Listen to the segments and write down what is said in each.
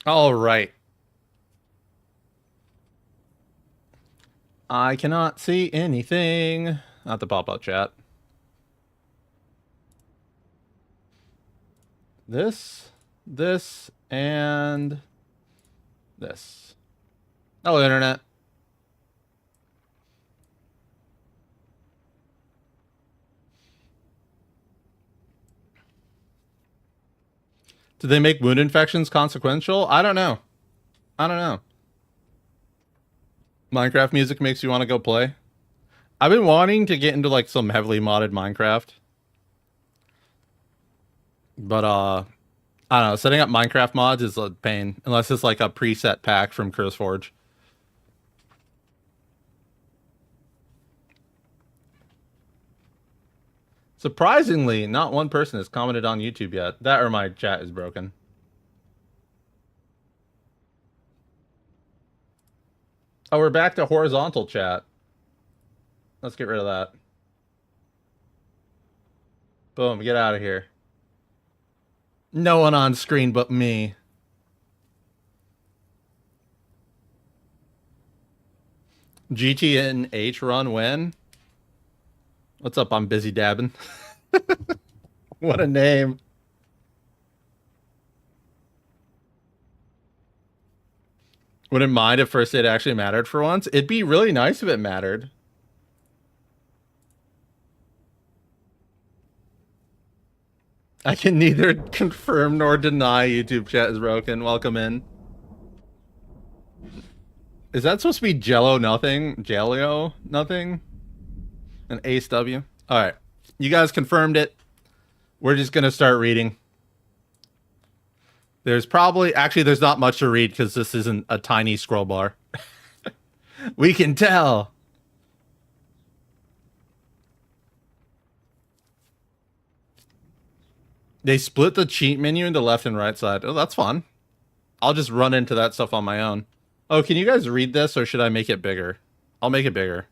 All right. I cannot see anything. Not the pop-up chat. This, and this. Hello, internet. Did they make wound infections consequential? I don't know. I don't know. Minecraft music makes you want to go play. I've been wanting to get into like some heavily modded Minecraft. But I don't know, setting up Minecraft mods is a pain unless it's like a preset pack from CurseForge. Surprisingly, not one person has commented on YouTube yet. That or my chat is broken. Oh, we're back to horizontal chat. Let's get rid of that. Boom, get out of here. No one on screen but me. GTNH run when? What's up? I'm busy dabbing. What a name. Wouldn't mind if first aid actually mattered for once. It'd be really nice if it mattered. I can neither confirm nor deny YouTube chat is broken. Welcome in. Is that supposed to be Jello nothing? Jello nothing? An Ace W? Alright. You guys confirmed it. We're just gonna start reading. There's probably... Actually, there's not much to read because this isn't a tiny scroll bar. We can tell. They split the cheat menu into left and right side. Oh, that's fun. I'll just run into that stuff on my own. Oh, can you guys read this or should I make it bigger? I'll make it bigger.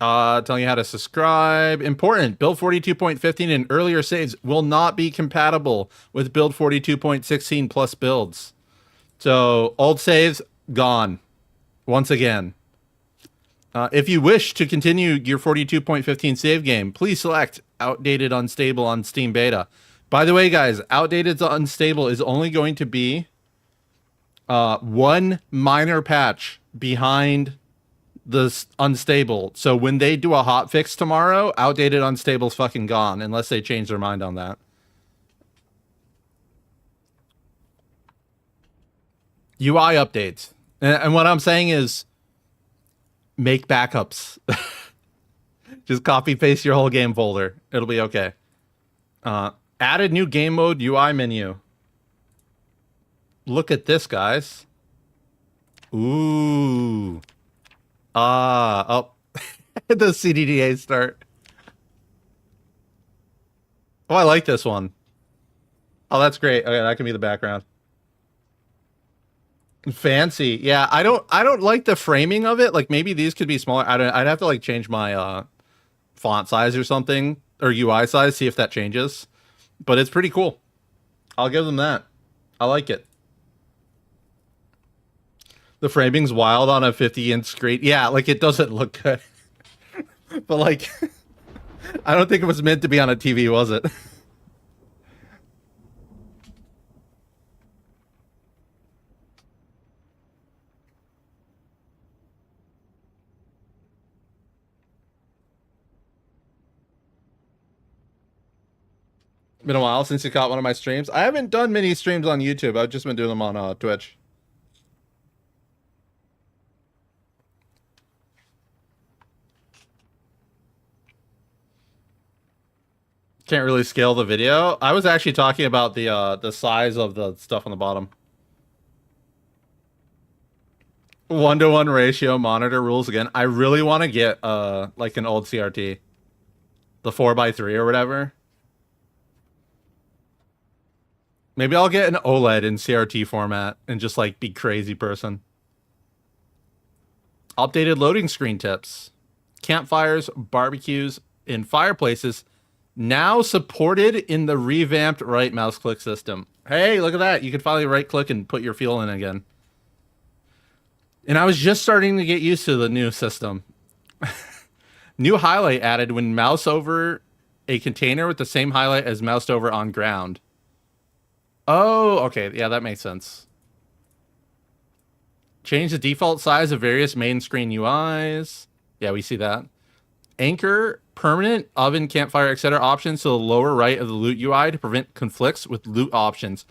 Telling you how to subscribe. Important. Build 42.15 and earlier saves will not be compatible with build 42.16 plus builds. So, old saves, gone. Once again. If you wish to continue your 42.15 save game, please select Outdated Unstable on Steam Beta. By the way, guys, Outdated Unstable is only going to be one minor patch behind the unstable. So when they do a hotfix tomorrow, Outdated Unstable's fucking gone, unless they change their mind on that. UI updates. And what I'm saying is make backups. Just copy paste your whole game folder. It'll be okay. Added new game mode UI menu. Look at this, guys. Ooh. Oh. The CDDA start. Oh, I like this one. Oh, that's great. Okay, that can be the background. Fancy. Yeah, I don't like the framing of it. Like maybe these could be smaller. I'd have to like change my font size or something, or UI size, see if that changes. But it's pretty cool. I'll give them that. I like it. The framing's wild on a 50-inch screen. Yeah, like it doesn't look good. But like I don't think it was meant to be on a TV, was it? Been a while since you caught one of my streams. I haven't done many streams on YouTube. I've just been doing them on Twitch. Can't really scale the video. I was actually talking about the size of the stuff on the bottom. 1-to-1 ratio monitor rules again. I really want to get like an old CRT, the 4x3 or whatever. Maybe I'll get an OLED in CRT format and just like be crazy person. Updated loading screen tips. Campfires, barbecues, and fireplaces Now supported in the revamped right mouse click system. Hey, look at that. You can finally right click and put your fuel in again. And I was just starting to get used to the new system. New highlight added when mouse over a container with the same highlight as moused over on ground. Oh, okay. Yeah, that makes sense. Change the default size of various main screen UIs. Yeah, we see that. Anchor permanent oven, campfire, etc. options to the lower right of the loot UI to prevent conflicts with loot options.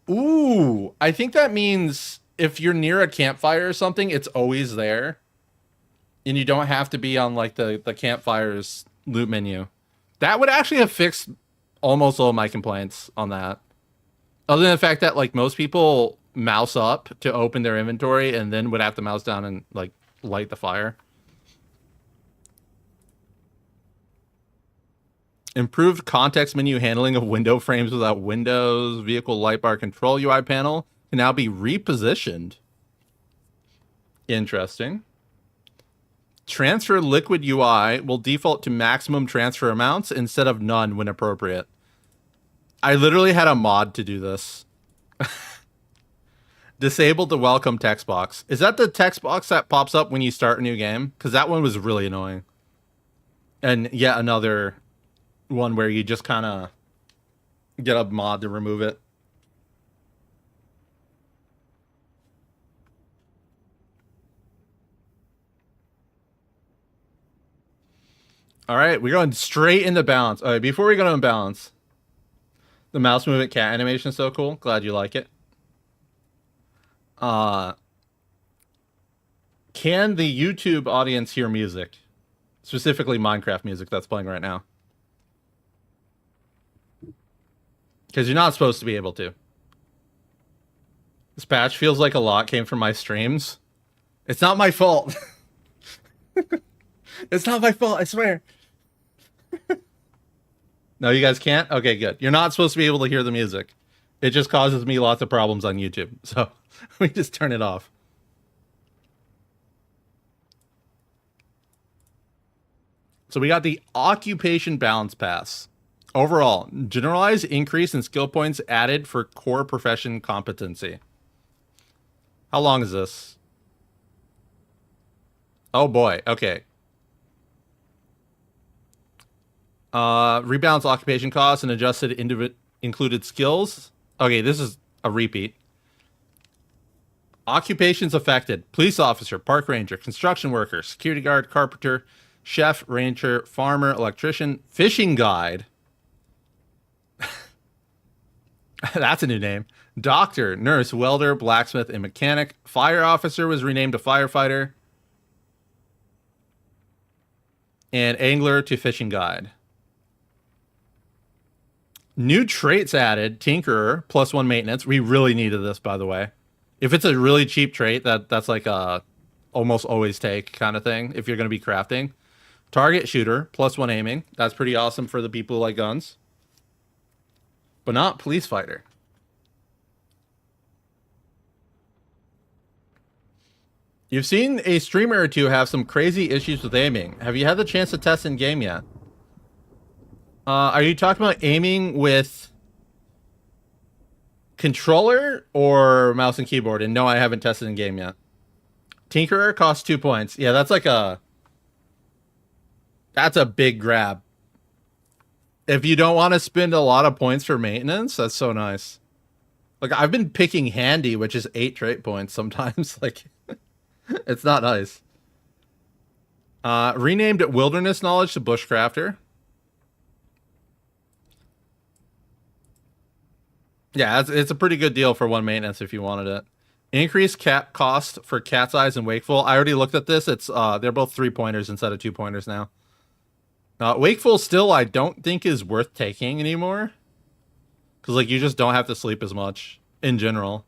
Ooh, I think that means if you're near a campfire or something, it's always there. And you don't have to be on like the campfire's loot menu. That would actually have fixed almost all my complaints on that. Other than the fact that like most people mouse up to open their inventory and then would have to mouse down and like light the fire. Improved context menu handling of window frames without windows. Vehicle light bar control UI panel can now be repositioned. Interesting. Transfer liquid UI will default to maximum transfer amounts instead of none when appropriate. I literally had a mod to do this. Disable the welcome text box. Is that the text box that pops up when you start a new game? Because that one was really annoying. And yet another one where you just kind of get a mod to remove it. All right, we're going straight into balance. All right, before we go to imbalance, the mouse movement cat animation is so cool. Glad you like it. Can the YouTube audience hear music? Specifically Minecraft music that's playing right now. Because you're not supposed to be able to. This patch feels like a lot came from my streams. It's not my fault. It's not my fault, I swear. No, you guys can't? Okay, good. You're not supposed to be able to hear the music. It just causes me lots of problems on YouTube. So we just turn it off. So we got the occupation balance pass. Overall, generalized increase in skill points added for core profession competency. How long is this? Oh boy, okay. Rebalance occupation costs and adjusted included skills. Okay, this is a repeat. Occupations affected: police officer, park ranger, construction worker, security guard, carpenter, chef, ranger, farmer, electrician, fishing guide. That's a new name. Doctor, nurse, welder, blacksmith, and mechanic. Fire officer was renamed to firefighter. And angler to fishing guide. New traits added. Tinkerer, +1 maintenance. We really needed this, by the way. If it's a really cheap trait, that's like a almost always take kind of thing if you're going to be crafting. Target shooter, +1 aiming. That's pretty awesome for the people who like guns. But not police fighter. You've seen a streamer or two have some crazy issues with aiming. Have you had the chance to test in game yet? Are you talking about aiming with controller or mouse and keyboard? And no, I haven't tested in game yet. Tinkerer costs 2 points. Yeah, that's like that's a big grab. If you don't want to spend a lot of points for maintenance, that's so nice. Like, I've been picking handy, which is 8 trait points sometimes. Like, it's not nice. Renamed wilderness knowledge to bushcrafter. Yeah, it's a pretty good deal for 1 maintenance if you wanted it. Increased cat cost for Cat's Eyes and Wakeful. I already looked at this. It's they're both 3-pointers instead of 2-pointers now. Wakeful still I don't think is worth taking anymore. Because like you just don't have to sleep as much in general.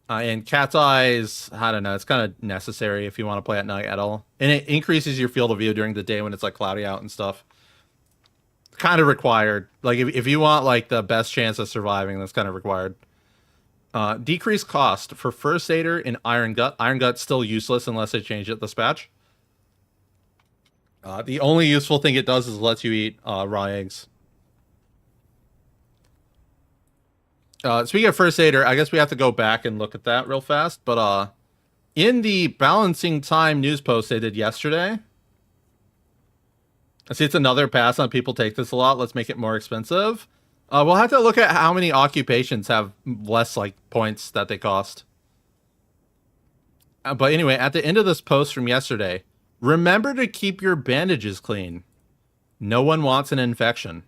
And Cat's Eyes, I don't know, it's kind of necessary if you want to play at night at all. And it increases your field of view during the day when it's like cloudy out and stuff. Kind of required. Like if you want like the best chance of surviving, that's kind of required. Decreased cost for First Aider and Iron Gut. Iron Gut's still useless unless they change it this patch. The only useful thing it does is lets you eat raw eggs. Speaking of first aider, I guess we have to go back and look at that real fast. But in the balancing time news post they did yesterday, I see it's another pass on people take this a lot. Let's make it more expensive. We'll have to look at how many occupations have less like points that they cost. But anyway, at the end of this post from yesterday, remember to keep your bandages clean. No one wants an infection.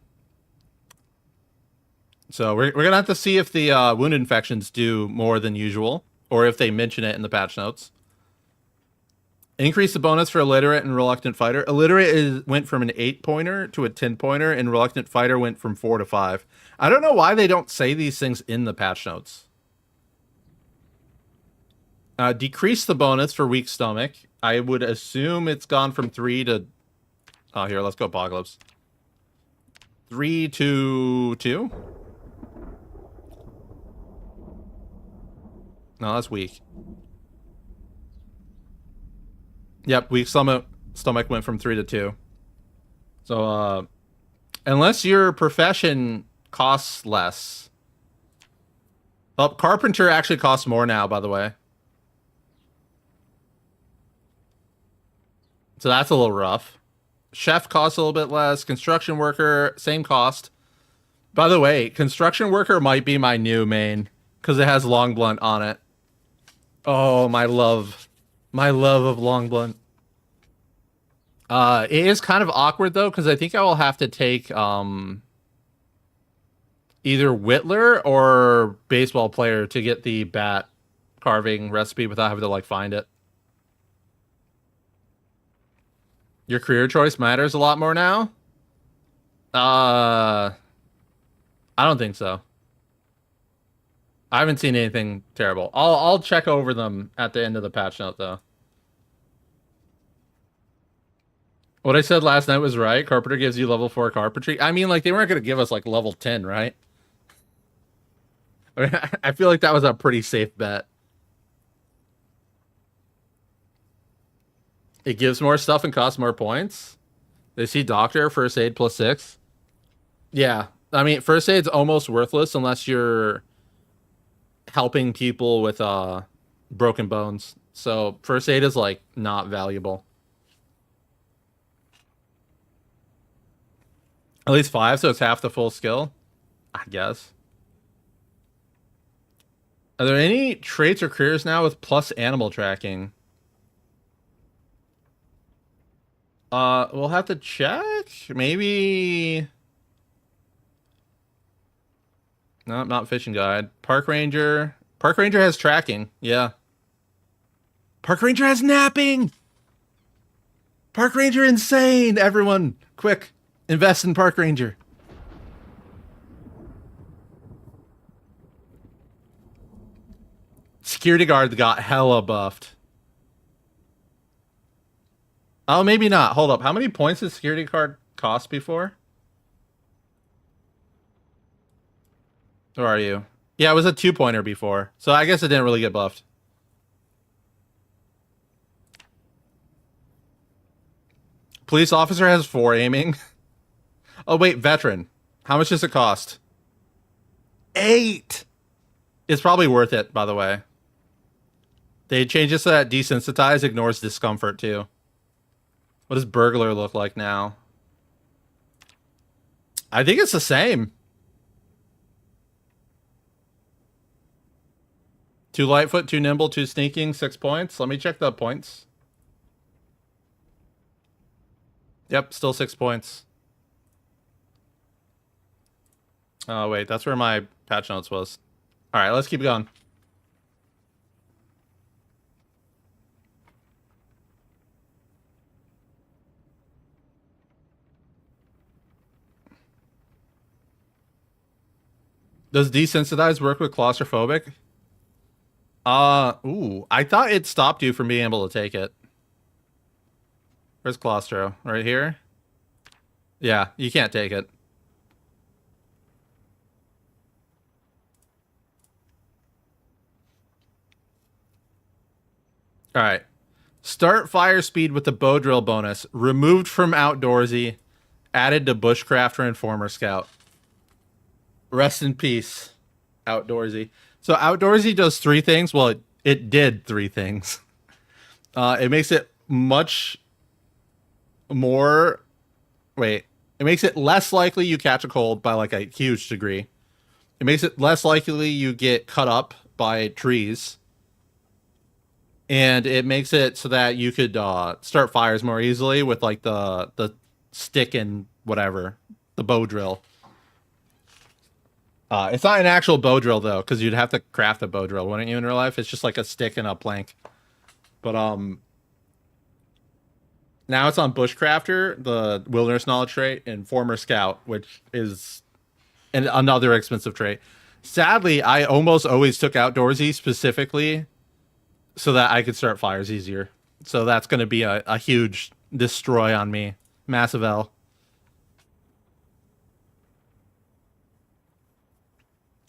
So we're going to have to see if the wound infections do more than usual, or if they mention it in the patch notes. Increase the bonus for Illiterate and Reluctant Fighter. Illiterate went from an 8-pointer to a 10-pointer, and Reluctant Fighter went from 4 to 5. I don't know why they don't say these things in the patch notes. Decrease the bonus for Weak Stomach. I would assume it's gone from 3 to... Oh, here, let's go Apocalypse. 3 to 2? No, that's weak. Yep, weak stomach went from 3 to 2. So, unless your profession costs less. Oh, Carpenter actually costs more now, by the way. So that's a little rough. Chef costs a little bit less. Construction worker, same cost. By the way, construction worker might be my new main, because it has long blunt on it. Oh, my love. My love of long blunt. It is kind of awkward, though, because I think I will have to take either Whittler or baseball player to get the bat carving recipe without having to, like, find it. Your career choice matters a lot more now? I don't think so. I haven't seen anything terrible. I'll check over them at the end of the patch note, though. What I said last night was right. Carpenter gives you level 4 carpentry. I mean, like, they weren't going to give us, like, level 10, right? I mean, I feel like that was a pretty safe bet. It gives more stuff and costs more points. They see Doctor, First Aid plus 6. Yeah. I mean, First Aid's almost worthless unless you're helping people with broken bones. So First Aid is, like, not valuable. At least 5, so it's half the full skill, I guess. Are there any traits or careers now with plus animal tracking? We'll have to check. Maybe... No, not fishing guide. Park Ranger. Park Ranger has tracking. Yeah. Park Ranger has napping! Park Ranger insane! Everyone, quick. Invest in Park Ranger. Security guard got hella buffed. Oh, maybe not. Hold up. How many points did security guard cost before? Where are you? Yeah, it was a 2-pointer before. So I guess it didn't really get buffed. Police officer has 4 aiming. Oh, wait, veteran. How much does it cost? 8! It's probably worth it, by the way. They changed it so that desensitize ignores discomfort, too. What does burglar look like now? I think it's the same. 2 lightfoot, 2 nimble, 2 sneaking, 6 points. Let me check the points. Yep, still 6 points. Oh, wait, that's where my patch notes was. All right, let's keep going. Does desensitize work with claustrophobic? Ooh, I thought it stopped you from being able to take it. Where's claustro? Right here? Yeah, you can't take it. All right. Start fire speed with the bow drill bonus. Removed from outdoorsy. Added to bushcrafter and former scout. Rest in peace, outdoorsy. So outdoorsy does three things. Well, it did three things. It makes it much more. Wait. It makes it less likely you catch a cold by like a huge degree. It makes it less likely you get cut up by trees. And it makes it so that you could start fires more easily with like the stick and whatever, the bow drill. It's not an actual bow drill though, because you'd have to craft a bow drill, wouldn't you, in real life? It's just like a stick and a plank. But now it's on Bushcrafter, the Wilderness Knowledge trait, and Former Scout, which is another expensive trait. Sadly, I almost always took Outdoorsy specifically so that I could start fires easier. So that's going to be a huge destroy on me. Massive L.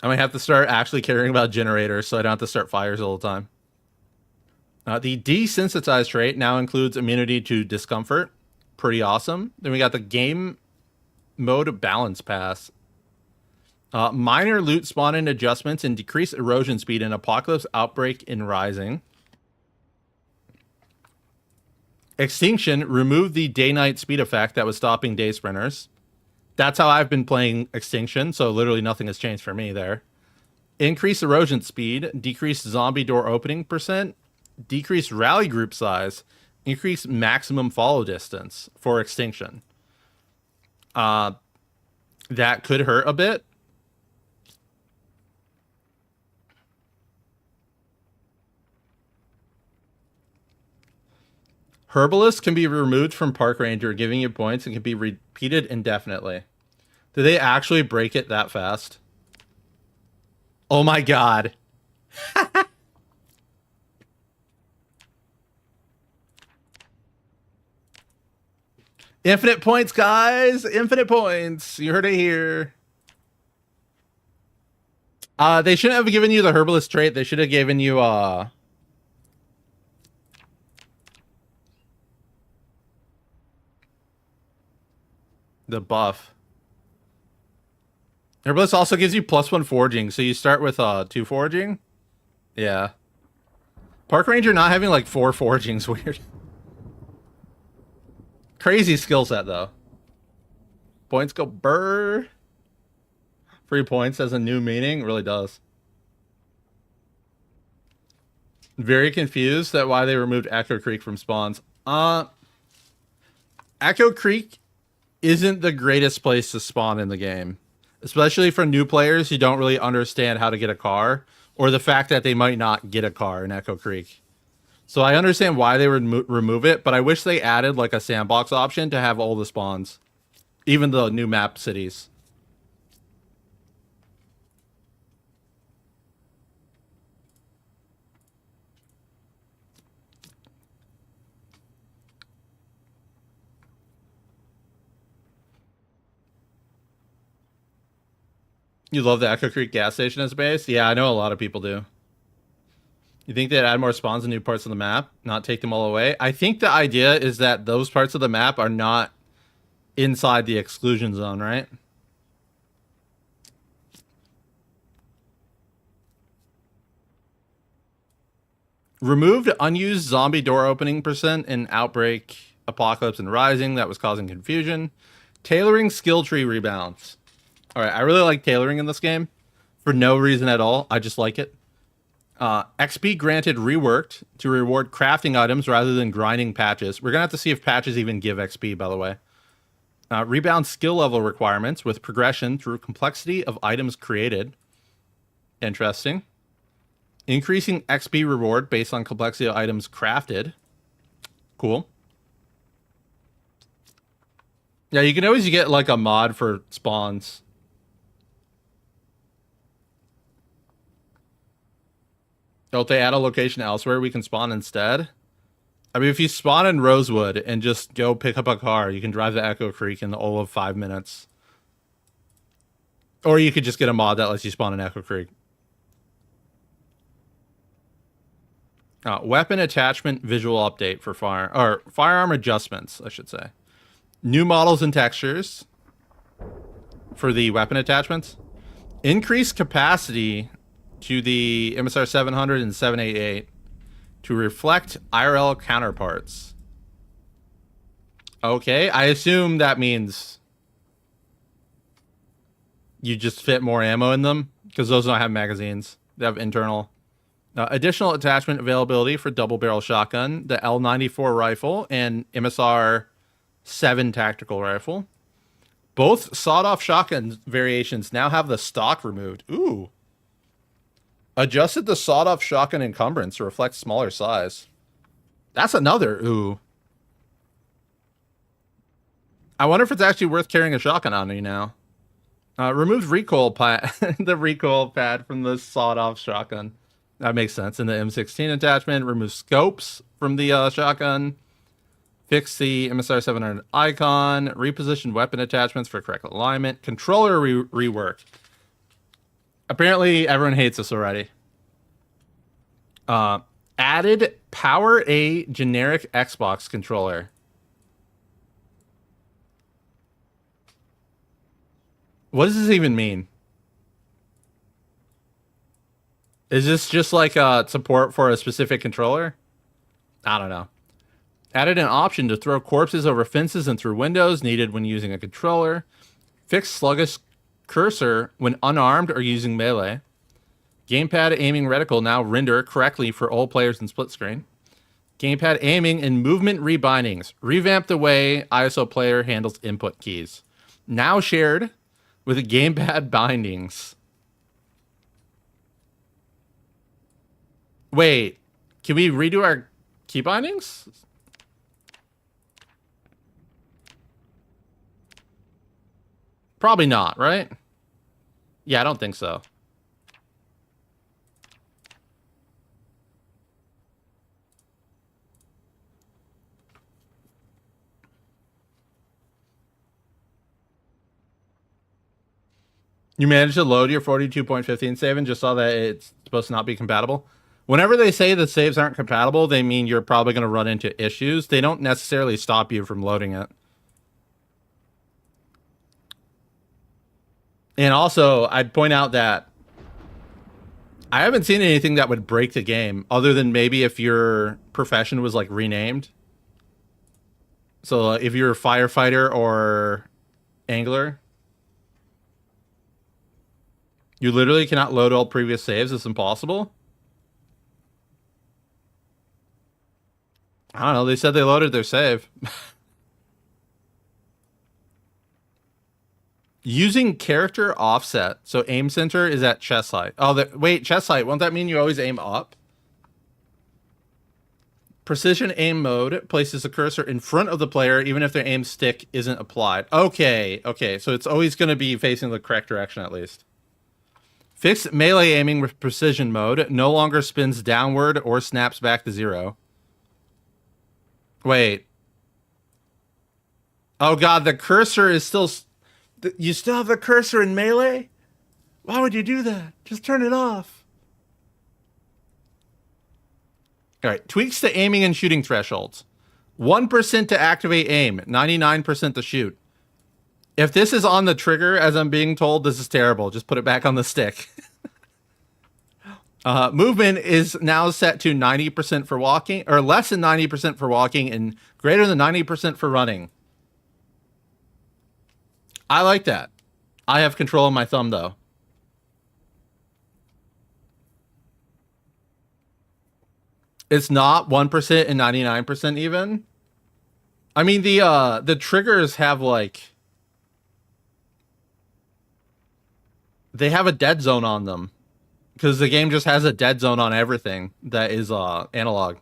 I might have to start actually caring about generators so I don't have to start fires all the time. The desensitized trait now includes immunity to discomfort. Pretty awesome. Then we got the game mode balance pass. Minor loot spawn in adjustments and decrease erosion speed in Apocalypse, Outbreak, and Rising. Extinction, remove the day-night speed effect that was stopping day sprinters. That's how I've been playing Extinction, so literally nothing has changed for me there. Increase erosion speed, decrease zombie door opening percent, decrease rally group size, increase maximum follow distance for Extinction. That could hurt a bit. Herbalist can be removed from Park Ranger, giving you points, and can be repeated indefinitely. Did they actually break it that fast? Oh my god. Infinite points, guys! Infinite points! You heard it here. They shouldn't have given you the Herbalist trait. They should have given you, the buff. Herbalist also gives you +1 foraging, so you start with 2 foraging. Yeah. Park Ranger not having like 4 foraging is weird. Crazy skill set though. Points go burr. Free points has a new meaning. It really does. Very confused at why they removed Echo Creek from spawns. Echo Creek isn't the greatest place to spawn in the game, especially for new players who don't really understand how to get a car, or the fact that they might not get a car in Echo Creek. So I understand why they would remove it, but I wish they added like a sandbox option to have all the spawns, even the new map cities. You love the Echo Creek gas station as a base? Yeah, I know a lot of people do. You think they'd add more spawns in new parts of the map, not take them all away? I think the idea is that those parts of the map are not inside the exclusion zone, right? Removed unused zombie door opening percent in Outbreak, Apocalypse, and Rising that was causing confusion. Tailoring skill tree rebounds. Alright, I really like tailoring in this game. For no reason at all. I just like it. XP granted reworked to reward crafting items rather than grinding patches. We're going to have to see if patches even give XP, by the way. Rebound skill level requirements with progression through complexity of items created. Interesting. Increasing XP reward based on complexity of items crafted. Cool. Yeah, you can always get like a mod for spawns. Oh, if they add a location elsewhere, we can spawn instead. I mean, if you spawn in Rosewood and just go pick up a car, you can drive to Echo Creek in all of 5 minutes. Or you could just get a mod that lets you spawn in Echo Creek. Weapon attachment visual update for firearm adjustments, I should say. New models and textures for the weapon attachments. Increased capacity to the MSR 700 and 788 to reflect IRL counterparts. Okay, I assume that means you just fit more ammo in them, because those don't have magazines. They have internal. Additional attachment availability for double barrel shotgun, the L94 rifle, and MSR 7 tactical rifle. Both sawed-off shotgun variations now have the stock removed. Ooh. Adjusted the sawed-off shotgun encumbrance to reflect smaller size. That's another ooh. I wonder if it's actually worth carrying a shotgun on you now. Removed recoil pad, the recoil pad from the sawed-off shotgun. That makes sense. In the M16 attachment, remove scopes from the shotgun. Fix the MSR 700 icon. Reposition weapon attachments for correct alignment. Controller rework. Apparently, everyone hates this already. Added Power A generic Xbox controller. What does this even mean? Is this just like support for a specific controller? I don't know. Added an option to throw corpses over fences and through windows needed when using a controller. Fix sluggish cursor when unarmed or using melee. Gamepad aiming reticle now render correctly for all players in split screen. Gamepad aiming and movement rebindings. Revamp the way ISO player handles input keys. Now shared with gamepad bindings. Wait, can we redo our key bindings? Probably not, right? Yeah, I don't think so. You managed to load your 42.15 save and just saw that it's supposed to not be compatible. Whenever they say the saves aren't compatible, they mean you're probably going to run into issues. They don't necessarily stop you from loading it. And also, I'd point out that I haven't seen anything that would break the game, other than maybe if your profession was like renamed. So if you're a firefighter or angler, you literally cannot load all previous saves. It's impossible. I don't know. They said they loaded their save. Using character offset. So aim center is at chest height. Oh, wait, chest height. Won't that mean you always aim up? Precision aim mode places the cursor in front of the player even if their aim stick isn't applied. Okay, okay. So it's always going to be facing the correct direction at least. Fixed melee aiming with precision mode. No longer spins downward or snaps back to 0. Wait. Oh god, the cursor is still... You still have the cursor in melee? Why would you do that? Just turn it off. Alright, tweaks to aiming and shooting thresholds. 1% to activate aim, 99% to shoot. If this is on the trigger, as I'm being told, this is terrible. Just put it back on the stick. Movement is now set to 90% for walking, or less than 90% for walking, and greater than 90% for running. I like that. I have control of my thumb, though. It's not 1% and 99% even. I mean, the triggers have, like... They have a dead zone on them. Because the game just has a dead zone on everything that is analog.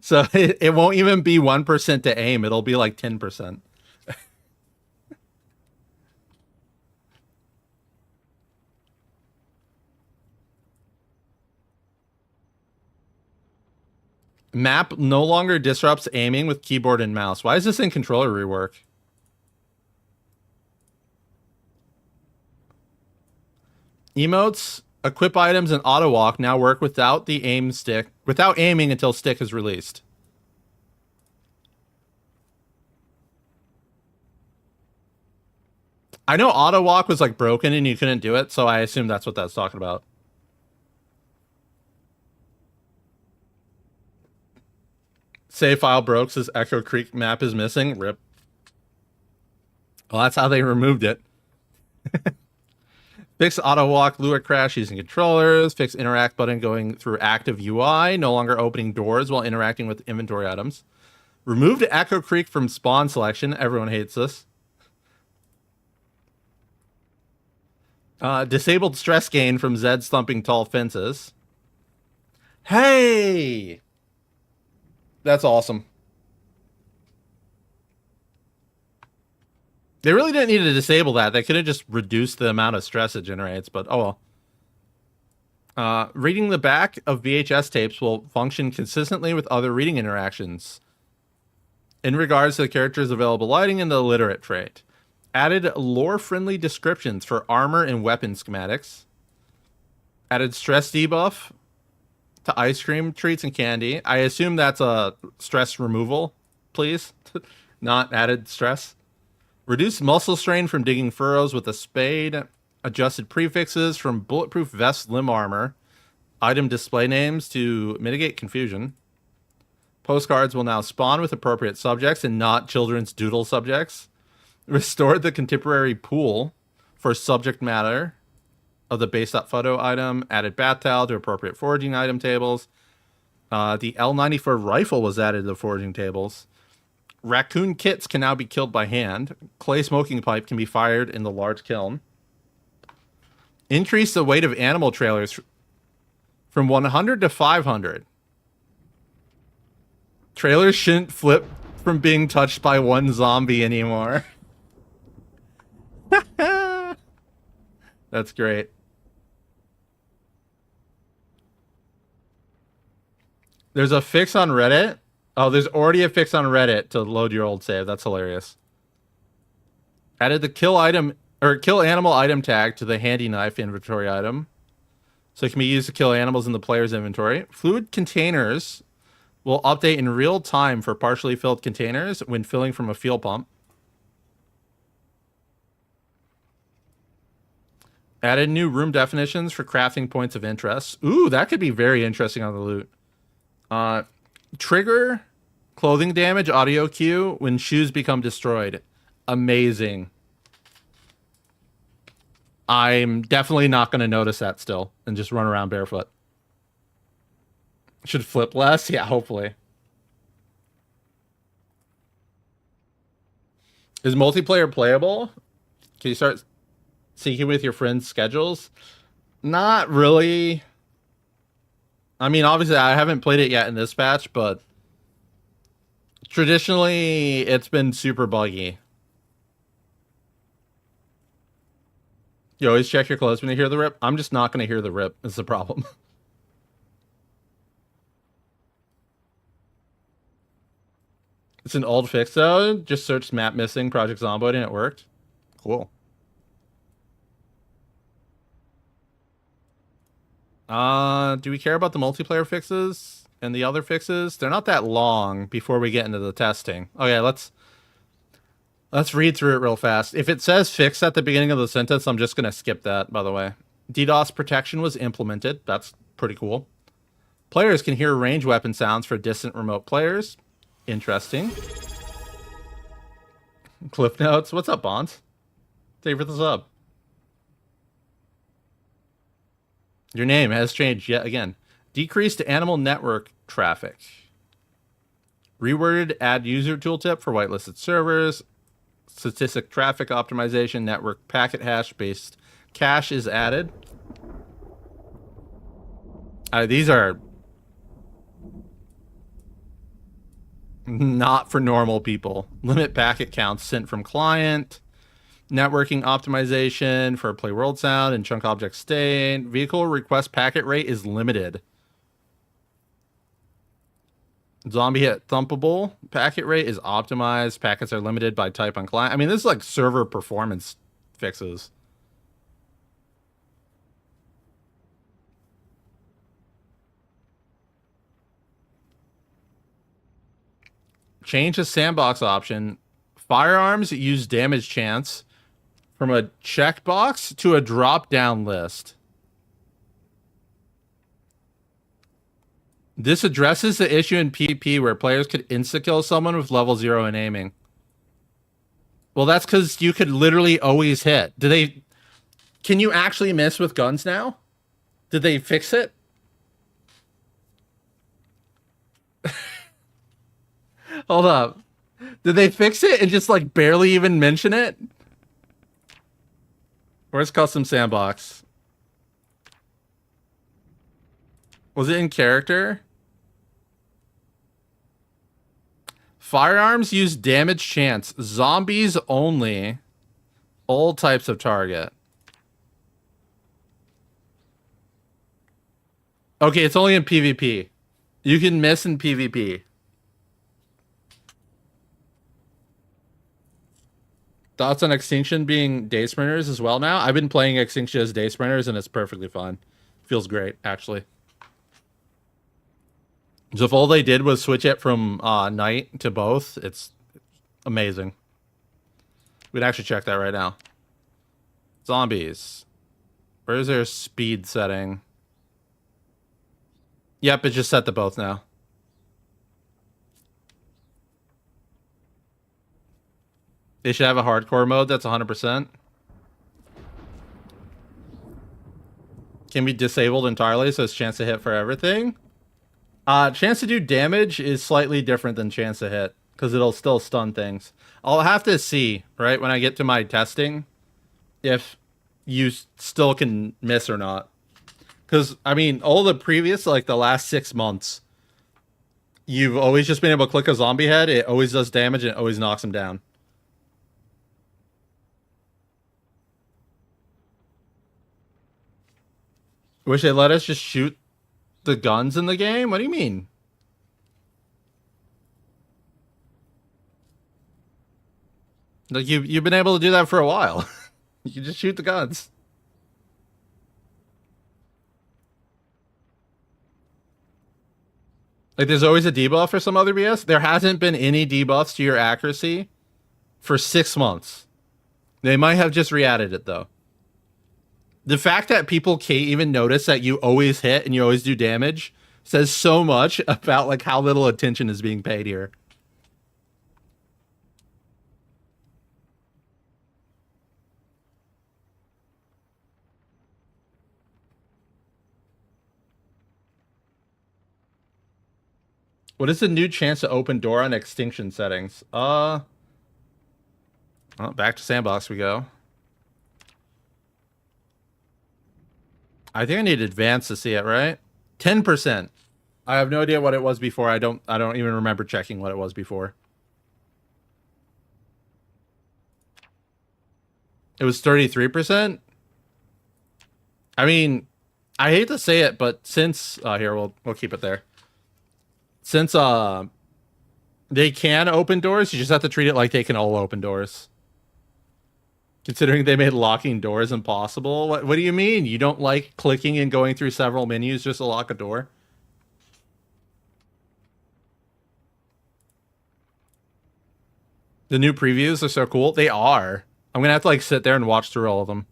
So it won't even be 1% to aim. It'll be like 10%. Map no longer disrupts aiming with keyboard and mouse. Why is this in controller rework? Emotes Equip items and auto walk now work without aiming until stick is released. I know auto walk was like broken and you couldn't do it, so I assume that's what that's talking about. Save file broke says Echo Creek map is missing. Rip. Well, that's how they removed it. Fix auto walk Lua crash using controllers. Fix interact button going through active UI, no longer opening doors while interacting with inventory items. Removed Echo Creek from spawn selection. Everyone hates this. Disabled stress gain from Zed's thumping tall fences. Hey! That's awesome. They really didn't need to disable that. They could have just reduced the amount of stress it generates, but oh well. Reading the back of VHS tapes will function consistently with other reading interactions. In regards to the character's available lighting and the illiterate trait. Added lore-friendly descriptions for armor and weapon schematics. Added stress debuff to ice cream, treats, and candy. I assume that's a stress removal, please. Not added stress. Reduced muscle strain from digging furrows with a spade. Adjusted prefixes from bulletproof vest limb armor. Item display names to mitigate confusion. Postcards will now spawn with appropriate subjects and not children's doodle subjects. Restored the contemporary pool for subject matter of the base.photo item. Added bath towel to appropriate foraging item tables. The L94 rifle was added to the foraging tables. Raccoon kits can now be killed by hand. Clay smoking pipe can be fired in the large kiln. Increase the weight of animal trailers from 100 to 500. Trailers shouldn't flip from being touched by one zombie anymore. That's great. There's a fix on Reddit. Oh, there's already a fix on Reddit to load your old save. That's hilarious. Added the kill animal item tag to the handy knife inventory item. So it can be used to kill animals in the player's inventory. Fluid containers will update in real time for partially filled containers when filling from a fuel pump. Added new room definitions for crafting points of interest. Ooh, that could be very interesting on the loot. Trigger clothing damage audio cue when shoes become destroyed. Amazing. I'm definitely not going to notice that still and just run around barefoot. Should flip less? Yeah, hopefully. Is multiplayer playable? Can you start syncing with your friends' schedules? Not really. I mean, obviously, I haven't played it yet in this patch, but traditionally, it's been super buggy. You always check your clothes when you hear the rip. I'm just not going to hear the rip is the problem. It's an old fix, though. Just searched map missing Project Zomboid and it worked. Cool. Do we care about the multiplayer fixes and the other fixes? They're not that long before we get into the testing. Okay, let's read through it real fast. If it says fix at the beginning of the sentence, I'm just going to skip that, by the way. DDoS protection was implemented. That's pretty cool. Players can hear range weapon sounds for distant remote players. Interesting. Cliff notes. What's up, Bonds? Thank you for the sub. Your name has changed yet again. Decreased animal network traffic. Reworded add user tooltip for whitelisted servers. Statistic traffic optimization. Network packet hash based cache is added. These are not for normal people. Limit packet counts sent from client. Networking optimization for play world sound and chunk object state. Vehicle request packet rate is limited. Zombie hit thumpable packet rate is optimized. Packets are limited by type on client. I mean, this is like server performance fixes. Change the sandbox option. Firearms use damage chance from a checkbox to a drop-down list. This addresses the issue in PvP where players could insta-kill someone with level 0 in aiming. Well, that's because you could literally always hit. Can you actually miss with guns now? Did they fix it? Hold up. Did they fix it and just like barely even mention it? Where's custom sandbox? Was it in character? Firearms use damage chance. Zombies only. All types of target. Okay, it's only in PvP. You can miss in PvP. Thoughts on Extinction being day sprinters as well now? I've been playing Extinction as day sprinters and it's perfectly fun. Feels great, actually. So if all they did was switch it from night to both, it's amazing. We'd actually check that right now. Zombies. Where is their speed setting? Yep, it just set to both now. They should have a hardcore mode that's 100%. Can be disabled entirely, so it's chance to hit for everything. Chance to do damage is slightly different than chance to hit, because it'll still stun things. I'll have to see, right, when I get to my testing, if you still can miss or not. Because, I mean, all the previous, like, the last 6 months, you've always just been able to click a zombie head, it always does damage, and it always knocks him down. Wish they let us just shoot the guns in the game? What do you mean? Like you've been able to do that for a while. You can just shoot the guns. Like there's always a debuff or some other BS. There hasn't been any debuffs to your accuracy for 6 months. They might have just re-added it though. The fact that people can't even notice that you always hit and you always do damage says so much about like how little attention is being paid here. What is the new chance to open door on extinction settings? Well, back to sandbox we go. I think I need advanced to see it, right? 10%. I have no idea what it was before. I don't even remember checking what it was before. It was 33%. I mean, I hate to say it, but since here we'll keep it there. Since they can open doors, you just have to treat it like they can all open doors. Considering they made locking doors impossible. What do you mean? You don't like clicking and going through several menus just to lock a door? The new previews are so cool. They are. I'm going to have to like sit there and watch through all of them.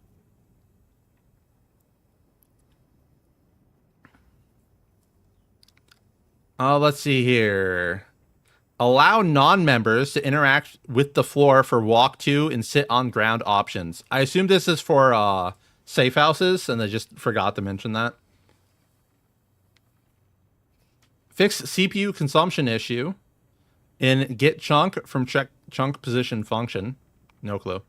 Let's see here. Allow non-members to interact with the floor for walk to and sit on ground options. I assume this is for safe houses, and they just forgot to mention that. Fix CPU consumption issue in get chunk from check chunk position function. No clue.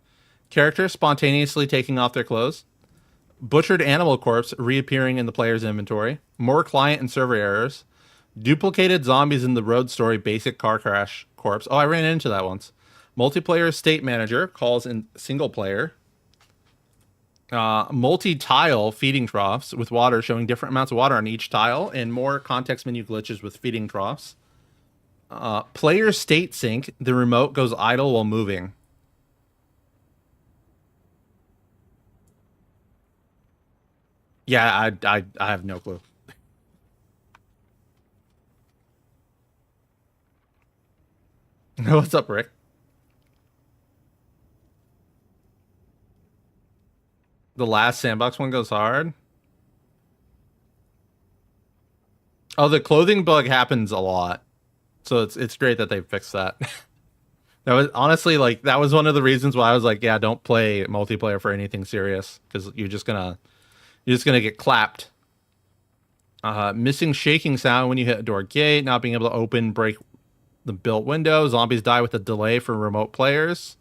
Characters spontaneously taking off their clothes. Butchered animal corpse reappearing in the player's inventory. More client and server errors. Duplicated zombies in the road story basic car crash corpse. Oh, I ran into that once. Multiplayer state manager calls in single player. Multi-tile feeding troughs with water showing different amounts of water on each tile, and more context menu glitches with feeding troughs. Player state sync. The remote goes idle while moving. Yeah, I have no clue. What's up, Rick? The last sandbox one goes hard. Oh, the clothing bug happens a lot. So it's great that they fixed that. That was honestly like that was one of the reasons why I was like, yeah, don't play multiplayer for anything serious because you're just gonna get clapped. Missing shaking sound when you hit a door gate, not being able to open, break the built window. Zombies die with a delay for remote players.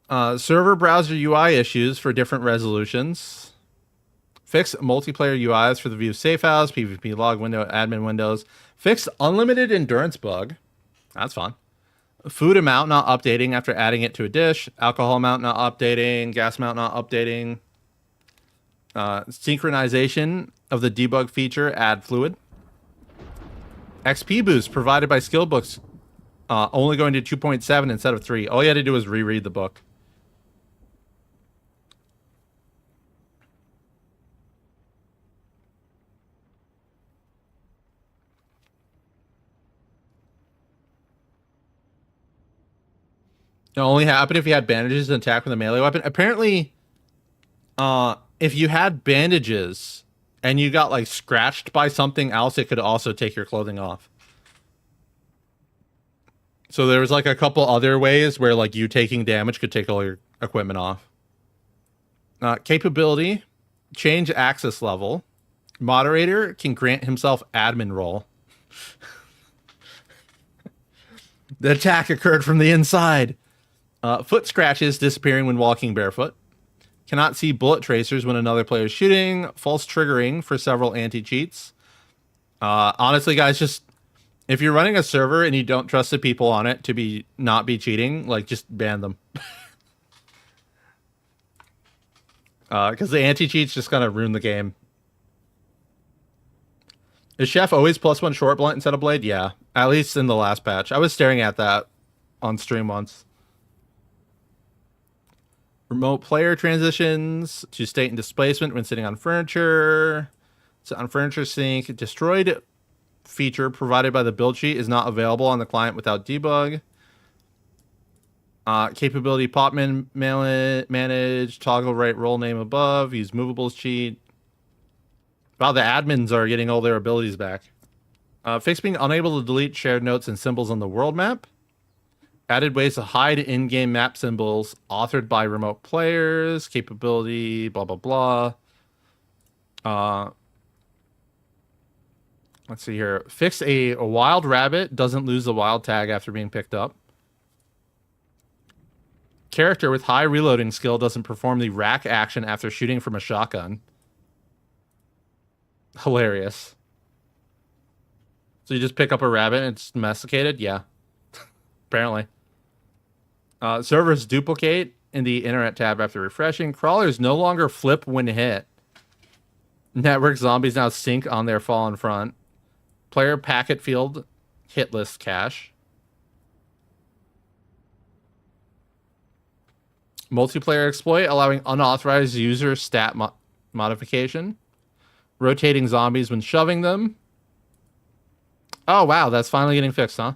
Server browser UI issues for different resolutions. Fix multiplayer UIs for the view safe house, PvP log window, admin windows. Fixed unlimited endurance bug. That's fun. Food amount not updating after adding it to a dish. Alcohol amount not updating. Gas amount not updating. Synchronization of the debug feature. Add fluid. XP boost provided by skill books. Only going to 2.7 instead of 3. All you had to do was reread the book. It only happened if you had bandages and attack with a melee weapon. Apparently, if you had bandages and you got like scratched by something else, it could also take your clothing off. So there was like a couple other ways where like you taking damage could take all your equipment off. Capability, change access level. Moderator can grant himself admin role. The attack occurred from the inside. Foot scratches disappearing when walking barefoot. Cannot see bullet tracers when another player is shooting. False triggering for several anti-cheats. Honestly, guys, just if you're running a server and you don't trust the people on it to not be cheating, like just ban them. Because the anti-cheats just kind of ruin the game. Is Chef always +1 short blunt instead of blade? Yeah, at least in the last patch. I was staring at that on stream once. Remote player transitions to state and displacement when sitting on furniture. Sit on furniture sync. Destroyed feature provided by the build sheet is not available on the client without debug. Capability pop manage. Toggle right role name above. Use movables cheat. Wow, the admins are getting all their abilities back. Fix being unable to delete shared notes and symbols on the world map. Added ways to hide in-game map symbols authored by remote players. Capability, blah, blah, blah. Let's see here. Fix a wild rabbit doesn't lose the wild tag after being picked up. Character with high reloading skill doesn't perform the rack action after shooting from a shotgun. Hilarious. So you just pick up a rabbit and it's domesticated? Yeah. Apparently. Servers duplicate in the internet tab after refreshing. Crawlers no longer flip when hit. Network zombies now sync on their fallen front. Player packet field hit list cache. Multiplayer exploit allowing unauthorized user stat modification. Rotating zombies when shoving them. Oh, wow. That's finally getting fixed, huh?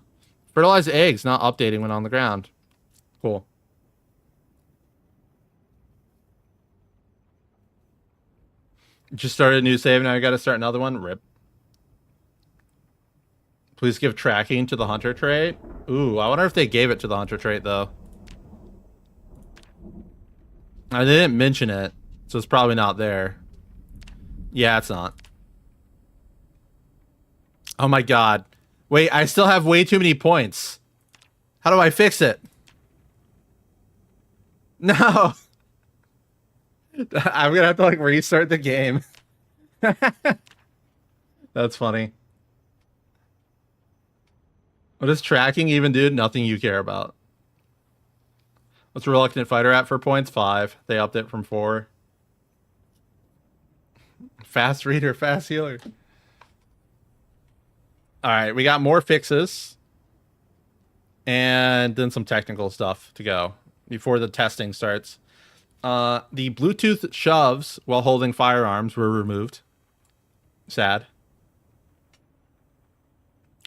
Fertilized eggs not updating when on the ground. Cool. Just started a new save. Now you got to start another one. Rip. Please give tracking to the hunter trait. Ooh, I wonder if they gave it to the hunter trait, though. I didn't mention it, so it's probably not there. Yeah, it's not. Oh my god. Wait, I still have way too many points. How do I fix it? No. I'm gonna have to like restart the game. That's funny. What does tracking even do? Nothing you care about. What's Reluctant Fighter at for points? 5. They upped it from 4. Fast reader, fast healer. Alright, we got more fixes. And then some technical stuff to go before the testing starts. The Bluetooth shoves while holding firearms were removed. Sad.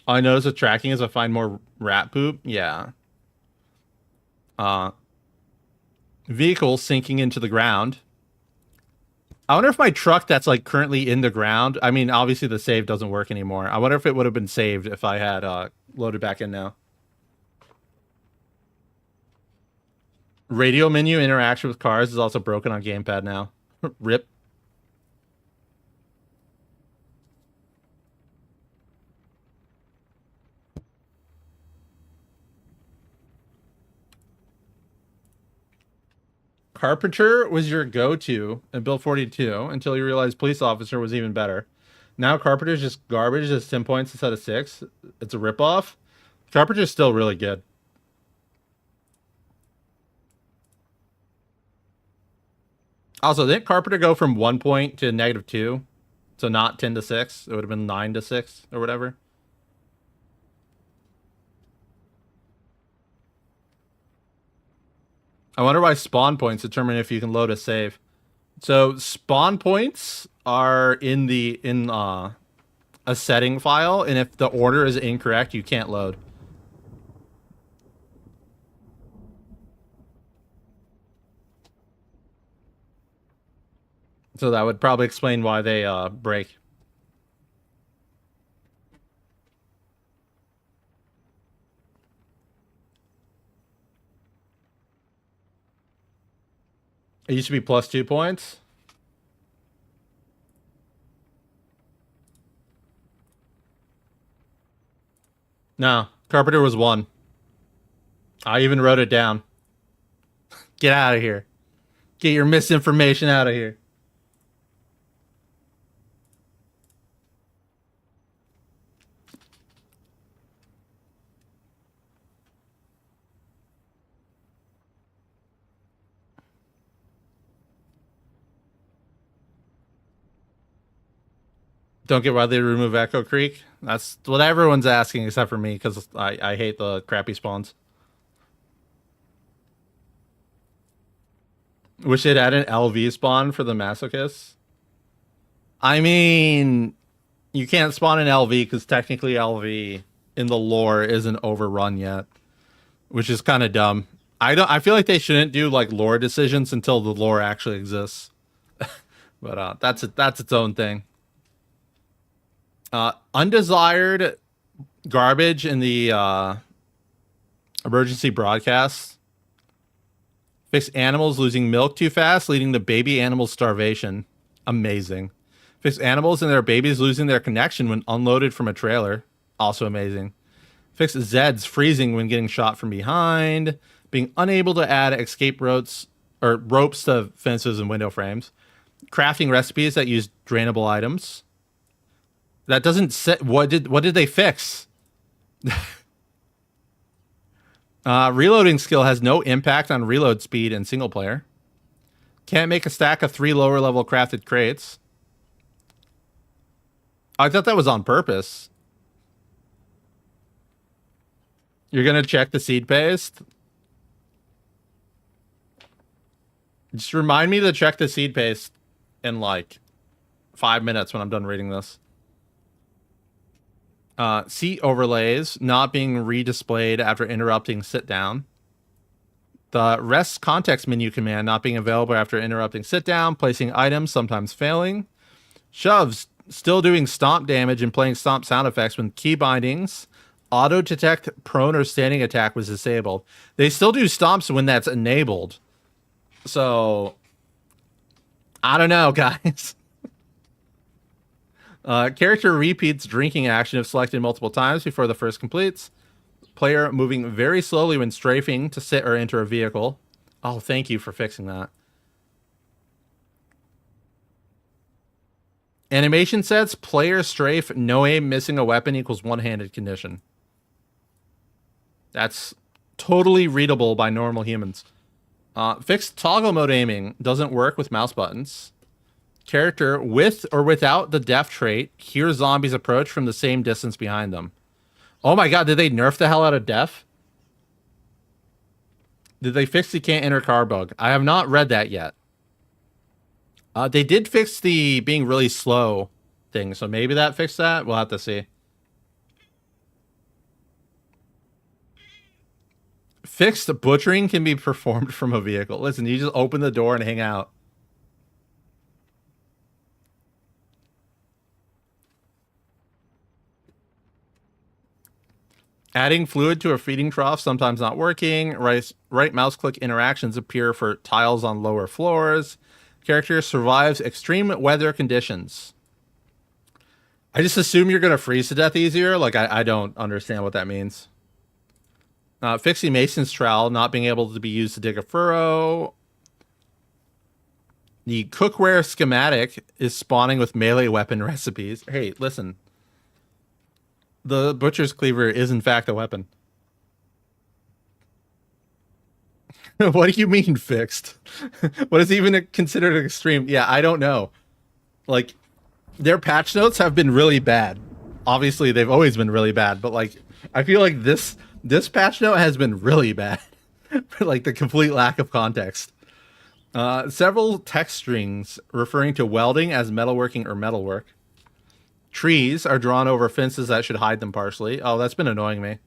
All I notice with tracking is I find more rat poop. Yeah. Uh, Vehicles sinking into the ground. I wonder if my truck that's like currently in the ground. I mean, obviously the save doesn't work anymore. I wonder if it would have been saved if I had loaded back in now. Radio menu interaction with cars is also broken on gamepad now. Rip. Carpenter was your go-to in Build 42 until you realized police officer was even better. Now Carpenter's just garbage, just 10 points instead of 6. It's a ripoff. Carpenter's still really good. Also, didn't Carpenter go from 1 point to -2? So not 10 to 6. It would have been 9 to 6 or whatever. I wonder why spawn points determine if you can load a save. So spawn points are in a setting file, and if the order is incorrect, you can't load. So that would probably explain why they break. It used to be +2 points. No, Carpenter was 1. I even wrote it down. Get out of here. Get your misinformation out of here. Don't get why they remove Echo Creek. That's what everyone's asking except for me, because I hate the crappy spawns. Wish it had an LV spawn for the masochists. I mean, you can't spawn an LV because technically LV in the lore isn't overrun yet, which is kind of dumb. I feel like they shouldn't do like lore decisions until the lore actually exists. But that's its own thing. Undesired garbage in the emergency broadcast. Fix animals losing milk too fast, leading to baby animal starvation. Amazing. Fix animals and their babies losing their connection when unloaded from a trailer. Also amazing. Fix Zeds freezing when getting shot from behind. Being unable to add escape ropes to fences and window frames. Crafting recipes that use drainable items. That doesn't set. What did they fix? Reloading skill has no impact on reload speed in single player. Can't make a stack of 3 lower level crafted crates. I thought that was on purpose. You're gonna check the seed paste? Just remind me to check the seed paste in like 5 minutes when I'm done reading this. Seat overlays not being redisplayed after interrupting sit down. The rest context menu command not being available after interrupting sit down, placing items sometimes failing. Shoves still doing stomp damage and playing stomp sound effects when key bindings. Auto detect prone or standing attack was disabled. They still do stomps when that's enabled. So I don't know, guys. Character repeats drinking action if selected multiple times before the first completes. Player moving very slowly when strafing to sit or enter a vehicle. Oh, thank you for fixing that. Animation sets, player strafe, no aim, missing a weapon equals one-handed condition. That's totally readable by normal humans. Fixed toggle mode aiming doesn't work with mouse buttons. Character with or without the deaf trait hears zombies approach from the same distance behind them. Oh my god, did they nerf the hell out of deaf? Did they fix the can't enter car bug? I have not read that yet. They did fix the being really slow thing, so maybe that fixed that. We'll have to see. Fixed butchering can be performed from a vehicle. Listen, you just open the door and hang out. Adding fluid to a feeding trough sometimes not working. Right mouse click interactions appear for tiles on lower floors. Character survives extreme weather conditions. I just assume you're gonna freeze to death easier. Like I don't understand what that means. Fixing Mason's trowel not being able to be used to dig a furrow. The cookware schematic is spawning with melee weapon recipes. Hey, listen. The butcher's cleaver is in fact a weapon. What do you mean fixed? What is even considered extreme? Yeah, I don't know. Like, their patch notes have been really bad. Obviously, they've always been really bad, but like, I feel like this patch note has been really bad. For like the complete lack of context. Several text strings referring to welding as metalworking or metalwork. Trees are drawn over fences that should hide them partially. Oh, that's been annoying me.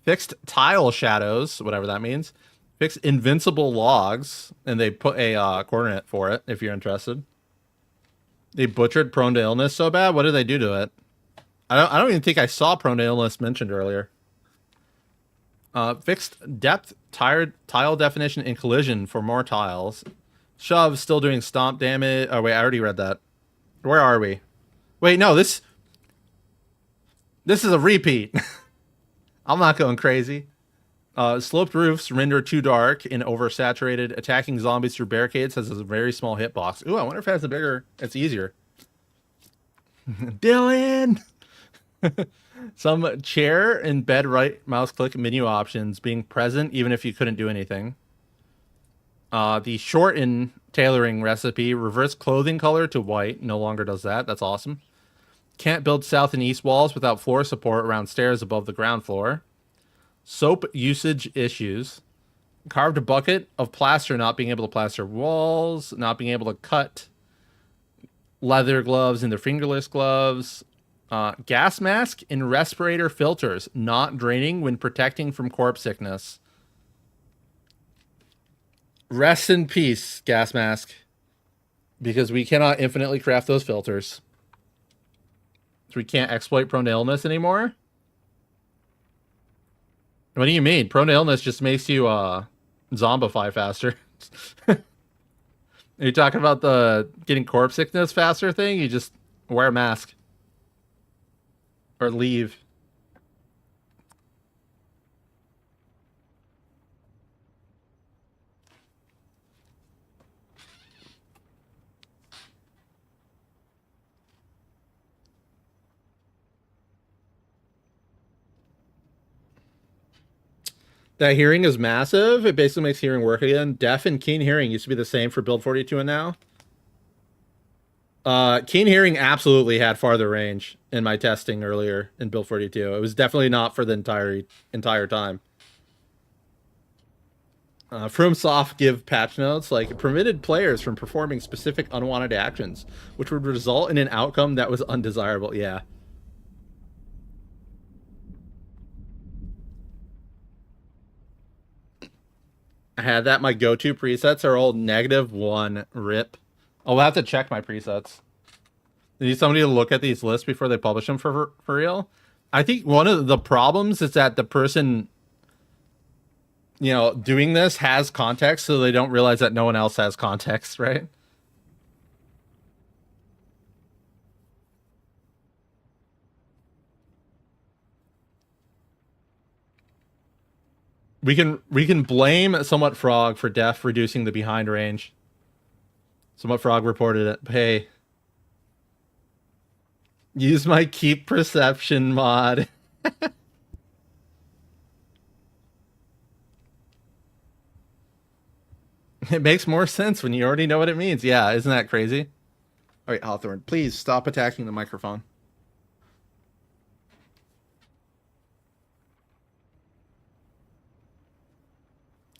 Fixed tile shadows, whatever that means. Fixed invincible logs, and they put a coordinate for it if you're interested. They butchered prone to illness so bad. What did they do to it? I don't even think I saw prone to illness mentioned earlier. Fixed depth tile definition and collision for more tiles. Shove still doing stomp damage. Oh wait, I already read that. Where are we? Wait, no, this is a repeat. I'm not going crazy. Sloped roofs render too dark and oversaturated. Attacking zombies through barricades has a very small hitbox. Ooh, I wonder if it has a bigger. It's easier. Dylan. Some chair and bed right mouse click menu options being present even if you couldn't do anything. The shorten tailoring recipe, reverse clothing color to white, no longer does that. That's awesome. Can't build south and east walls without floor support around stairs above the ground floor. Soap usage issues. Carved a bucket of plaster, not being able to plaster walls, not being able to cut leather gloves into fingerless gloves. Gas mask and respirator filters, not draining when protecting from corpse sickness. Rest in peace, gas mask. Because we cannot infinitely craft those filters. So we can't exploit prone to illness anymore? What do you mean? Prone to illness just makes you zombify faster. Are you talking about the getting corpse sickness faster thing? You just wear a mask. Or leave. That hearing is massive. It basically makes hearing work again. Deaf and keen hearing used to be the same for build 42 and now. Keen hearing absolutely had farther range in my testing earlier in build 42. It was definitely not for the entire time. FromSoft give patch notes like prevented players from performing specific unwanted actions, which would result in an outcome that was undesirable. Yeah. I had that. My go-to presets are all -1 rip. I'll have to check my presets. Need somebody to look at these lists before they publish them for real. I think one of the problems is that the person, you know, doing this has context, so they don't realize that no one else has context, right? We can blame Somewhat Frog for Def reducing the behind range. Somewhat Frog reported it. Hey, use my keep perception mod. It makes more sense when you already know what it means. Yeah, isn't that crazy? All right, Hawthorne, please stop attacking the microphone.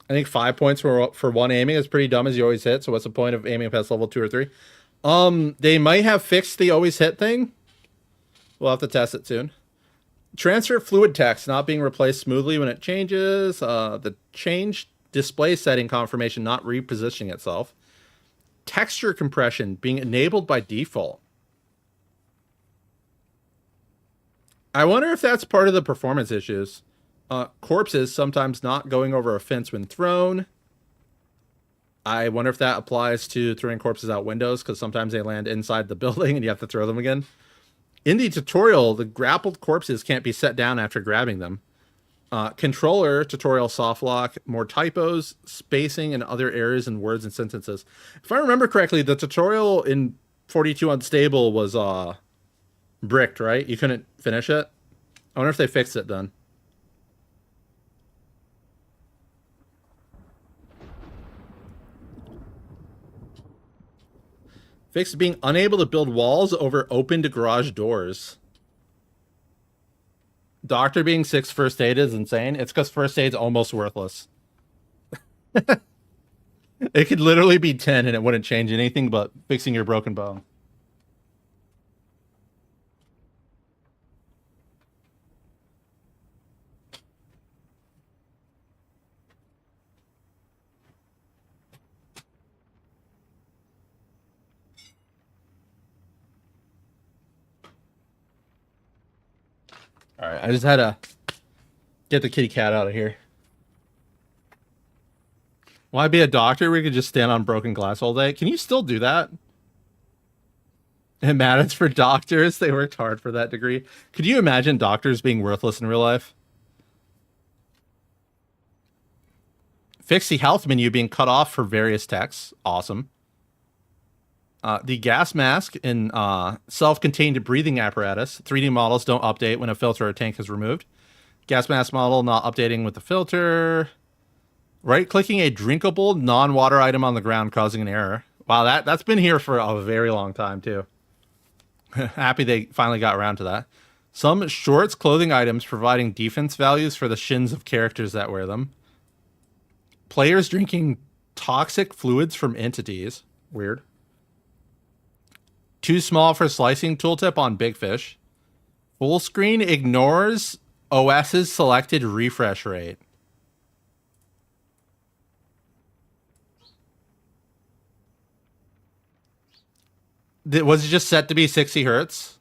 I think 5 points for one aiming is pretty dumb as you always hit. So what's the point of aiming past level 2 or 3? They might have fixed the always hit thing. We'll have to test it soon. Transfer fluid text not being replaced smoothly when it changes. The change display setting confirmation not repositioning itself. Texture compression being enabled by default. I wonder if that's part of the performance issues. Corpses sometimes not going over a fence when thrown. I wonder if that applies to throwing corpses out windows, because sometimes they land inside the building and you have to throw them again. In the tutorial, the grappled corpses can't be set down after grabbing them. Controller tutorial soft lock, more typos, spacing, and other errors in words and sentences. If I remember correctly, the tutorial in 42 Unstable was bricked, right? You couldn't finish it. I wonder if they fixed it then. Fixed being unable to build walls over opened garage doors. Doctor being 6 first aid is insane. It's because first aid's almost worthless. It could literally be 10 and it wouldn't change anything but fixing your broken bone. All right, I just had to get the kitty cat out of here. Why be a doctor? We could just stand on broken glass all day. Can you still do that? It matters for doctors. They worked hard for that degree. Could you imagine doctors being worthless in real life? Fix the health menu being cut off for various texts. Awesome. The gas mask in self-contained breathing apparatus. 3D models don't update when a filter or tank is removed. Gas mask model not updating with the filter. Right-clicking a drinkable non-water item on the ground causing an error. Wow, that's been here for a very long time, too. Happy they finally got around to that. Some shorts clothing items providing defense values for the shins of characters that wear them. Players drinking toxic fluids from entities. Weird. Too small for slicing tooltip on Big Fish. Full screen ignores OS's selected refresh rate. Was it just set to be 60 hertz?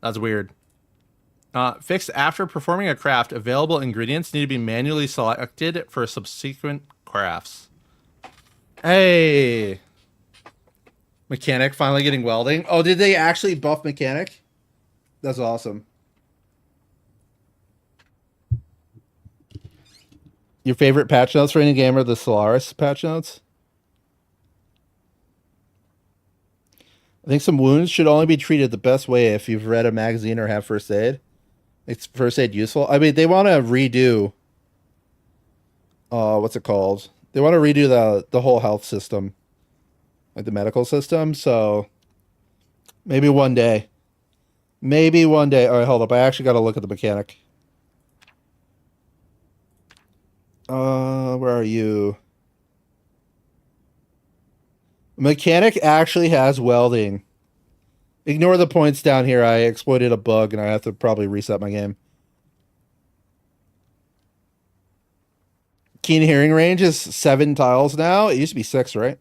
That's weird. Fixed after performing a craft, available ingredients need to be manually selected for subsequent crafts. Hey! Mechanic finally getting welding. Oh, did they actually buff Mechanic? That's awesome. Your favorite patch notes for any game are the Solaris patch notes? I think some wounds should only be treated the best way if you've read a magazine or have first aid. It's first aid useful. I mean, they want to redo. What's it called? They want to redo the whole health system, like the medical system. So maybe one day. Maybe one day. All right, hold up. I actually got to look at the mechanic. Where are you? Mechanic actually has welding. Ignore the points down here. I exploited a bug and I have to probably reset my game. Keen hearing range is 7 tiles now. It used to be 6, right?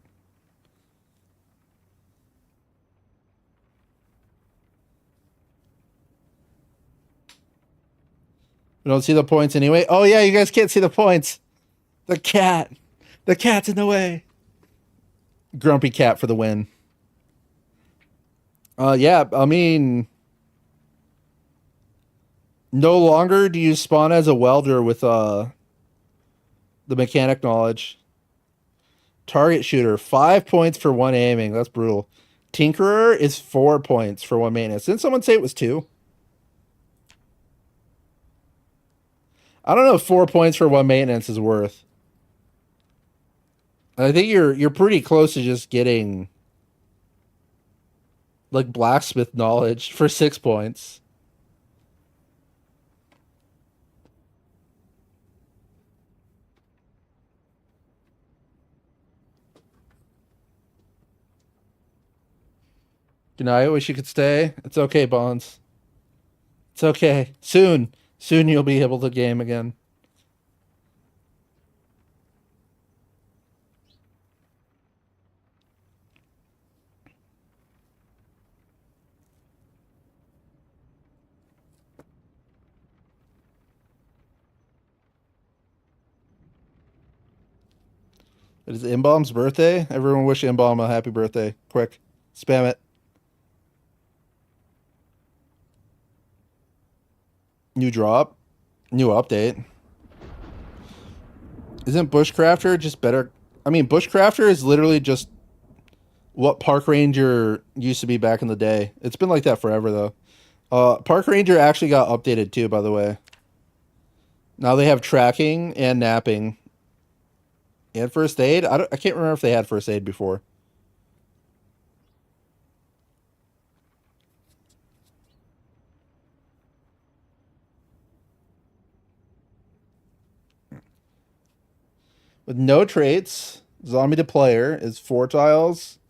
We don't see the points anyway. Oh yeah, you guys can't see the points. The cat. The cat's in the way. Grumpy cat for the win. Yeah, I mean, no longer do you spawn as a welder with the mechanic knowledge. Target shooter, 5 points for 1 aiming. That's brutal. Tinkerer is 4 points for 1 maintenance. Didn't someone say it was 2? I don't know if 4 points for 1 maintenance is worth. I think you're pretty close to just getting like blacksmith knowledge for 6 points. Good night. Wish you could stay. It's okay, Bonds. It's okay. Soon you'll be able to game again. It is Imbaum's birthday. Everyone wish Imbaum a happy birthday. Quick. Spam it. New drop. New update. Isn't Bushcrafter just better? I mean, Bushcrafter is literally just what Park Ranger used to be back in the day. It's been like that forever, though. Park Ranger actually got updated, too, by the way. Now they have tracking and napping. And first aid? I can't remember if they had first aid before. With no traits, zombie to player is 4 tiles.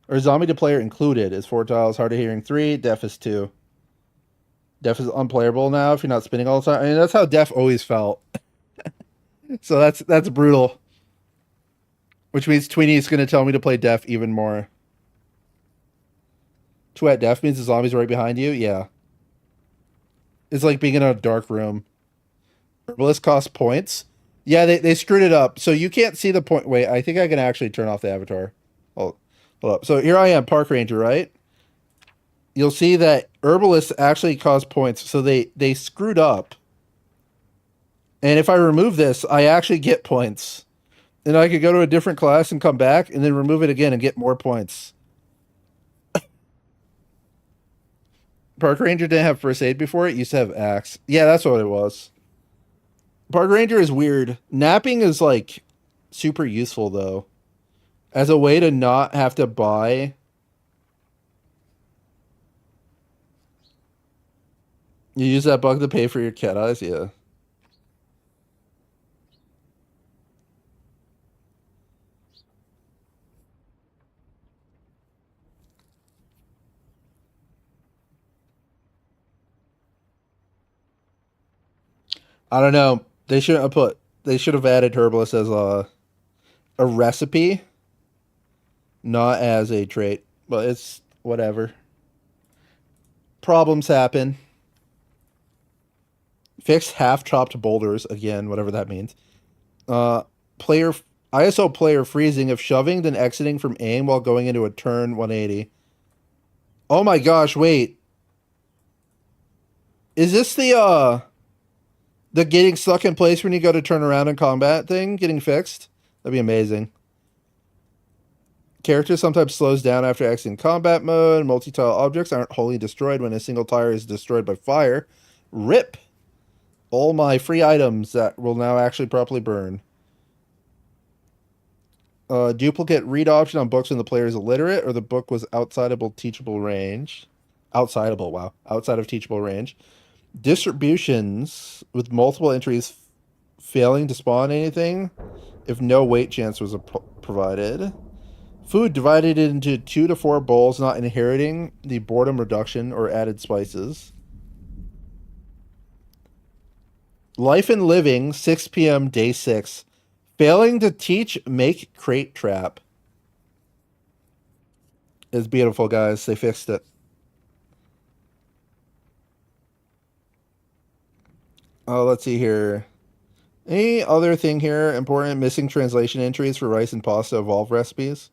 Or zombie to player included is 4 tiles. Hard of hearing 3. Deaf is 2. Deaf is unplayable now if you're not spinning all the time. I mean, that's how Deaf always felt. So that's brutal. Which means Tweeny's going to tell me to play Deaf even more. Twat Deaf means the zombie's right behind you? Yeah. It's like being in a dark room. Herbalist costs points. Yeah, they screwed it up. So you can't see the point. Wait, I think I can actually turn off the avatar. Hold up. So here I am, Park Ranger, right? You'll see that Herbalists actually cost points. So they screwed up. And if I remove this, I actually get points. And I could go to a different class and come back and then remove it again and get more points. Park Ranger didn't have first aid before. It used to have axe. Yeah, that's what it was. Park Ranger is weird. Napping is like super useful though. As a way to not have to buy. You use that bug to pay for your cat eyes? Yeah. I don't know. They should have added Herbalist as a recipe, not as a trait. But it's whatever. Problems happen. Fixed half chopped boulders again, whatever that means. Uh, player ISO player freezing if shoving then exiting from aim while going into a turn 180. Oh my gosh! Wait, is this the getting stuck in place when you go to turn around in combat thing getting fixed? That'd be amazing. Character sometimes slows down after exiting combat mode. Multi-tile objects aren't wholly destroyed when a single tire is destroyed by fire. RIP. All my free items that will now actually properly burn. Duplicate read option on books when the player is illiterate or the book was outsideable teachable range. Outsideable, wow. Outside of teachable range. Distributions with multiple entries failing to spawn anything if no weight chance was provided. Food divided into 2 to 4 bowls, not inheriting the boredom reduction or added spices. Life and Living, 6 p.m., day 6. Failing to teach, make crate trap. It's beautiful, guys. They fixed it. Oh, let's see here. Any other thing here? Important missing translation entries for rice and pasta evolve recipes.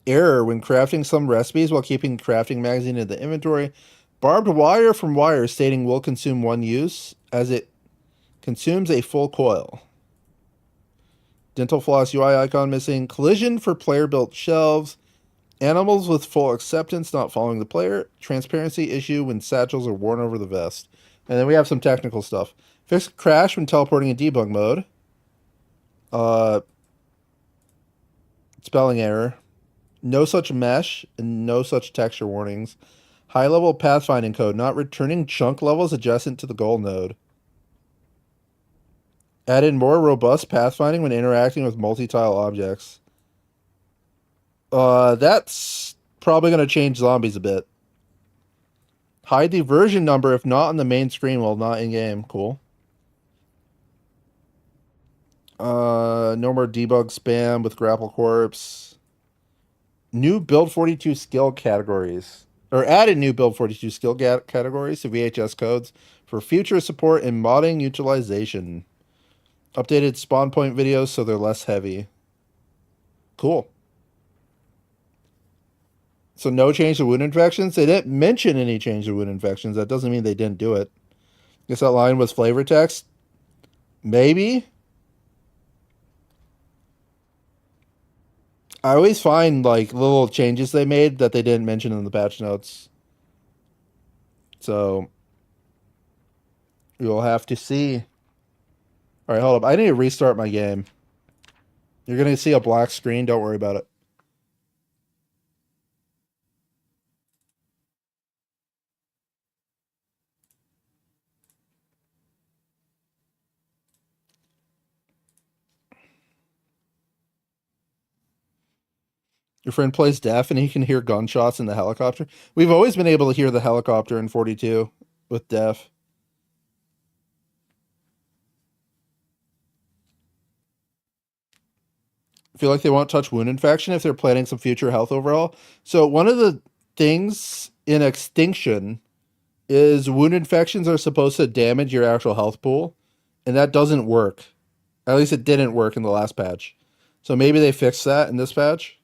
Error when crafting some recipes while keeping crafting magazine in the inventory. Barbed wire from wire stating will consume 1 use as it consumes a full coil. Dental floss UI icon missing. Collision for player built shelves. Animals with full acceptance not following the player. Transparency issue when satchels are worn over the vest. And then we have some technical stuff. Fixed crash when teleporting in debug mode. Spelling error. No such mesh and no such texture warnings. High level pathfinding code not returning chunk levels adjacent to the goal node. Added more robust pathfinding when interacting with multi-tile objects. That's probably going to change zombies a bit. Hide the version number if not on the main screen while not in game. Cool. No more debug spam with Grapple Corpse. New Build 42 skill categories. Or added new Build 42 skill categories to VHS codes for future support in modding utilization. Updated spawn point videos so they're less heavy. Cool. So no change to wound infections? They didn't mention any change to wound infections. That doesn't mean they didn't do it. Guess that line was flavor text? Maybe? I always find like little changes they made that they didn't mention in the patch notes. So you'll have to see. All right, hold up. I need to restart my game. You're going to see a black screen. Don't worry about it. Your friend plays deaf and he can hear gunshots in the helicopter. We've always been able to hear the helicopter in 42 with deaf. I feel like they won't touch wound infection if they're planning some future health overhaul. So one of the things in Extinction is wound infections are supposed to damage your actual health pool, and that doesn't work. At least it didn't work in the last patch. So maybe they fixed that in this patch.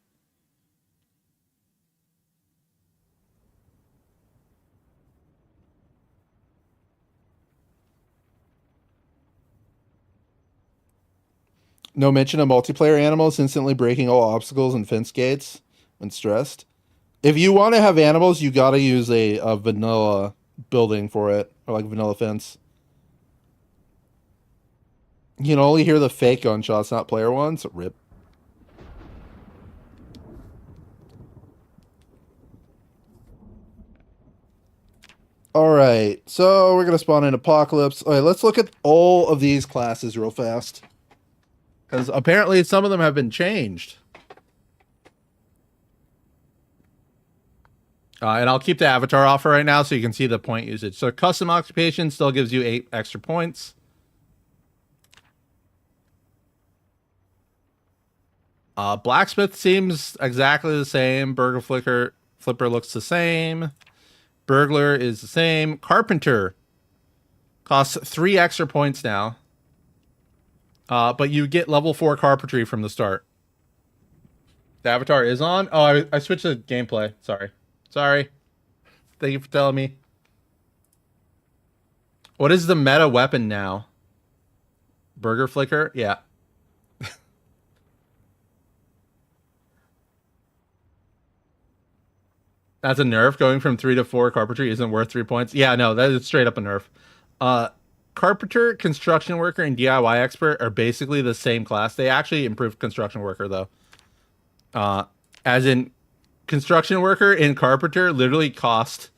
No mention of multiplayer animals instantly breaking all obstacles and fence gates when stressed. If you want to have animals, you got to use a vanilla building for it, or like vanilla fence. You can only hear the fake gunshots, not player ones. Rip. All right, so we're gonna spawn in Apocalypse. All right, let's look at all of these classes real fast. Because apparently some of them have been changed. And I'll keep the avatar off for right now so you can see the point usage. So custom occupation still gives you 8 extra points. Blacksmith seems exactly the same. Burger Flipper looks the same. Burglar is the same. Carpenter costs 3 extra points now. But you get level 4 carpentry from the start. The avatar is on? Oh, I switched the gameplay. Sorry. Thank you for telling me. What is the meta weapon now? Burger Flicker? Yeah. That's a nerf. Going from 3 to 4 carpentry isn't worth 3 points. Yeah, no, that is straight up a nerf. Carpenter, construction worker, and DIY expert are basically the same class. They actually improved construction worker though. As in, construction worker and carpenter literally cost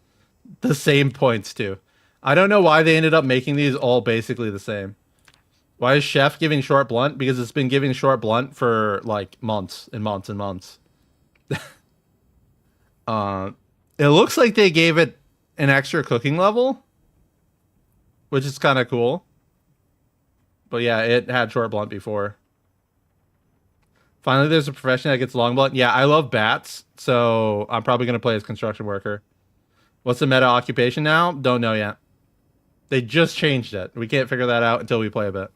the same points too. I don't know why they ended up making these all basically the same. Why is chef giving short blunt? Because it's been giving short blunt for like months and months and months. It looks like they gave it an extra cooking level, which is kind of cool. But yeah, it had short blunt before. Finally, there's a profession that gets long blunt. Yeah, I love bats, so I'm probably going to play as construction worker. What's the meta occupation now? Don't know yet. They just changed it. We can't figure that out until we play a bit.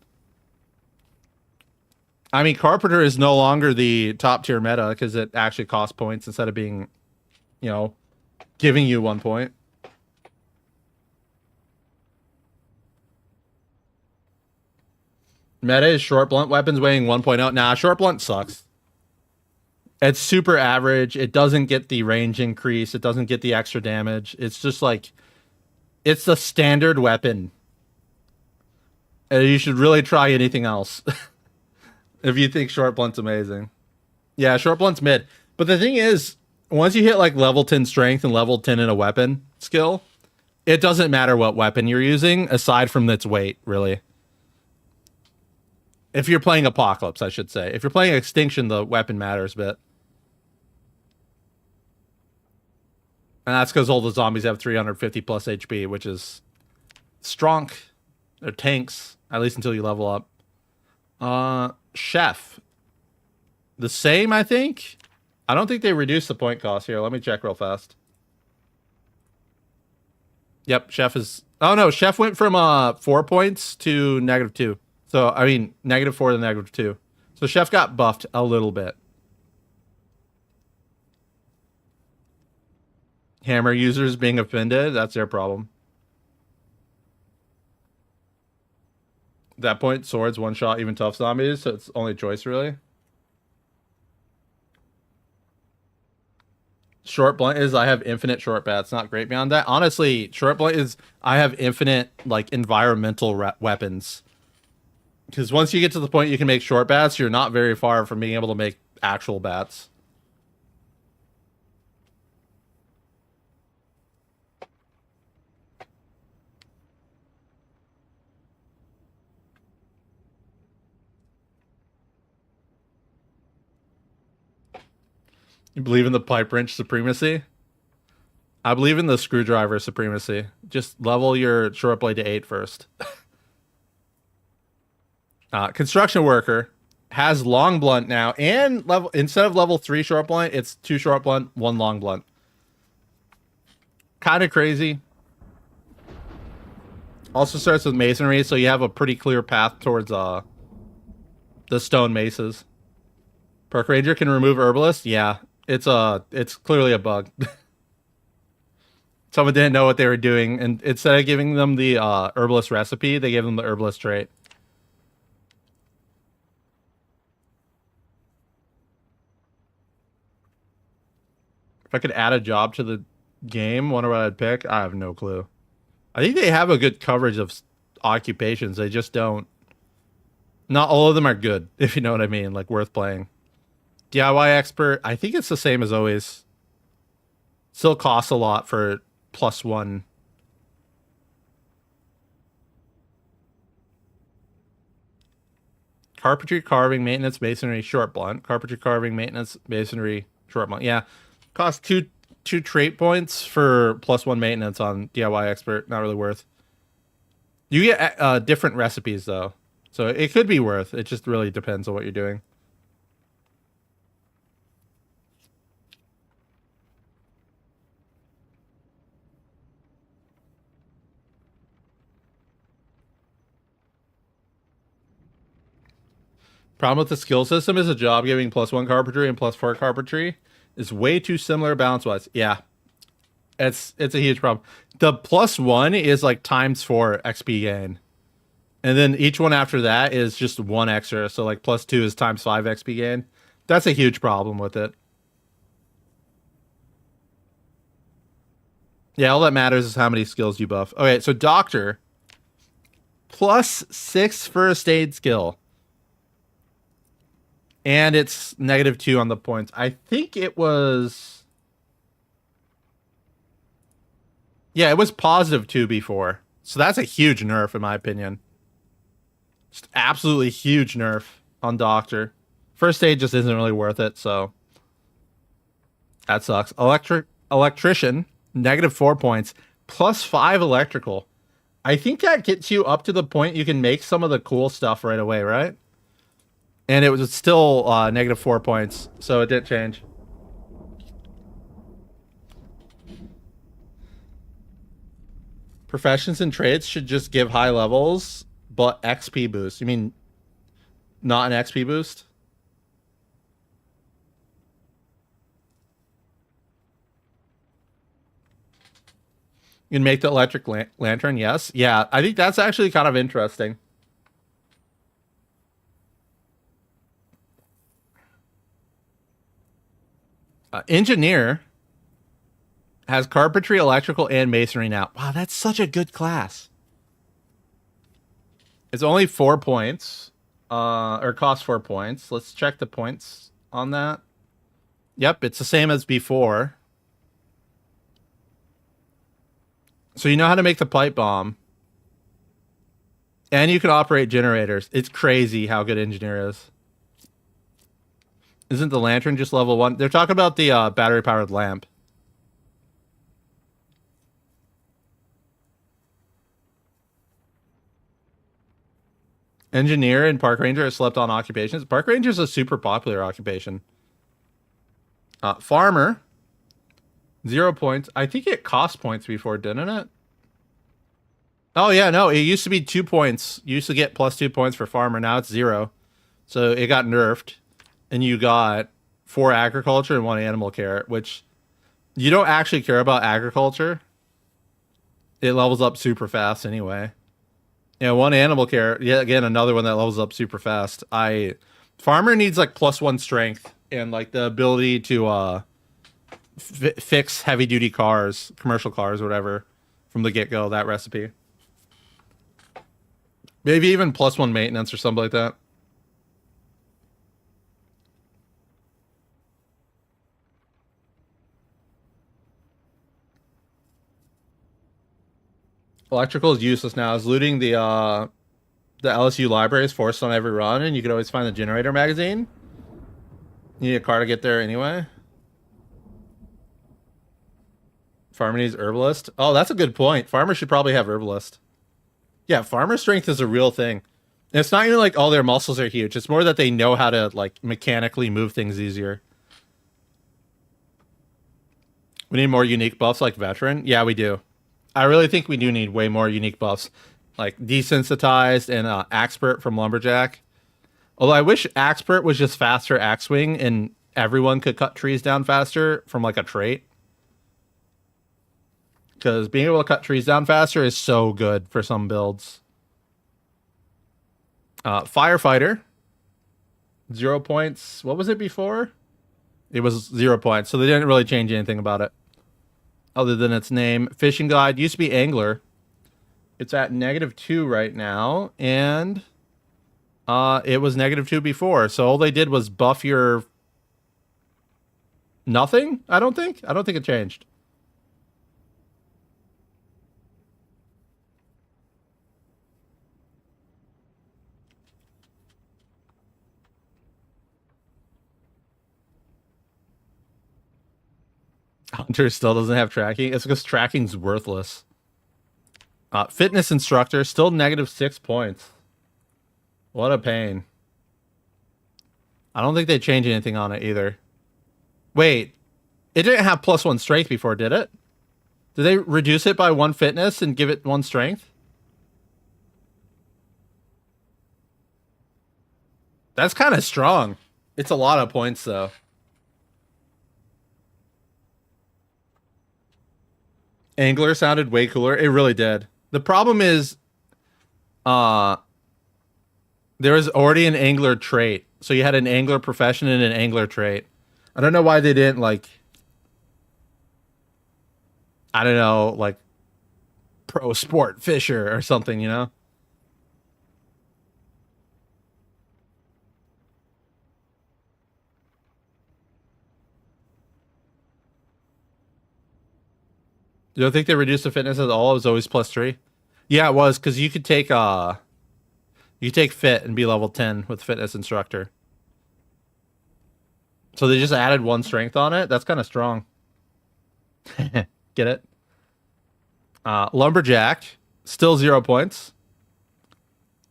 I mean, carpenter is no longer the top tier meta because it actually costs points instead of being, you know, giving you 1 point. Meta is short blunt weapons weighing 1.0. Nah, short blunt sucks. It's super average. It doesn't get the range increase. It doesn't get the extra damage. It's just like, it's the standard weapon. And you should really try anything else if you think short blunt's amazing. Yeah, short blunt's mid. But the thing is, once you hit like level 10 strength and level 10 in a weapon skill, it doesn't matter what weapon you're using aside from its weight, really. If you're playing Apocalypse, I should say. If you're playing Extinction, the weapon matters a bit. And that's because all the zombies have 350 plus HP, which is strong. They're tanks, at least until you level up. Chef. The same, I think. I don't think they reduced the point cost here. Let me check real fast. Yep, Chef is... Oh, no, Chef went from 4 points to -2. So, I mean, -4 to -2. So Chef got buffed a little bit. Hammer users being offended, that's their problem. At that point, swords, one shot, even tough zombies, so it's only choice, really. Short blunt is I have infinite short bats, not great beyond that. Honestly, short blunt is I have infinite, like, environmental weapons. Because once you get to the point you can make short bats, you're not very far from being able to make actual bats. You believe in the pipe wrench supremacy? I believe in the screwdriver supremacy. Just level your short blade to 8 first. Construction worker has long blunt now, and level instead of level 3 short blunt, it's 2 short blunt, 1 long blunt. Kind of crazy. Also starts with masonry, so you have a pretty clear path towards the stone maces. Perk Ranger can remove herbalist. Yeah, it's clearly a bug. Someone didn't know what they were doing, and instead of giving them the herbalist recipe, they gave them the herbalist trait. If I could add a job to the game, wonder what I'd pick. I have no clue. I think they have a good coverage of occupations. They just don't. Not all of them are good, if you know what I mean. Like, worth playing. DIY expert. I think it's the same as always. Still costs a lot for +1. Carpentry, carving, maintenance, masonry, short blunt. Carpentry, carving, maintenance, masonry, short blunt. Yeah. Cost two trait points for +1 maintenance on DIY expert. Not really worth. You get different recipes though, so it could be worth. It just really depends on what you're doing. Problem with the skill system is a job giving +1 carpentry and +4 carpentry is way too similar balance wise. Yeah, it's a huge problem. The +1 is like ×4 XP gain, and then each one after that is just 1 extra. So like +2 is ×5 XP gain. That's a huge problem with it. Yeah, all that matters is how many skills you buff. Okay, so doctor +6 first aid skill. And it's -2 on the points. I think it was... Yeah, it was +2 before. So that's a huge nerf, in my opinion. Just absolutely huge nerf on Doctor. First aid just isn't really worth it, so... That sucks. Electrician, -4 points. +5 electrical. I think that gets you up to the point you can make some of the cool stuff right away, right? And it was still -4 points, so it didn't change. Professions and trades should just give high levels, but XP boost. You mean not an XP boost? You can make the electric lantern, yes. Yeah, I think that's actually kind of interesting. Engineer has carpentry, electrical, and masonry now. Wow, that's such a good class. It's only 4 points, or costs 4 points. Let's check the points on that. Yep, it's the same as before. So you know how to make the pipe bomb. And you can operate generators. It's crazy how good engineer is. Isn't the lantern just level 1? They're talking about the battery-powered lamp. Engineer and park ranger are slept-on occupations. Park ranger is a super popular occupation. Farmer, 0 points. I think it cost points before, didn't it? Oh yeah, no. It used to be 2 points. You used to get +2 points for farmer. Now it's 0. So it got nerfed, and you got 4 agriculture and 1 animal care, which you don't actually care about agriculture. It levels up super fast anyway. Yeah, 1 animal care. Yeah, again, another one that levels up super fast. Farmer needs like +1 strength and like the ability to fix heavy duty cars, commercial cars, whatever, from the get go. That recipe. Maybe even +1 maintenance or something like that. Electrical is useless now. Is looting the LSU library is forced on every run, and you can always find the generator magazine. You need a car to get there anyway. Farmer needs herbalist. Oh, that's a good point. Farmer should probably have herbalist. Yeah, farmer strength is a real thing. And it's not even like all their muscles are huge. It's more that they know how to like mechanically move things easier. We need more unique buffs like veteran. Yeah, we do. I really think we do need way more unique buffs, like desensitized and Axpert from Lumberjack. Although I wish Axpert was just faster axe swing and everyone could cut trees down faster from like a trait. Because being able to cut trees down faster is so good for some builds. Firefighter, 0 points. What was it before? It was 0 points, so they didn't really change anything about it other than its name. Fishing guide used to be angler. It's at -2 right now, and it was -2 before. So all they did was buff your nothing. I don't think it changed. Hunter still doesn't have tracking. It's because tracking's worthless. Fitness instructor, still -6 points. What a pain. I don't think they changed anything on it either. Wait, it didn't have +1 strength before, did it? Did they reduce it by 1 fitness and give it 1 strength? That's kind of strong. It's a lot of points, though. Angler sounded way cooler. It really did. The problem is, there was already an angler trait. So you had an angler profession and an angler trait. I don't know why they didn't, like, I don't know, like, pro sport fisher or something, you know? You don't think they reduced the fitness at all? It was always +3. Yeah, it was, because you could take fit and be level 10 with fitness instructor. So they just added 1 strength on it. That's kind of strong. Get it? Lumberjack, still 0 points.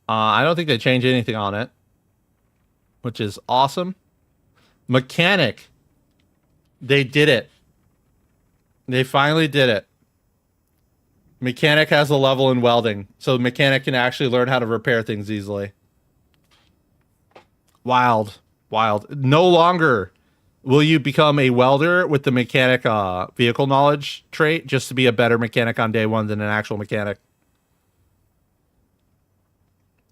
I don't think they changed anything on it, which is awesome. Mechanic, they did it. They finally did it. Mechanic has a level in welding, so mechanic can actually learn how to repair things easily. Wild. No longer will you become a welder with the mechanic vehicle knowledge trait just to be a better mechanic on day 1 than an actual mechanic.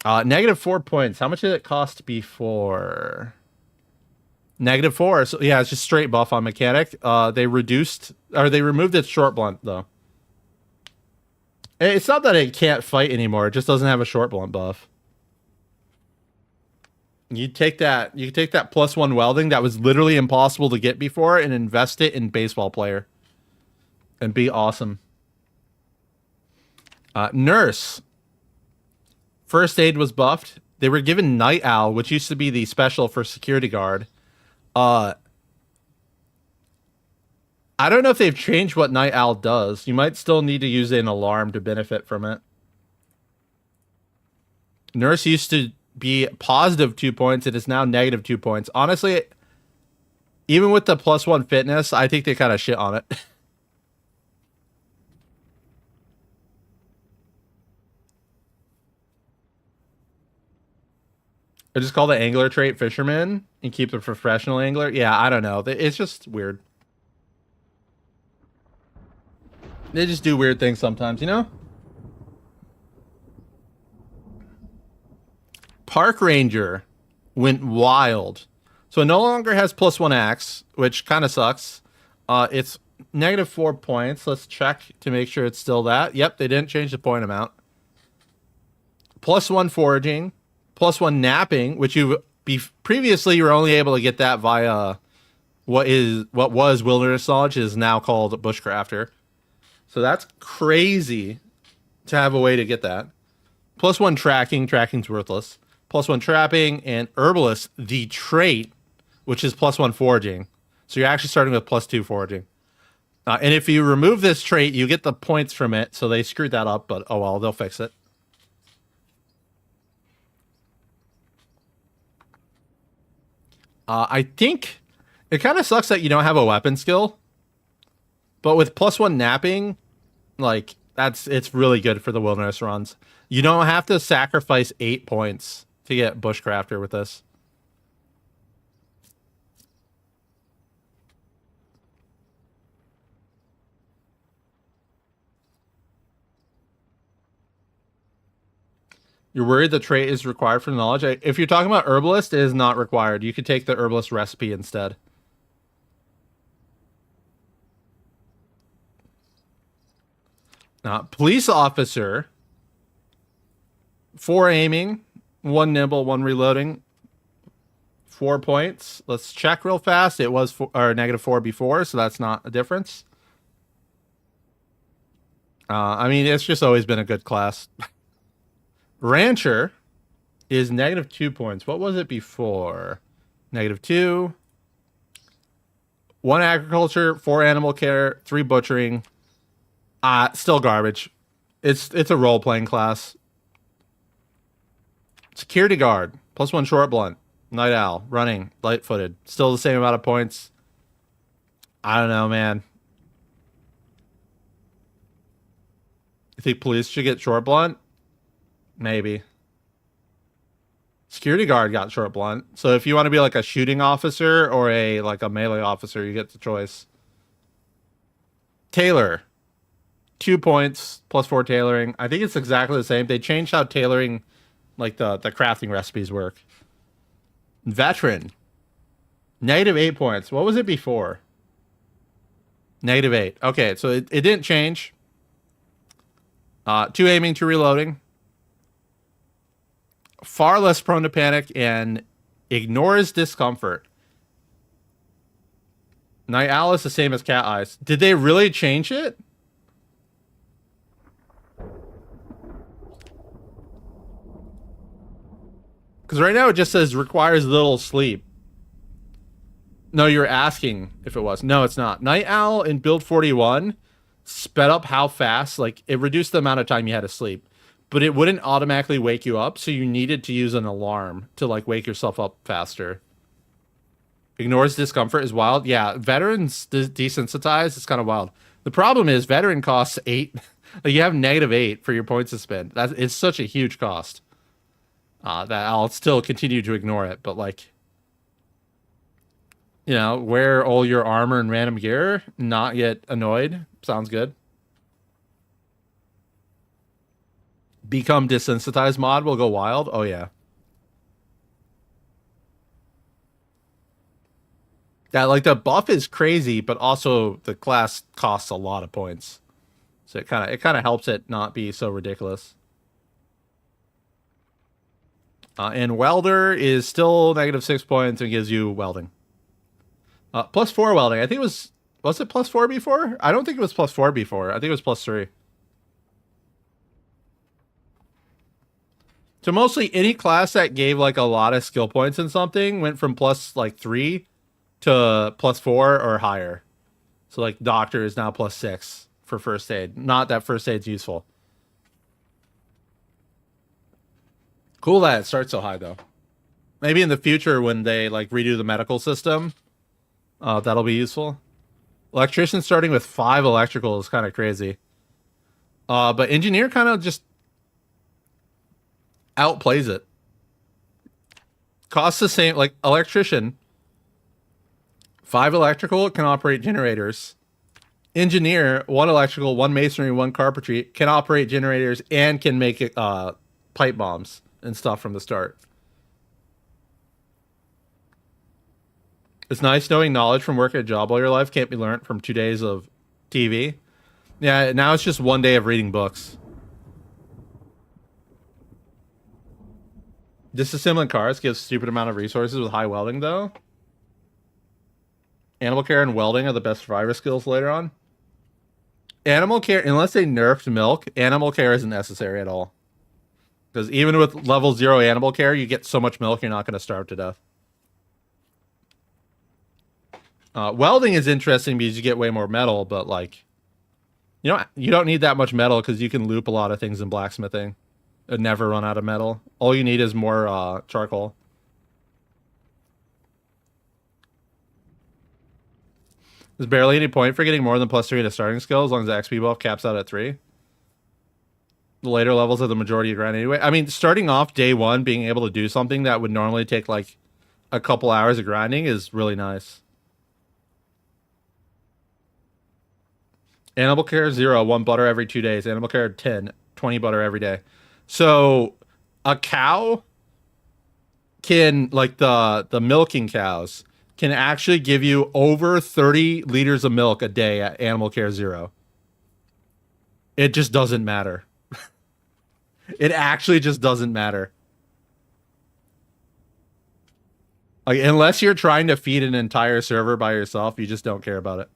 -4 points. How much did it cost before? -4. So yeah, it's just straight buff on mechanic. They removed its short blunt though. It's not that it can't fight anymore. It just doesn't have a short blunt buff. You take that +1 welding that was literally impossible to get before and invest it in baseball player. And be awesome. Nurse. First aid was buffed. They were given Night Owl, which used to be the special for security guard. I don't know if they've changed what Night Owl does. You might still need to use an alarm to benefit from it. Nurse used to be positive 2 points. It is now negative 2 points. Honestly, even with the +1 fitness, I think they kind of shit on it. I just call the angler trait fisherman and keep the professional angler. Yeah, I don't know. It's just weird. They just do weird things sometimes, you know? Park Ranger went wild. So it no longer has +1 axe, which kind of sucks. It's -4 points. Let's check to make sure it's still that. Yep, they didn't change the point amount. +1 foraging, +1 napping, which previously you were only able to get that via what was wilderness knowledge, is now called bushcrafter. So that's crazy to have a way to get that. +1 tracking. Tracking's worthless. +1 trapping, and herbalist, the trait, which is +1 foraging. So you're actually starting with +2 foraging. And if you remove this trait, you get the points from it. So they screwed that up, but oh well, they'll fix it. I think it kind of sucks that you don't have a weapon skill, but with +1 napping, like it's really good for the wilderness runs. You don't have to sacrifice 8 points to get bushcrafter with this. You're worried the trait is required for knowledge? If you're talking about herbalist, it is not required. You could take the herbalist recipe instead. Police officer, 4 aiming, 1 nimble, 1 reloading, 4 points. Let's check real fast. It was -4 before, so that's not a difference. I mean, it's just always been a good class. Rancher is -2 points. What was it before? -2. 1 agriculture, 4 animal care, 3 butchering. Still garbage. It's a role-playing class. Security guard, +1 short blunt. Night owl, running, light-footed. Still the same amount of points. I don't know, man. You think police should get short blunt? Maybe. Security guard got short blunt. So if you want to be like a shooting officer or a melee officer, you get the choice. Tailor, 2 points, +4 tailoring. I think it's exactly the same. They changed how tailoring, like the crafting recipes work. Veteran, -8 points. What was it before? -8. Okay, so it didn't change. 2 aiming, 2 reloading. Far less prone to panic and ignores discomfort. Night owl is the same as cat eyes. Did they really change it? Because right now it just says requires little sleep. No, you're asking if it was. No, it's not. Night owl in build 41 sped up how fast, like it reduced the amount of time you had to sleep, but it wouldn't automatically wake you up, so you needed to use an alarm to like wake yourself up faster. Ignores discomfort is wild. Yeah, veterans desensitized. It's kind of wild. The problem is veteran costs 8. Like you have -8 for your points to spend. It's such a huge cost. That I'll still continue to ignore it, but like, you know, wear all your armor and random gear, not get annoyed. Sounds good. Become desensitized mod will go wild. Oh yeah. Yeah, like the buff is crazy, but also the class costs a lot of points. So it kind of helps it not be so ridiculous. And welder is still -6 points and gives you welding. +4 welding. I think it was it +4 before? I don't think it was +4 before. I think it was +3. So mostly any class that gave like a lot of skill points in something went from +3 to +4 or higher. So like doctor is now +6 for first aid. Not that first aid's useful. Cool that it starts so high though. Maybe in the future when they like redo the medical system, that'll be useful. Electrician starting with 5 electrical is kind of crazy. But engineer kind of just outplays it. Costs the same, like electrician. 5 electrical can operate generators. Engineer, 1 electrical, 1 masonry, 1 carpentry can operate generators and can make it pipe bombs and stuff from the start. It's nice knowing knowledge from work at a job all your life can't be learned from 2 days of TV. Yeah, now it's just 1 day of reading books. Disassembling cars gives stupid amount of resources with high welding, though. Animal care and welding are the best survivor skills later on. Animal care, unless they nerfed milk, animal care isn't necessary at all. Because even with level 0 animal care, you get so much milk, you're not going to starve to death. Welding is interesting because you get way more metal, but like, you don't need that much metal because you can loop a lot of things in blacksmithing and never run out of metal. All you need is more charcoal. There's barely any point for getting more than +3 in a starting skill as long as the XP buff caps out at 3. The later levels are the majority of grind anyway. I mean, starting off day 1 being able to do something that would normally take like a couple hours of grinding is really nice. Animal care 0, 1 butter every 2 days. Animal care 10, 20 butter every day. So a cow can, like the milking cows, can actually give you over 30 liters of milk a day at animal care 0. It just doesn't matter. It actually just doesn't matter. Like, unless you're trying to feed an entire server by yourself, you just don't care about it.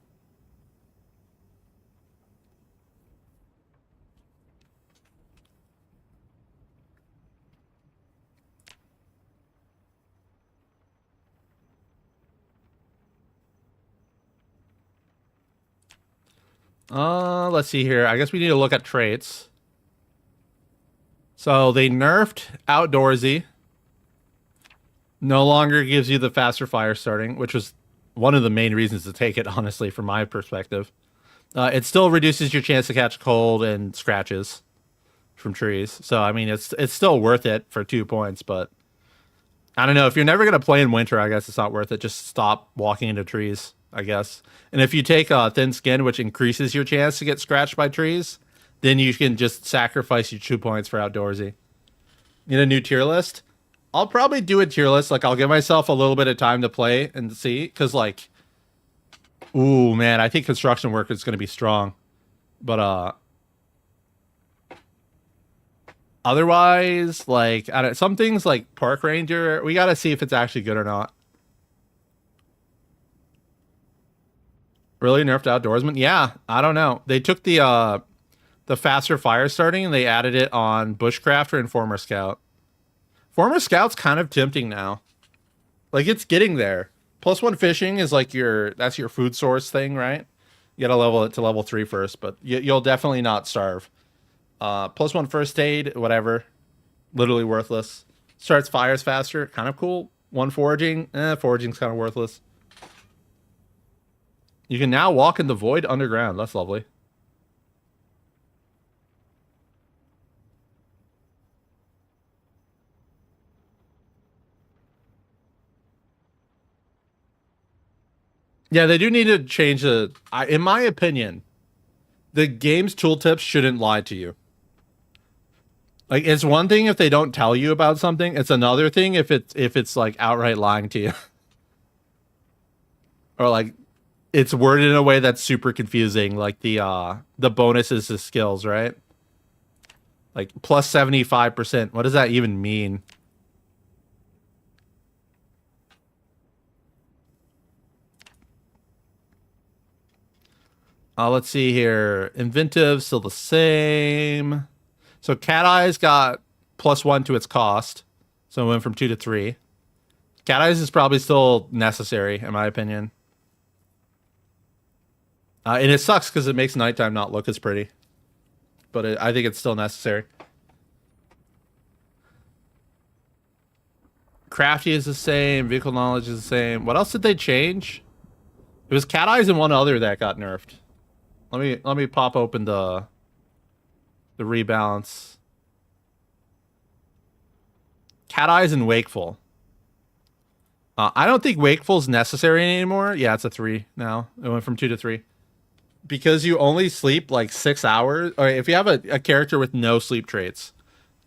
Let's see here. I guess we need to look at traits. So they nerfed outdoorsy. No longer gives you the faster fire starting, which was one of the main reasons to take it, honestly, from my perspective. It still reduces your chance to catch cold and scratches from trees. So, I mean, it's still worth it for 2 points, but I don't know. If you're never going to play in winter, I guess it's not worth it. Just stop walking into trees, I guess. And if you take thin skin, which increases your chance to get scratched by trees, then you can just sacrifice your 2 points for outdoorsy. Need a new tier list? I'll probably do a tier list. Like, I'll give myself a little bit of time to play and see. Because, like, ooh, man, I think construction worker is going to be strong. But, otherwise, like, I don't, some things like park ranger, we got to see if it's actually good or not. Really nerfed outdoorsman? Yeah, I don't know. They took the faster fire starting and they added it on bushcrafter and former scout. Former scout's kind of tempting now. Like, it's getting there. +1 fishing is like that's your food source thing, right? You gotta level it to level 3 first, but you'll definitely not starve. +1 first aid, whatever. Literally worthless. Starts fires faster, kind of cool. 1 foraging, foraging's kind of worthless. You can now walk in the void underground. That's lovely. Yeah, they do need to change in my opinion, the game's tooltips shouldn't lie to you. Like, it's one thing if they don't tell you about something. It's another thing if it's like outright lying to you. Or like it's worded in a way that's super confusing, like the bonuses to skills, right? Like +75%. What does that even mean? Let's see here. Inventive, still the same. So Cat Eyes got +1 to its cost. So it went from 2 to 3. Cat Eyes is probably still necessary, in my opinion. And it sucks because it makes nighttime not look as pretty. But I think it's still necessary. Crafty is the same. Vehicle knowledge is the same. What else did they change? It was Cat Eyes and one other that got nerfed. Let me pop open the rebalance. Cat Eyes and Wakeful. I don't think Wakeful's necessary anymore. Yeah, it's a 3 now. It went from 2 to 3. Because you only sleep like 6 hours. Or if you have a character with no sleep traits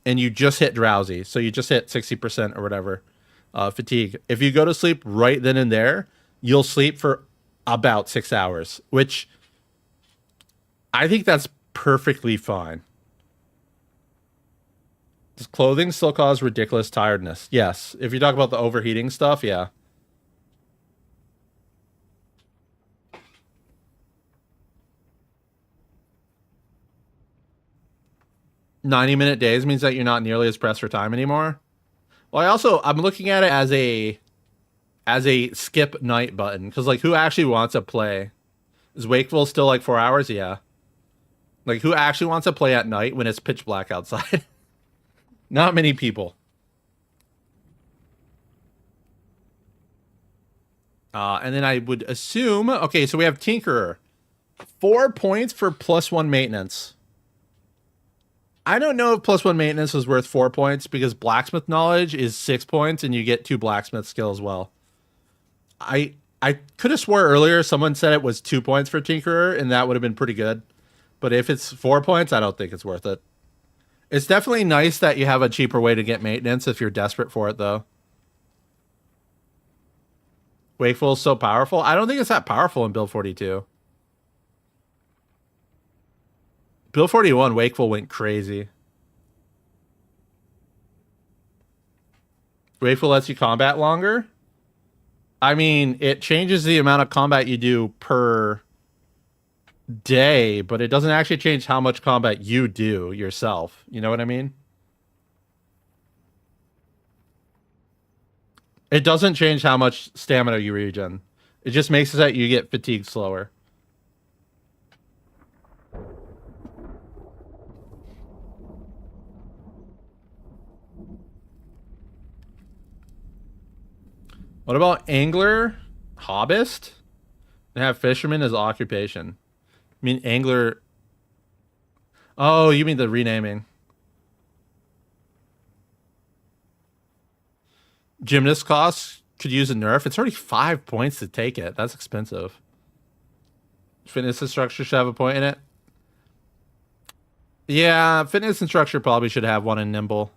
and you just hit drowsy, so you just hit 60% or whatever, fatigue. If you go to sleep right then and there, you'll sleep for about 6 hours, which I think that's perfectly fine. Does clothing still cause ridiculous tiredness? Yes. If you talk about the overheating stuff, yeah. "90-minute days" means that you're not nearly as pressed for time anymore. Well, I'm looking at it as a skip night button, because like, who actually wants to play? Is Wakeful still like 4 hours? Yeah. Like, who actually wants to play at night when it's pitch black outside? Not many people. And then I would assume, okay, so we have Tinkerer. 4 points for +1 maintenance. I don't know if +1 maintenance was worth 4 points, because blacksmith knowledge is 6 points and you get 2 blacksmith skill as well. I could have swore earlier someone said it was 2 points for Tinkerer, and that would have been pretty good. But if it's 4 points, I don't think it's worth it. It's definitely nice that you have a cheaper way to get maintenance if you're desperate for it, though. Wakeful is so powerful. I don't think it's that powerful in Build 42. Build 41, Wakeful went crazy. Wakeful lets you combat longer. I mean, it changes the amount of combat you do per day, but it doesn't actually change how much combat you do yourself. You know what I mean? It doesn't change how much stamina you regen. It just makes it that you get fatigued slower. What about angler, hobbyist, and have fisherman as occupation? I mean, angler. Oh, you mean the renaming? Gymnast costs could use a nerf. It's already 5 points to take it. That's expensive. Fitness instructor should have a point in it. Yeah, fitness instructor probably should have one in nimble.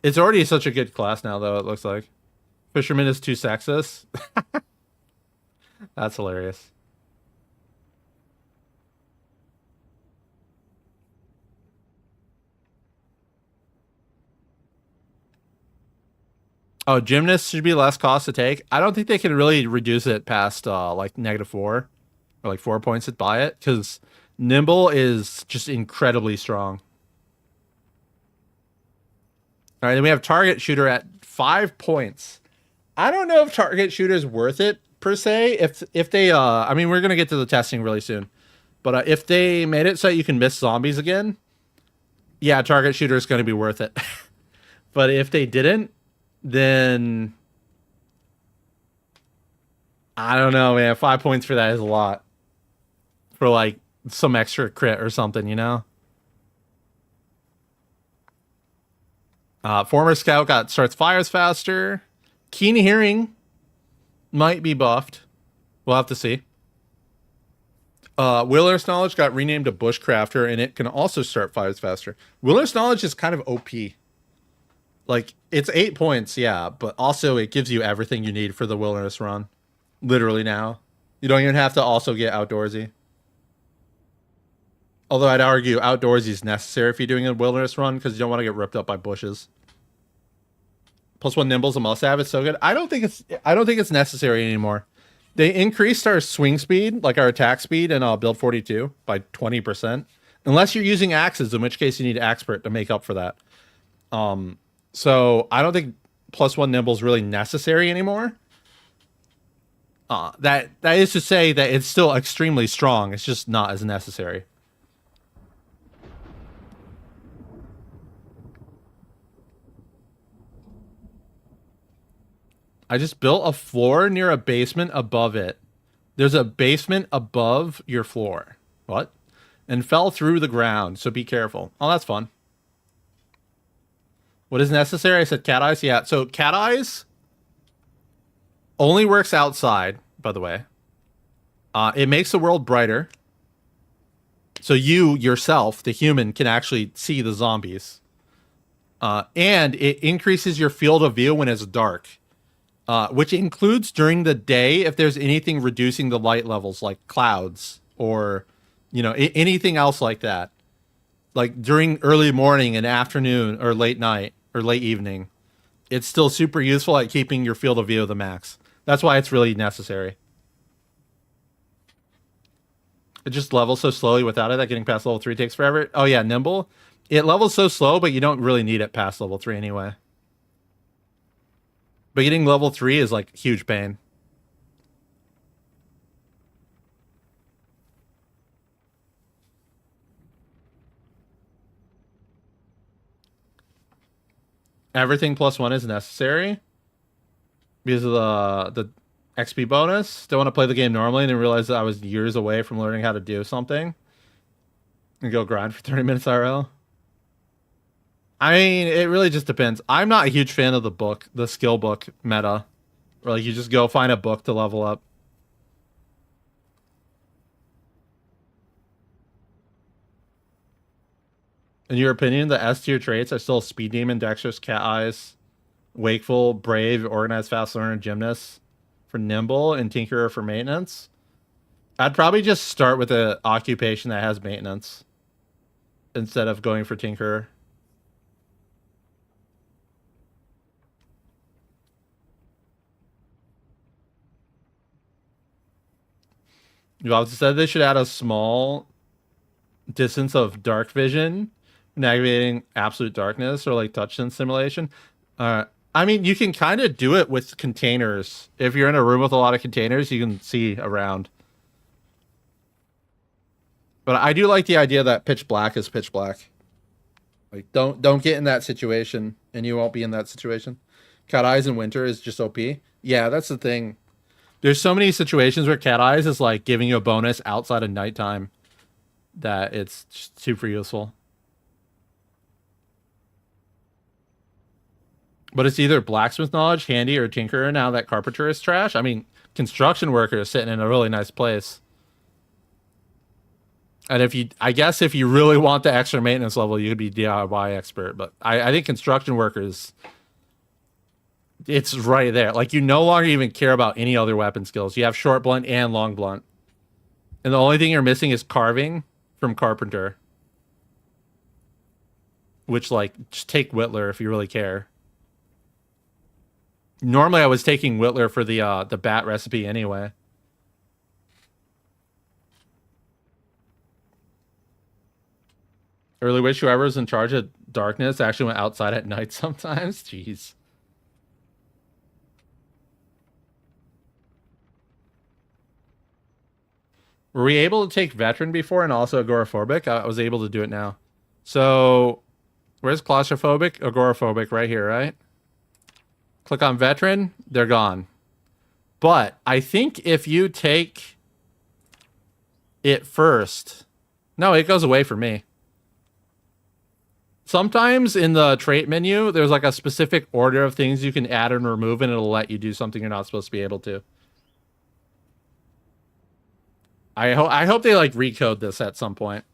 It's already such a good class now, though, it looks like. Fisherman is too sexist. That's hilarious. Oh, gymnast should be less cost to take. I don't think they can really reduce it past like -4 or like 4 points to buy it, because nimble is just incredibly strong. All right, then we have target shooter at 5 points. I don't know if target shooter is worth it per se. If they I mean, we're gonna get to the testing really soon, but if they made it so you can miss zombies again, yeah, target shooter is gonna be worth it. But if they didn't, then I don't know, man. 5 points for that is a lot. For like some extra crit or something, you know? Former scout starts fires faster. Keen hearing might be buffed. We'll have to see. Wilderness knowledge got renamed to bushcrafter, and it can also start fires faster. Wilderness knowledge is kind of OP. Like, it's 8 points, yeah, but also it gives you everything you need for the wilderness run. Literally now. You don't even have to also get outdoorsy. Although I'd argue outdoorsy is necessary if you're doing a wilderness run, because you don't want to get ripped up by bushes. +1 nimble's a must-have. It's so good. I don't think it's necessary anymore. They increased our swing speed, like our attack speed, in Build 42 by 20%. Unless you're using axes, in which case you need expert to make up for that. So I don't think +1 nimble is really necessary anymore. That is to say that it's still extremely strong. It's just not as necessary. I just built a floor near a basement above it. There's a basement above your floor. What? And fell through the ground, so be careful. Oh, that's fun. What is necessary? I said cat eyes. Yeah, so cat eyes only works outside, by the way. It makes the world brighter. So you, yourself, the human, can actually see the zombies. And it increases your field of view when it's dark. Which includes during the day if there's anything reducing the light levels, like clouds or, anything else like that. Like during early morning and afternoon or late night or late evening, it's still super useful at keeping your field of view the max. That's why it's really necessary. It just levels so slowly without it that getting past level 3 takes forever. Oh yeah, Nimble. It levels so slow, but you don't really need it past level 3 anyway. But getting level 3 is like huge pain. Everything +1 is necessary because of the XP bonus. Don't want to play the game normally and then realize that I was years away from learning how to do something and go grind for 30 minutes IRL. I mean, it really just depends. I'm not a huge fan of the skill book meta, where like you just go find a book to level up. In your opinion, the S tier traits are still Speed Demon, Dexterous, Cat Eyes, Wakeful, Brave, Organized, Fast Learner, Gymnast for Nimble, and Tinkerer for maintenance. I'd probably just start with an occupation that has maintenance instead of going for Tinkerer. You also said they should add a small distance of dark vision when activating absolute darkness or like touchstone simulation. I mean, you can kind of do it with containers. If you're in a room with a lot of containers, you can see around. But I do like the idea that pitch black is pitch black. Like, don't get in that situation, and you won't be in that situation. Cat Eyes in winter is just OP. Yeah, that's the thing. There's so many situations where Cat Eyes is like giving you a bonus outside of nighttime that it's just super useful. But it's either blacksmith knowledge, handy, or tinkerer now that carpenter is trash. I mean, construction worker is sitting in a really nice place. And I guess if you really want the extra maintenance level, you could be DIY expert. But I think construction workers, it's right there. Like, you no longer even care about any other weapon skills. You have short blunt and long blunt. And the only thing you're missing is carving from carpenter. Which, like, just take Whittler if you really care. Normally I was taking Whittler for the bat recipe anyway. Early wish whoever's in charge of darkness actually went outside at night sometimes. Jeez. Were we able to take veteran before and also agoraphobic? I was able to do it now. So, where's claustrophobic? Agoraphobic right here, right? Click on veteran, they're gone. But I think if you take it first, no, it goes away for me. Sometimes in the trait menu, there's like a specific order of things you can add and remove, and it'll let you do something you're not supposed to be able to. I hope they like recode this at some point.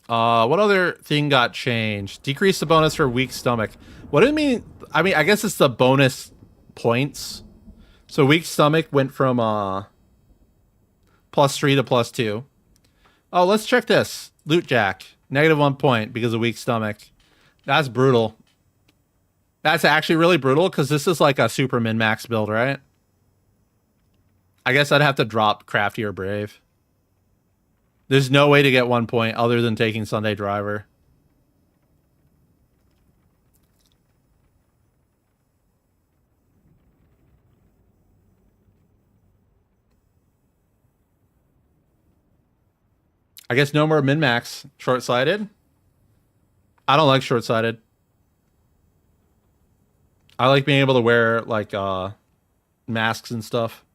What other thing got changed? Decrease the bonus for weak stomach. What do you mean? I mean, I guess it's the bonus points. So weak stomach went from +3 to +2. Oh, let's check this. Loot Jack. -1 point because of weak stomach. That's brutal. That's actually really brutal because this is like a super min-max build, right? I guess I'd have to drop Crafty or Brave. There's no way to get 1 point other than taking Sunday Driver. I guess no more min-max. Short-sighted. I don't like short sighted. I like being able to wear like masks and stuff.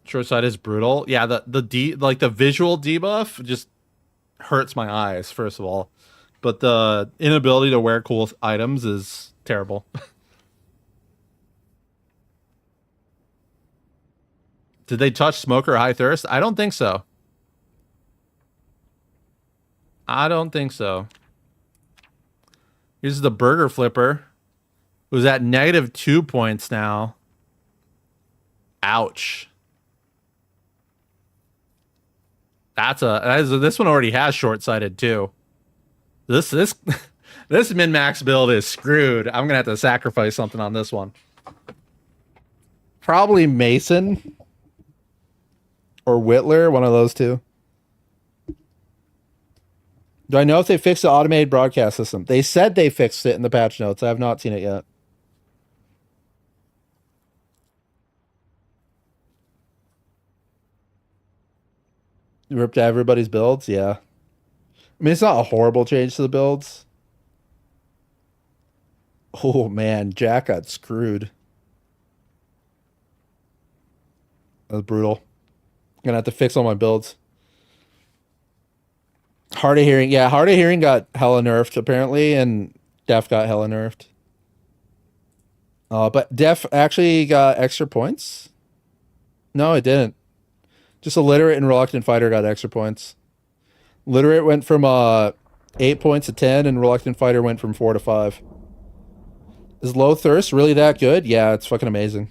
Short sight is brutal. Yeah, the visual debuff just hurts my eyes, first of all. But the inability to wear cool items is terrible. Did they touch Smoker High Thirst? I don't think so. I don't think so. Here's the Burger Flipper, who's at -2 points now. Ouch. This one already has short sighted too. This this min max build is screwed. I'm gonna have to sacrifice something on this one. Probably Mason or Whittler, one of those two. Do I know if they fixed the automated broadcast system? They said they fixed it in the patch notes. I have not seen it yet. Ripped everybody's builds, yeah. I mean, it's not a horrible change to the builds. Oh man, Jack got screwed. That was brutal. Gonna have to fix all my builds. Hard of hearing, yeah, hard of hearing got hella nerfed apparently, and Def got hella nerfed. But Def actually got extra points. No, it didn't. Just Illiterate and Reluctant Fighter got extra points. Literate went from 8 points to 10, and Reluctant Fighter went from 4 to 5. Is Low Thirst really that good? Yeah, it's fucking amazing.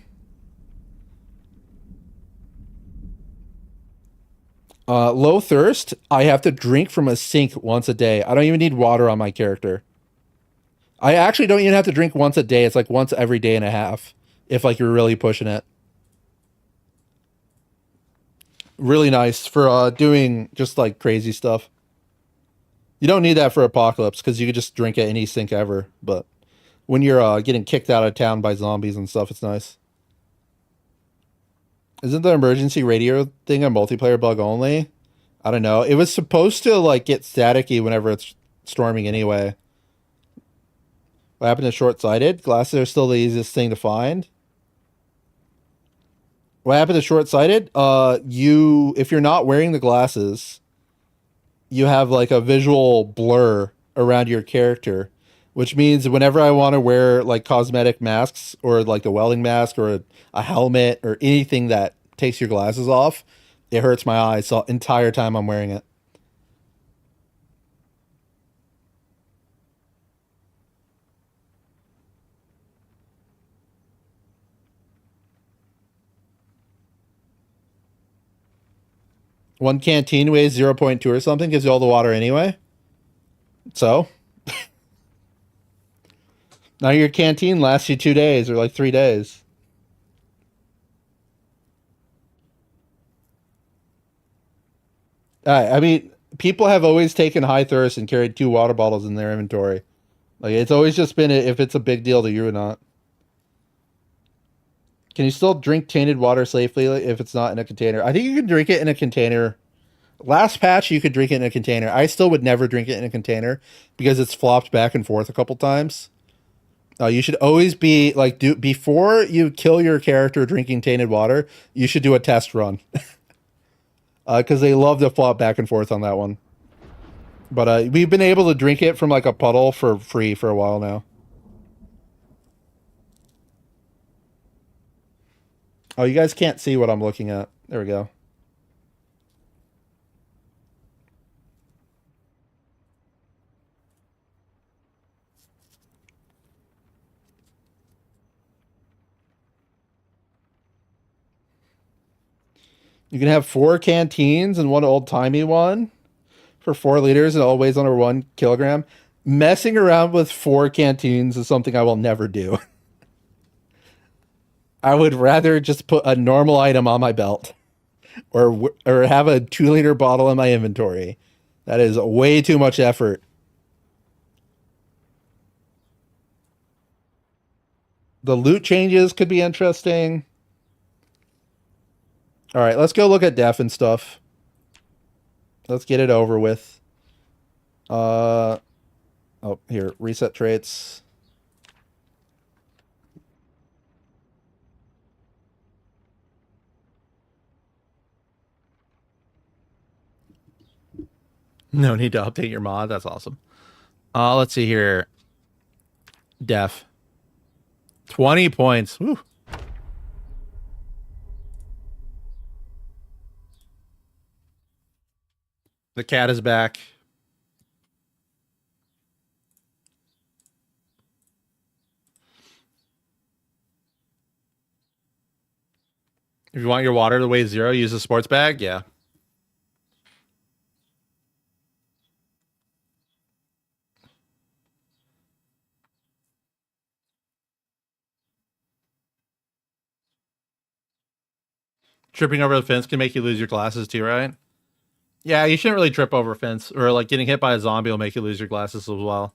Low Thirst, I have to drink from a sink once a day. I don't even need water on my character. I actually don't even have to drink once a day. It's like once every day and a half, if like you're really pushing it. Really nice for doing just like crazy stuff. You don't need that for Apocalypse because you could just drink at any sink ever. But when you're getting kicked out of town by zombies and stuff, it's nice. Isn't the emergency radio thing a multiplayer bug only? I don't know. It was supposed to like get staticky whenever it's storming anyway. What happened to short-sighted? Glasses are still the easiest thing to find. What happened to short-sighted? If you're not wearing the glasses, you have like a visual blur around your character, which means whenever I want to wear like cosmetic masks or like a welding mask or a helmet or anything that takes your glasses off, it hurts my eyes the entire time I'm wearing it. One canteen weighs 0.2 or something, gives you all the water anyway. So now your canteen lasts you 2 days or like 3 days. I mean, people have always taken high thirst and carried 2 water bottles in their inventory. Like it's always just been if it's a big deal to you or not. Can you still drink tainted water safely if it's not in a container? I think you can drink it in a container. Last patch, you could drink it in a container. I still would never drink it in a container because it's flopped back and forth a couple times. You should always be like, before you kill your character drinking tainted water, you should do a test run. Because they love to flop back and forth on that one. But we've been able to drink it from like a puddle for free for a while now. Oh, you guys can't see what I'm looking at. There we go. You can have 4 canteens and one old-timey one for 4 liters and all weighs under 1 kilogram. Messing around with 4 canteens is something I will never do. I would rather just put a normal item on my belt or have a 2 liter bottle in my inventory. That is way too much effort. The loot changes could be interesting. All right, let's go look at def and stuff. Let's get it over with. Oh, here, reset traits. No need to update your mod. That's awesome. Let's see here. Def. 20 points. Woo. The cat is back. If you want your water to weigh 0, use a sports bag. Yeah. Tripping over the fence can make you lose your glasses too, right? Yeah, you shouldn't really trip over a fence, or like getting hit by a zombie will make you lose your glasses as well.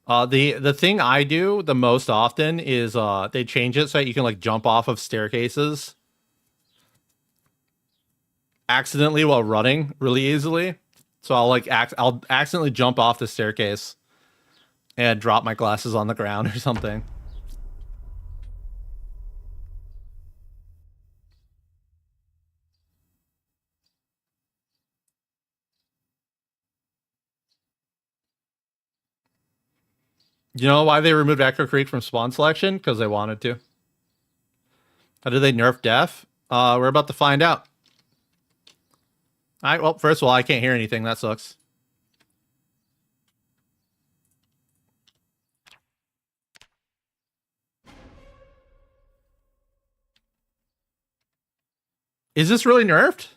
The thing I do the most often is they change it so that you can like jump off of staircases accidentally while running really easily. So I'll accidentally jump off the staircase and drop my glasses on the ground or something. You know why they removed Echo Creek from spawn selection? Because they wanted to. How did they nerf Def? We're about to find out. All right, well, first of all, I can't hear anything. That sucks. Is this really nerfed?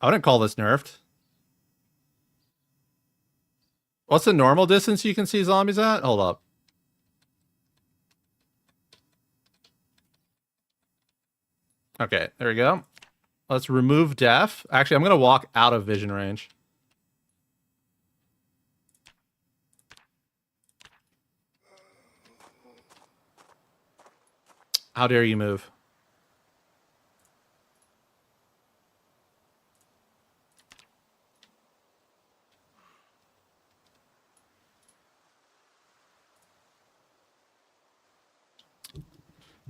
I wouldn't call this nerfed. What's the normal distance you can see zombies at? Hold up. Okay, there we go. Let's remove Def. Actually, I'm going to walk out of vision range. How dare you move?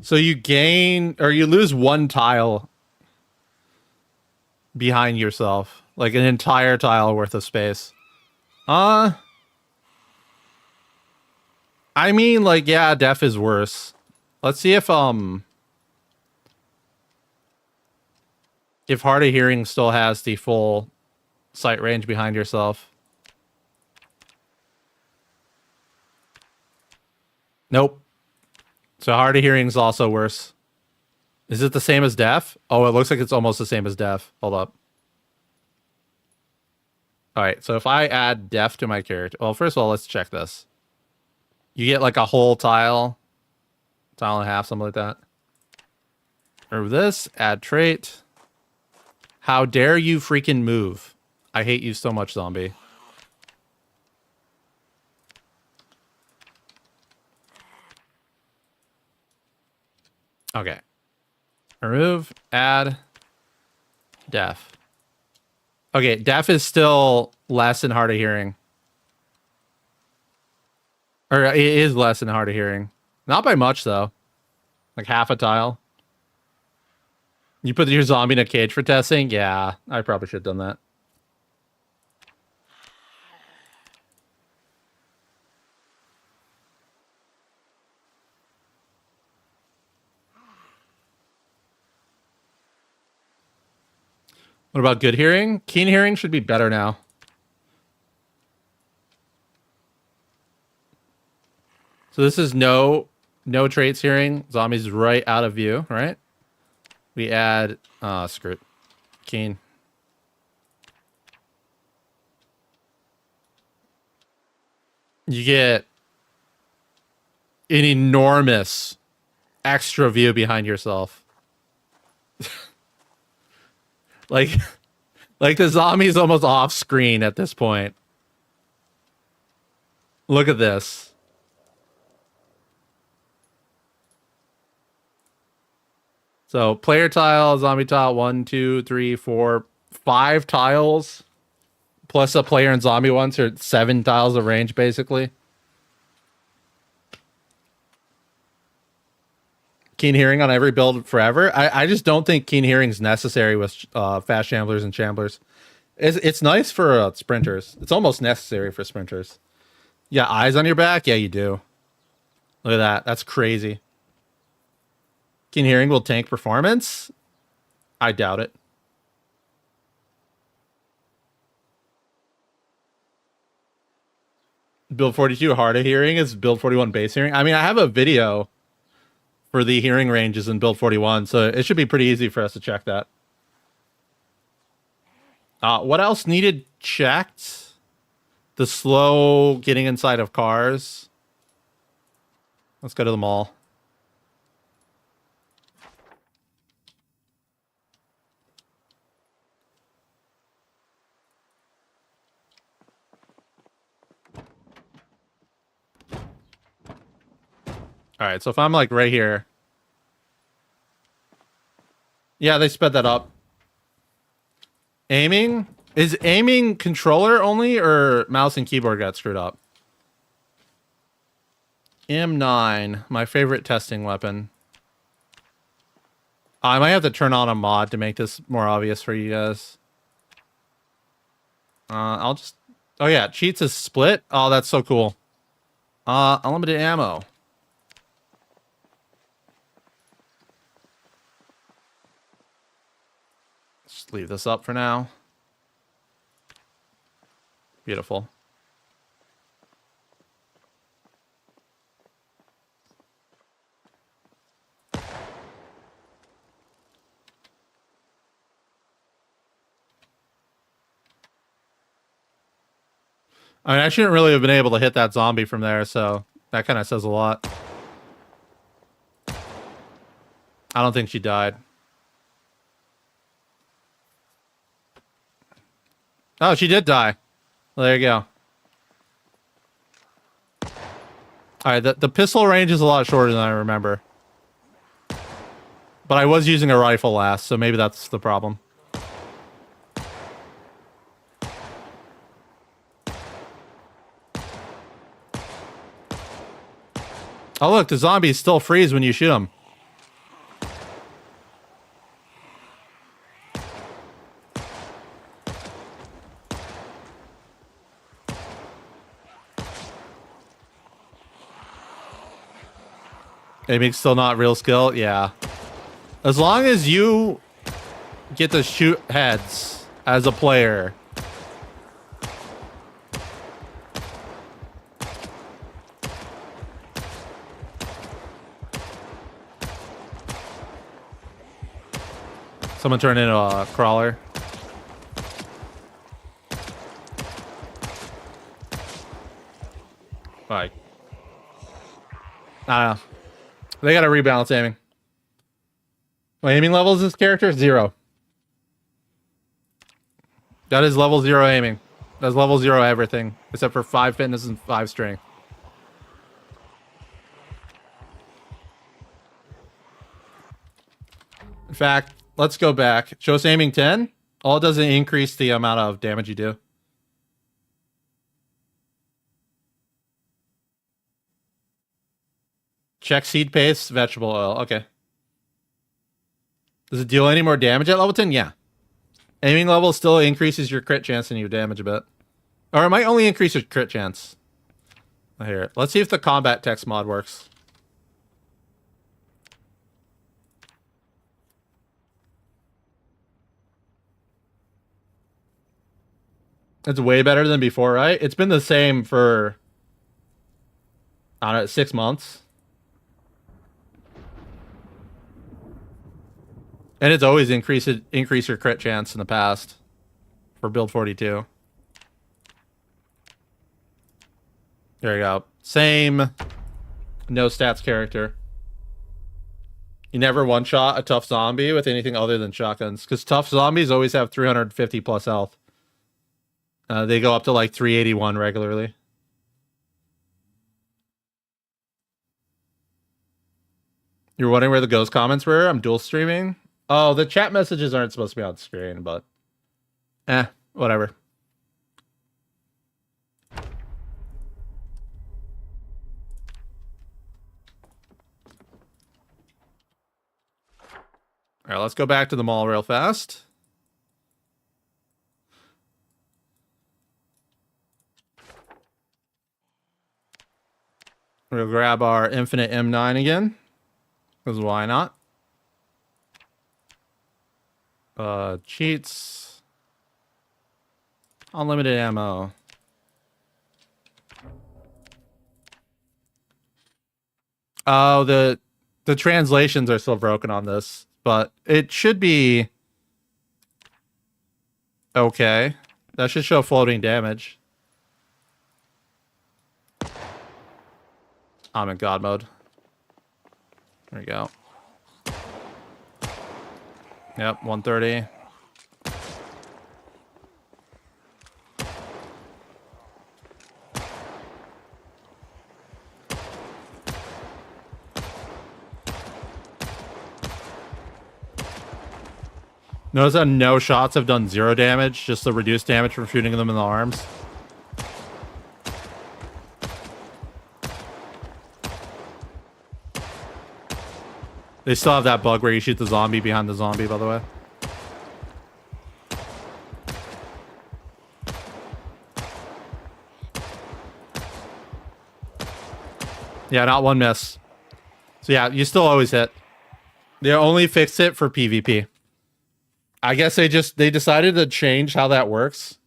So you gain or you lose one tile behind yourself, like an entire tile worth of space. I mean, like, yeah, Def is worse. Let's see if hard of hearing still has the full sight range behind yourself. Nope. So hard of hearing is also worse. Is it the same as Def? Oh, it looks like it's almost the same as Def. Hold up. All right, so if I add Def to my character, well, first of all, let's check this. You get like a whole tile and a half, something like that. Or this, add trait. How dare you freaking move? I hate you so much, zombie. Okay. Remove, add, Def. Okay, Def is still less than hard of hearing. Or it is less than hard of hearing. Not by much, though. Like half a tile. You put your zombie in a cage for testing? Yeah, I probably should have done that. What about good hearing? Keen hearing should be better now. So this is no traits hearing. Zombies right out of view, right? We add screw it. Keen. You get an enormous extra view behind yourself. like the zombie's almost off screen at this point. Look at this. So player tile, zombie tile, 1, 2, 3, 4, 5 tiles, plus a player and zombie one, so 7 tiles of range basically. Keen hearing on every build forever. I just don't think keen hearing is necessary with fast shamblers and shamblers. It's nice for sprinters. It's almost necessary for sprinters. Yeah, eyes on your back? Yeah, you do. Look at that. That's crazy. Keen hearing will tank performance? I doubt it. Build 42 hard of hearing is build 41 base hearing. I mean, I have a video for the hearing ranges in build 41, so it should be pretty easy for us to check that. What else needed checked? The slow getting inside of cars. Let's go to the mall. All right, so if I'm like right here. Yeah, they sped that up. Aiming? Is aiming controller only or mouse and keyboard got screwed up? M9, my favorite testing weapon. I might have to turn on a mod to make this more obvious for you guys. I'll just... Oh yeah, cheats is split. Oh, that's so cool. Unlimited ammo. Just leave this up for now. Beautiful. I mean, I shouldn't really have been able to hit that zombie from there, so that kind of says a lot. I don't think she died. Oh, she did die. Well, there you go. Alright, the pistol range is a lot shorter than I remember. But I was using a rifle last, so maybe that's the problem. Oh look, the zombies still freeze when you shoot them. Aiming's still not real skill? Yeah. As long as you get to shoot heads as a player. Someone turned into a crawler. Like, I don't know. They gotta rebalance aiming. What aiming level is this character? 0. That is level 0 aiming. That's level 0 everything. Except for 5 fitness and 5 strength. In fact, let's go back. Show us aiming 10. All it does is increase the amount of damage you do. Check seed paste, vegetable oil. Okay. Does it deal any more damage at level 10? Yeah. Aiming level still increases your crit chance and your damage a bit. Or it might only increase your crit chance. Here, let's see if the combat text mod works. It's way better than before, right? It's been the same for, I don't know, 6 months. And it's always increase your crit chance in the past for build 42. There you go. Same no stats character. You never one-shot a tough zombie with anything other than shotguns. Because tough zombies always have 350 plus health. They go up to like 381 regularly. You're wondering where the ghost comments were? I'm dual streaming. Oh, the chat messages aren't supposed to be on screen, but whatever. All right, let's go back to the mall real fast. We'll grab our infinite M9 again. Because why not? Cheats. Unlimited ammo. Oh, the translations are still broken on this, but it should be okay. That should show floating damage. I'm in God mode. There we go. Yep, 130. Notice how no shots have done 0 damage, just the reduced damage from shooting them in the arms. They still have that bug where you shoot the zombie behind the zombie, by the way. Yeah, not one miss. So yeah, you still always hit. They only fixed it for PvP. I guess they decided to change how that works.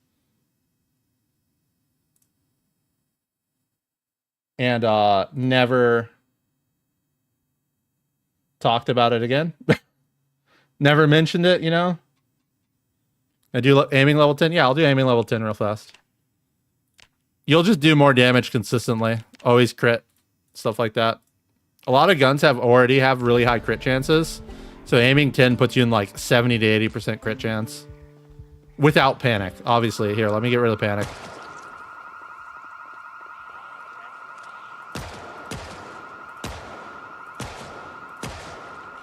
And never talked about it again. Never mentioned it, you know? I do aiming level 10. Yeah, I'll do aiming level 10 real fast. You'll just do more damage consistently. Always crit. Stuff like that. A lot of guns already have really high crit chances. So aiming 10 puts you in like 70 to 80% crit chance. Without panic, obviously. Here, let me get rid of the panic.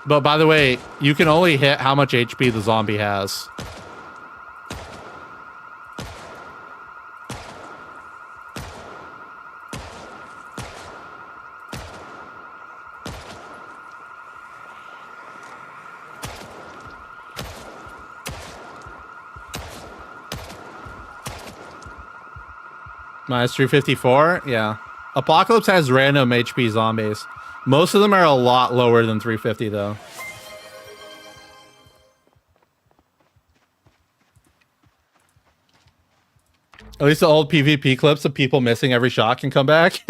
But by the way, you can only hit how much HP the zombie has. Minus 354? Yeah. Apocalypse has random HP zombies. Most of them are a lot lower than 350, though. At least the old PvP clips of people missing every shot can come back.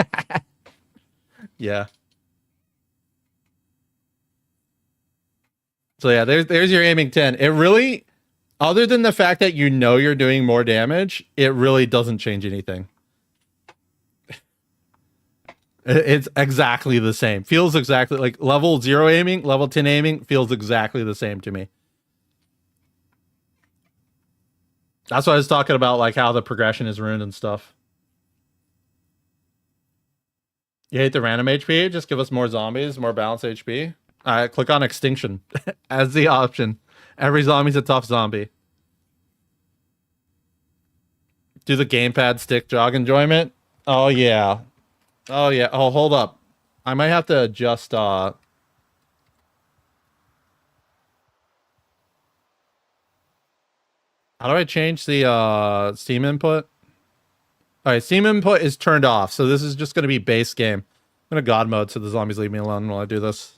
Yeah. So yeah, there's your aiming 10. It really, other than the fact that you know you're doing more damage, it really doesn't change anything. It's exactly the same. Feels exactly like level 0 aiming, level 10 aiming feels exactly the same to me. That's what I was talking about, like how the progression is ruined and stuff. You hate the random HP? Just give us more zombies, more balanced HP. Click on extinction as the option. Every zombie's a tough zombie. Do the gamepad stick jog enjoyment? Oh yeah. Oh yeah. Oh, hold up. I might have to adjust how do I change the Steam input? Alright, Steam input is turned off, so this is just gonna be base game. I'm gonna God mode so the zombies leave me alone while I do this.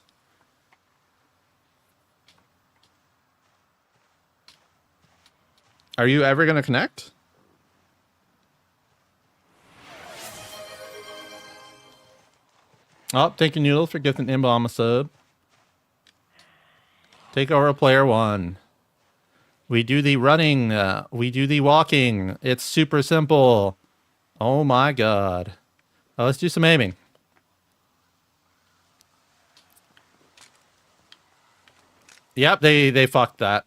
Are you ever gonna connect? Oh, thank you, Noodle, for gifting Imbalm a sub. Take over player 1. We do the running. We do the walking. It's super simple. Oh my god. Let's do some aiming. Yep, they fucked that.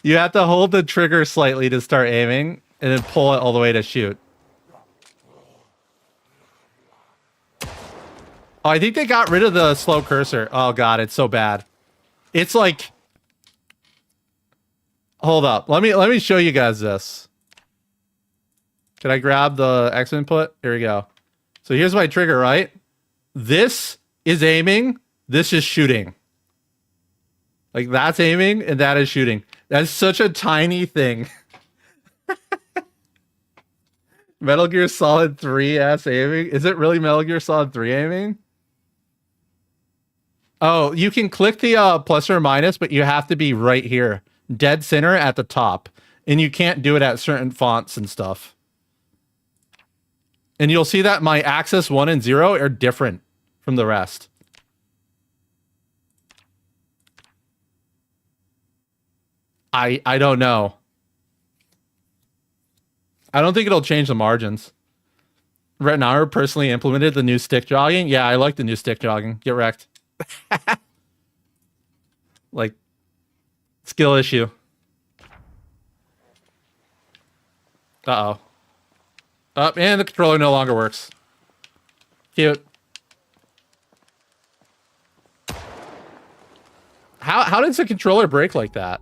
You have to hold the trigger slightly to start aiming, and then pull it all the way to shoot. Oh, I think they got rid of the slow cursor. Oh god, it's so bad. It's like, hold up. Let me show you guys this. Can I grab the X input? Here we go. So here's my trigger, right? This is aiming. This is shooting. Like that's aiming and that is shooting. That's such a tiny thing. Metal Gear Solid 3 ass aiming? Is it really Metal Gear Solid 3 aiming? Oh, you can click the plus or minus, but you have to be right here. Dead center at the top. And you can't do it at certain fonts and stuff. And you'll see that my axis 1 and 0 are different from the rest. I don't know. I don't think it'll change the margins. Retnauer personally implemented the new stick jogging. Yeah, I like the new stick jogging. Get wrecked. Like, skill issue. Uh-oh. And the controller no longer works. Cute. How does the controller break like that?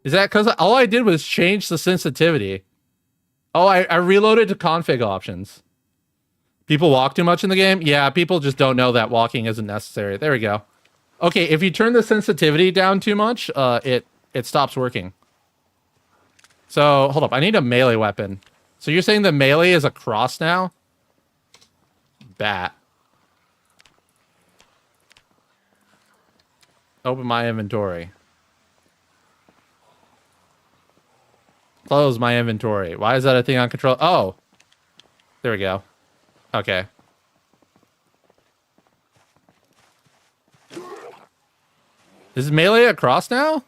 Is that because all I did was change the sensitivity? Oh, I reloaded to config options. People walk too much in the game? Yeah, people just don't know that walking isn't necessary. There we go. Okay, if you turn the sensitivity down too much, it stops working. So, hold up. I need a melee weapon. So you're saying the melee is a cross now? Bat. Open my inventory. Close my inventory. Why is that a thing on control? Oh. There we go. Okay. Is melee a cross now?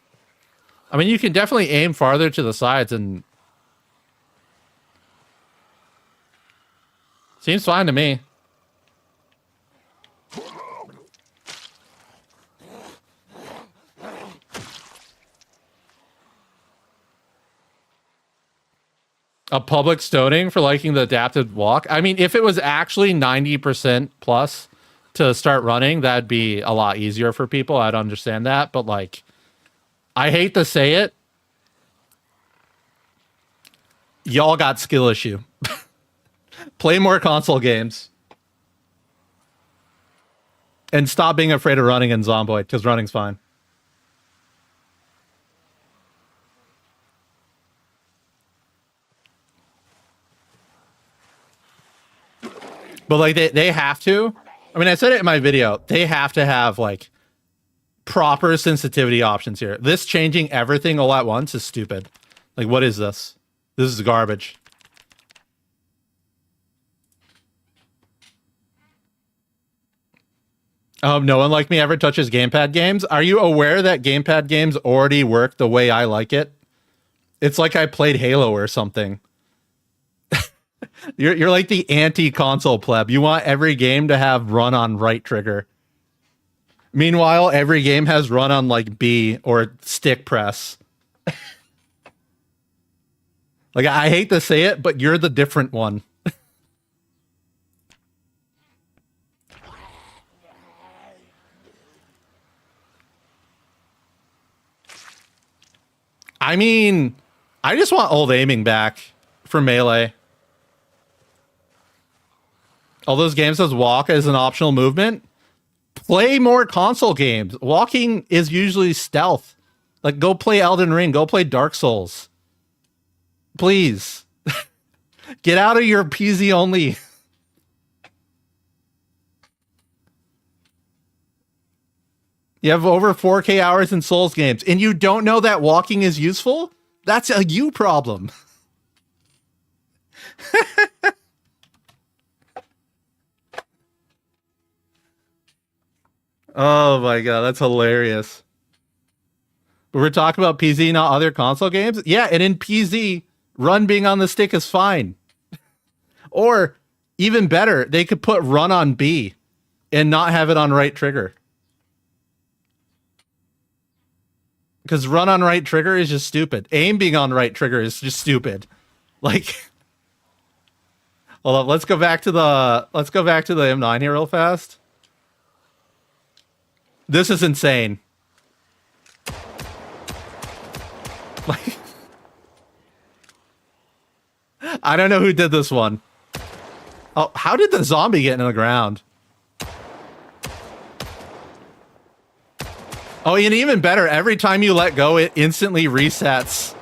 I mean, you can definitely aim farther to the sides and... Seems fine to me. A public stoning for liking the adaptive walk? I mean, if it was actually 90% plus to start running, that'd be a lot easier for people. I'd understand that. But, like, I hate to say it. Y'all got skill issue. Play more console games. And stop being afraid of running in Zomboid, because running's fine. But, like, they have to. I mean, I said it in my video. They have to have, like, proper sensitivity options here. This changing everything all at once is stupid. Like, what is this? This is garbage. No one like me ever touches gamepad games. Are you aware that gamepad games already work the way I like it? It's like I played Halo or something. You're like the anti-console pleb. You want every game to have run on right trigger. Meanwhile, every game has run on like B or stick press. Like, I hate to say it, but you're the different one. I mean, I just want old aiming back for Melee. All those games says walk as an optional movement. Play more console games. Walking is usually stealth. Like, go play Elden Ring. Go play Dark Souls. Please. Get out of your PZ only. You have over 4K hours in Souls games, and you don't know that walking is useful? That's a you problem. Oh my god, that's hilarious. But we're talking about PZ, not other console games? Yeah, and in PZ, run being on the stick is fine. Or, even better, they could put run on B and not have it on right trigger. Because run on right trigger is just stupid. Aim being on right trigger is just stupid. Like, hold on, let's go back to the M9 here real fast. This is insane. Like, I don't know who did this one. Oh, how did the zombie get in the ground? Oh, and even better, every time you let go, it instantly resets.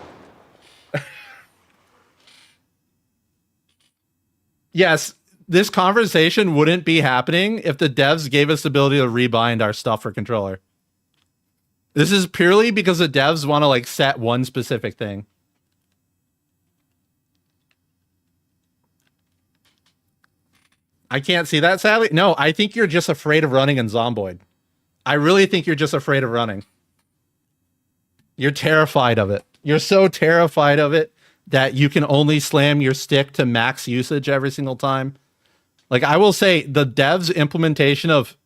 Yes, this conversation wouldn't be happening if the devs gave us the ability to rebind our stuff for controller. This is purely because the devs want to like set one specific thing. I can't see that, sadly. No, I think you're just afraid of running in Zomboid. I really think you're just afraid of running. You're terrified of it. You're so terrified of it that you can only slam your stick to max usage every single time. Like, I will say, the devs' implementation of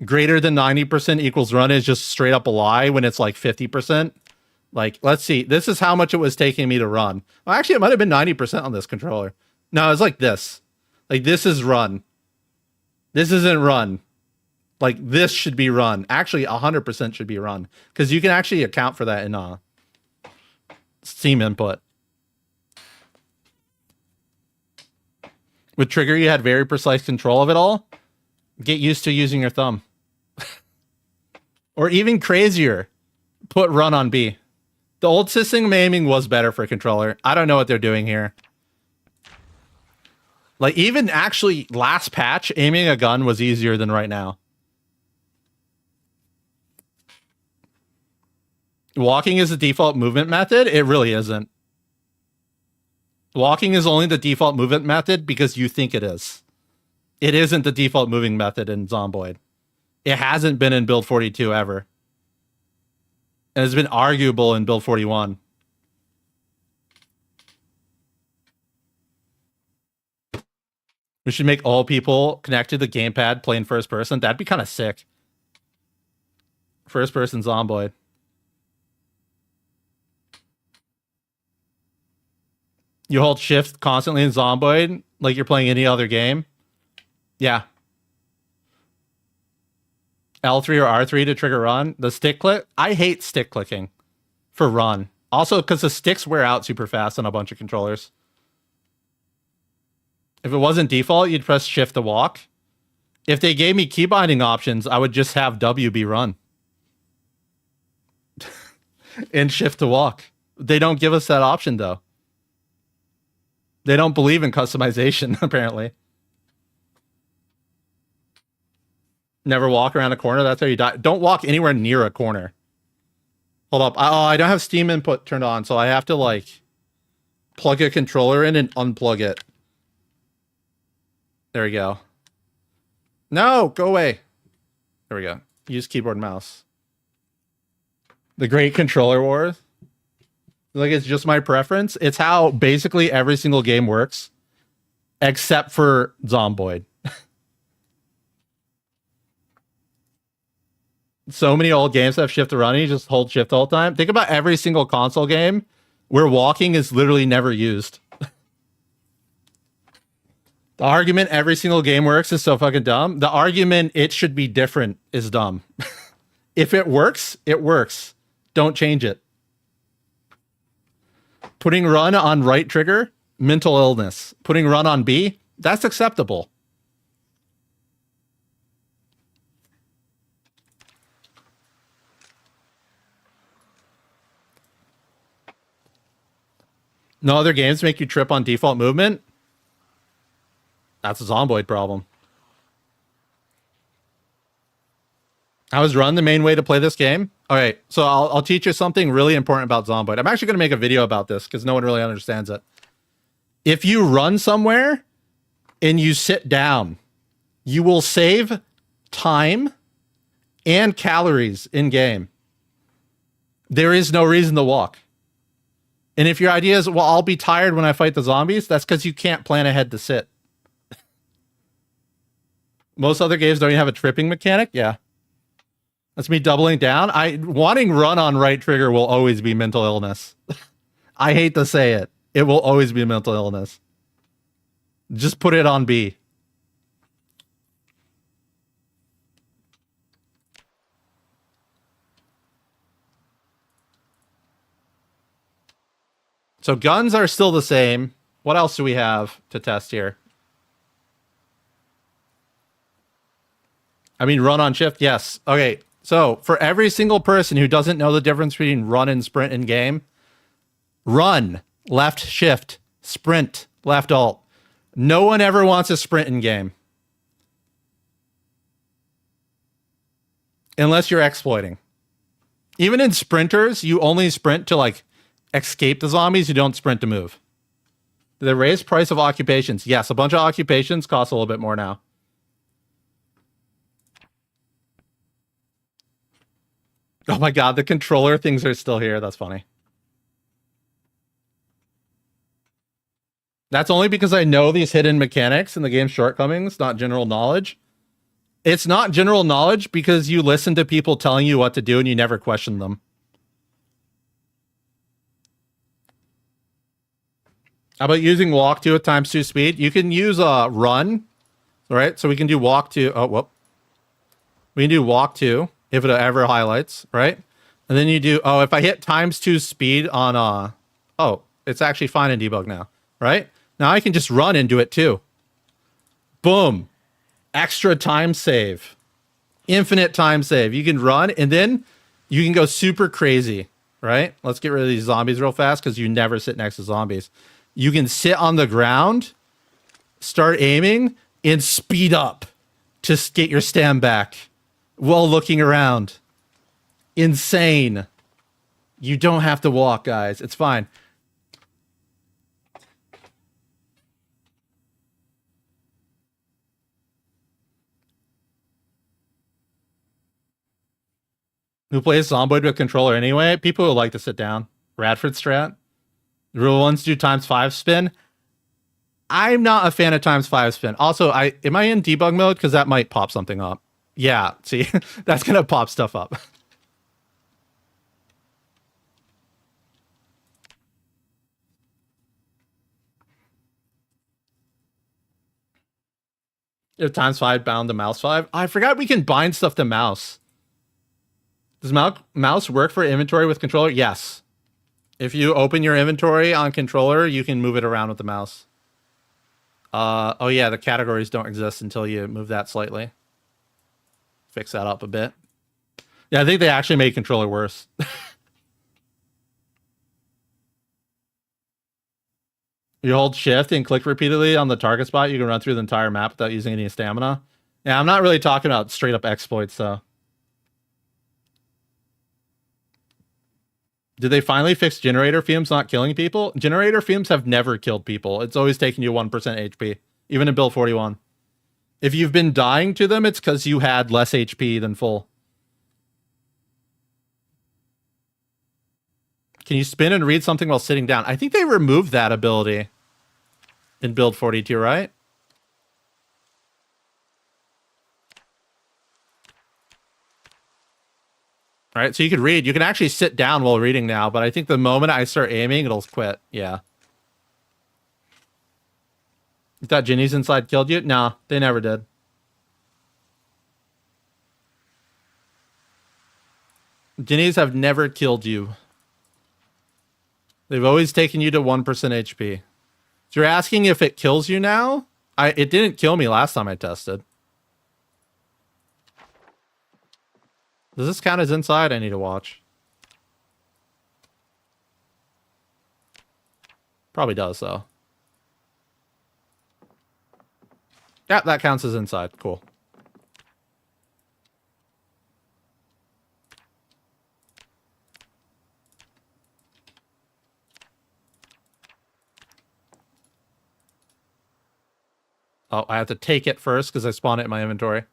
greater than 90% equals run is just straight up a lie when it's like 50%. Like, let's see. This is how much it was taking me to run. Well, actually, it might have been 90% on this controller. No, it's like this. Like, this is run. This isn't run. Like, this should be run. Actually, 100% should be run. Because you can actually account for that in Steam input. With trigger, you had very precise control of it all. Get used to using your thumb. Or even crazier, put run on B. The old system aiming was better for a controller. I don't know what they're doing here. Like, even actually last patch, aiming a gun was easier than right now. Walking is the default movement method? It really isn't. Walking is only the default movement method because you think it is. It isn't the default moving method in Zomboid. It hasn't been in Build 42 ever. And it's been arguable in Build 41. We should make all people connect to the gamepad playing first person. That'd be kind of sick. First person Zomboid. You hold shift constantly in Zomboid like you're playing any other game. Yeah. L3 or R3 to trigger run. The stick click. I hate stick clicking for run. Also, because the sticks wear out super fast on a bunch of controllers. If it wasn't default, you'd press shift to walk. If they gave me key binding options, I would just have W be run. And shift to walk. They don't give us that option, though. They don't believe in customization, apparently. Never walk around a corner. That's how you die. Don't walk anywhere near a corner. Hold up. Oh, I don't have Steam input turned on, so I have to, like, plug a controller in and unplug it. There we go. No, go away. There we go. Use keyboard and mouse. The Great Controller Wars. Like, it's just my preference. It's how basically every single game works, except for Zomboid. So many old games have shift to run, you just hold shift all the time. Think about every single console game where walking is literally never used. The argument every single game works is so fucking dumb. The argument it should be different is dumb. If it works, it works. Don't change it. Putting run on right trigger, mental illness. Putting run on B, that's acceptable. No other games make you trip on default movement? That's a Zomboid problem. How is run the main way to play this game? All right, so I'll teach you something really important about Zomboid. I'm actually going to make a video about this because no one really understands it. If you run somewhere and you sit down, you will save time and calories in game. There is no reason to walk. And if your idea is, well, I'll be tired when I fight the zombies, that's because you can't plan ahead to sit. Most other games don't even have a tripping mechanic. Yeah. That's me doubling down. Wanting run on right trigger will always be mental illness. I hate to say it. It will always be mental illness. Just put it on B. So guns are still the same. What else do we have to test here? I mean, run on shift, yes. Okay, so for every single person who doesn't know the difference between run and sprint in game, run, left shift, sprint, left alt. No one ever wants a sprint in game. Unless you're exploiting. Even in sprinters, you only sprint to like escape the zombies, you don't sprint to move. The raised price of occupations. Yes, a bunch of occupations cost a little bit more now. Oh my god, the controller things are still here. That's funny. That's only because I know these hidden mechanics and the game's shortcomings, not general knowledge. It's not general knowledge because you listen to people telling you what to do and you never question them. How about using walk 2 at times 2 speed? You can use run, right? So we can do walk 2. Oh, whoop. We can do walk 2 if it ever highlights, right? And then you do, oh, if I hit times 2 speed on, oh, it's actually fine in debug now, right? Now I can just run and do it too. Boom. Extra time save. Infinite time save. You can run and then you can go super crazy, right? Let's get rid of these zombies real fast because you never sit next to zombies. You can sit on the ground, start aiming, and speed up to get your stand back while looking around. Insane. You don't have to walk, guys. It's fine. Who plays Zomboid with controller anyway? People who like to sit down. Radford strat. Rule ones do times 5 spin. I'm not a fan of times 5 spin. Also, am I in debug mode? Because that might pop something up. Yeah, see, that's gonna pop stuff up. If times 5 bound to mouse 5. I forgot we can bind stuff to mouse. Does mouse work for inventory with controller? Yes. If you open your inventory on controller, you can move it around with the mouse. Oh yeah, the categories don't exist until you move that slightly. Fix that up a bit. Yeah, I think they actually made controller worse. You hold shift and click repeatedly on the target spot, you can run through the entire map without using any stamina. Yeah, I'm not really talking about straight up exploits though. Did they finally fix generator fumes not killing people? Generator fumes have never killed people. It's always taken you 1% HP, even in build 41. If you've been dying to them, it's because you had less HP than full. Can you spin and read something while sitting down? I think they removed that ability in build 42, right? All right, so you can read. You can actually sit down while reading now, but I think the moment I start aiming, it'll quit. Yeah. You thought Ginny's inside killed you? No, they never did. Ginny's have never killed you. They've always taken you to 1% HP. So you're asking if it kills you now? It didn't kill me last time I tested. Does this count as inside? I need to watch. Probably does, though. Yeah, that counts as inside. Cool. Oh, I have to take it first because I spawned it in my inventory.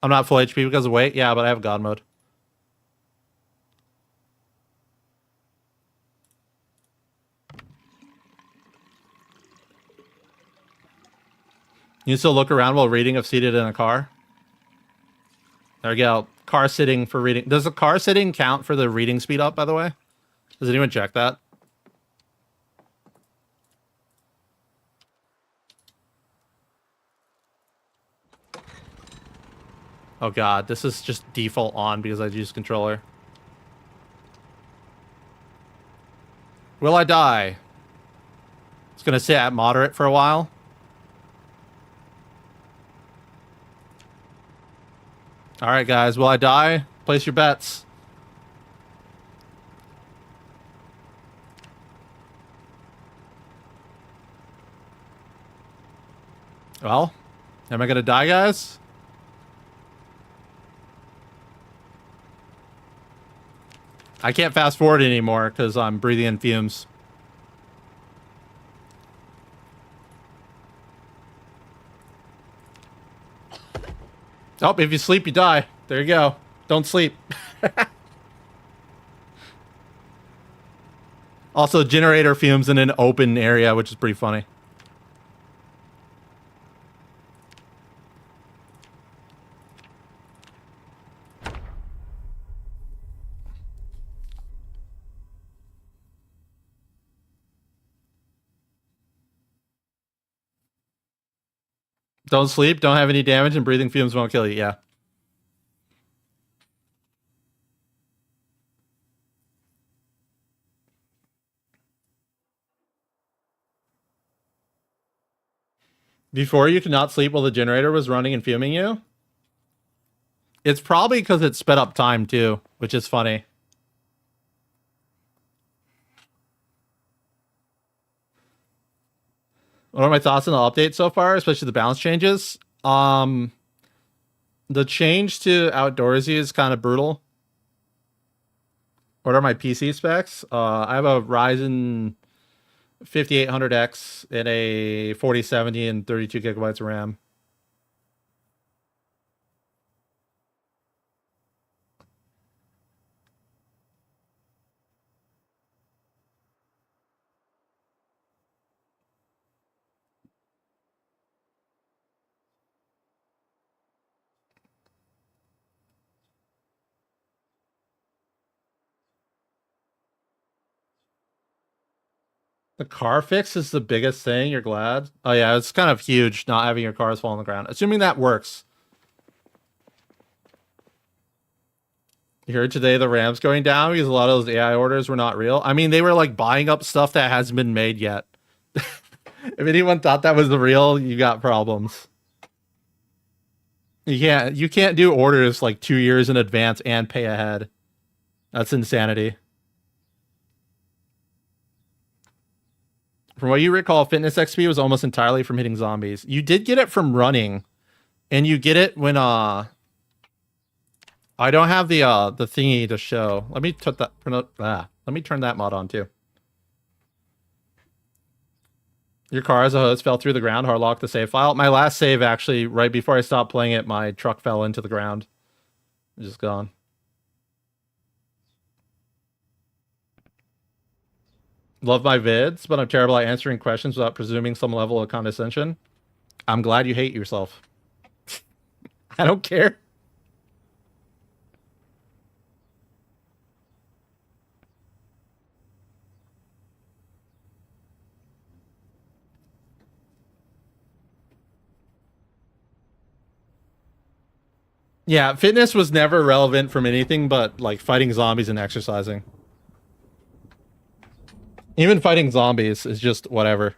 I'm not full HP because of weight. Yeah, but I have God mode. You can still look around while reading if seated in a car. There we go. Car sitting for reading. Does the car sitting count for the reading speed up, by the way? Does anyone check that? Oh god, this is just default on because I use controller. Will I die? It's gonna sit at moderate for a while. All right, guys. Will I die? Place your bets. Well, am I gonna die, guys? I can't fast forward anymore because I'm breathing in fumes. Oh, if you sleep, you die. There you go. Don't sleep. Also, generator fumes in an open area, which is pretty funny. Don't sleep, don't have any damage, and breathing fumes won't kill you. Yeah. Before you could not sleep while the generator was running and fuming you? It's probably because it sped up time too, which is funny. What are my thoughts on the update so far, especially the balance changes? The change to outdoorsy is kind of brutal. What are my PC specs? I have a Ryzen 5800X and a 4070 and 32 gigabytes of RAM. The car fix is the biggest thing. You're glad? Oh yeah, it's kind of huge not having your cars fall on the ground. Assuming that works. You heard today the RAM's going down because a lot of those AI orders were not real. I mean, they were like buying up stuff that hasn't been made yet. If anyone thought that was the real, you got problems. You can't do orders like 2 years in advance and pay ahead. That's insanity. From what you recall, fitness XP was almost entirely from hitting zombies. You did get it from running, and you get it when I don't have the thingy to show. Let me let me turn that mod on too. Your car as a host fell through the ground, hard locked the save file. My last save, actually, right before I stopped playing it, my truck fell into the ground. It's just gone. Love my vids, but I'm terrible at answering questions without presuming some level of condescension. I'm glad you hate yourself. I don't care. Yeah, fitness was never relevant from anything but like fighting zombies and exercising. Even fighting zombies is just whatever.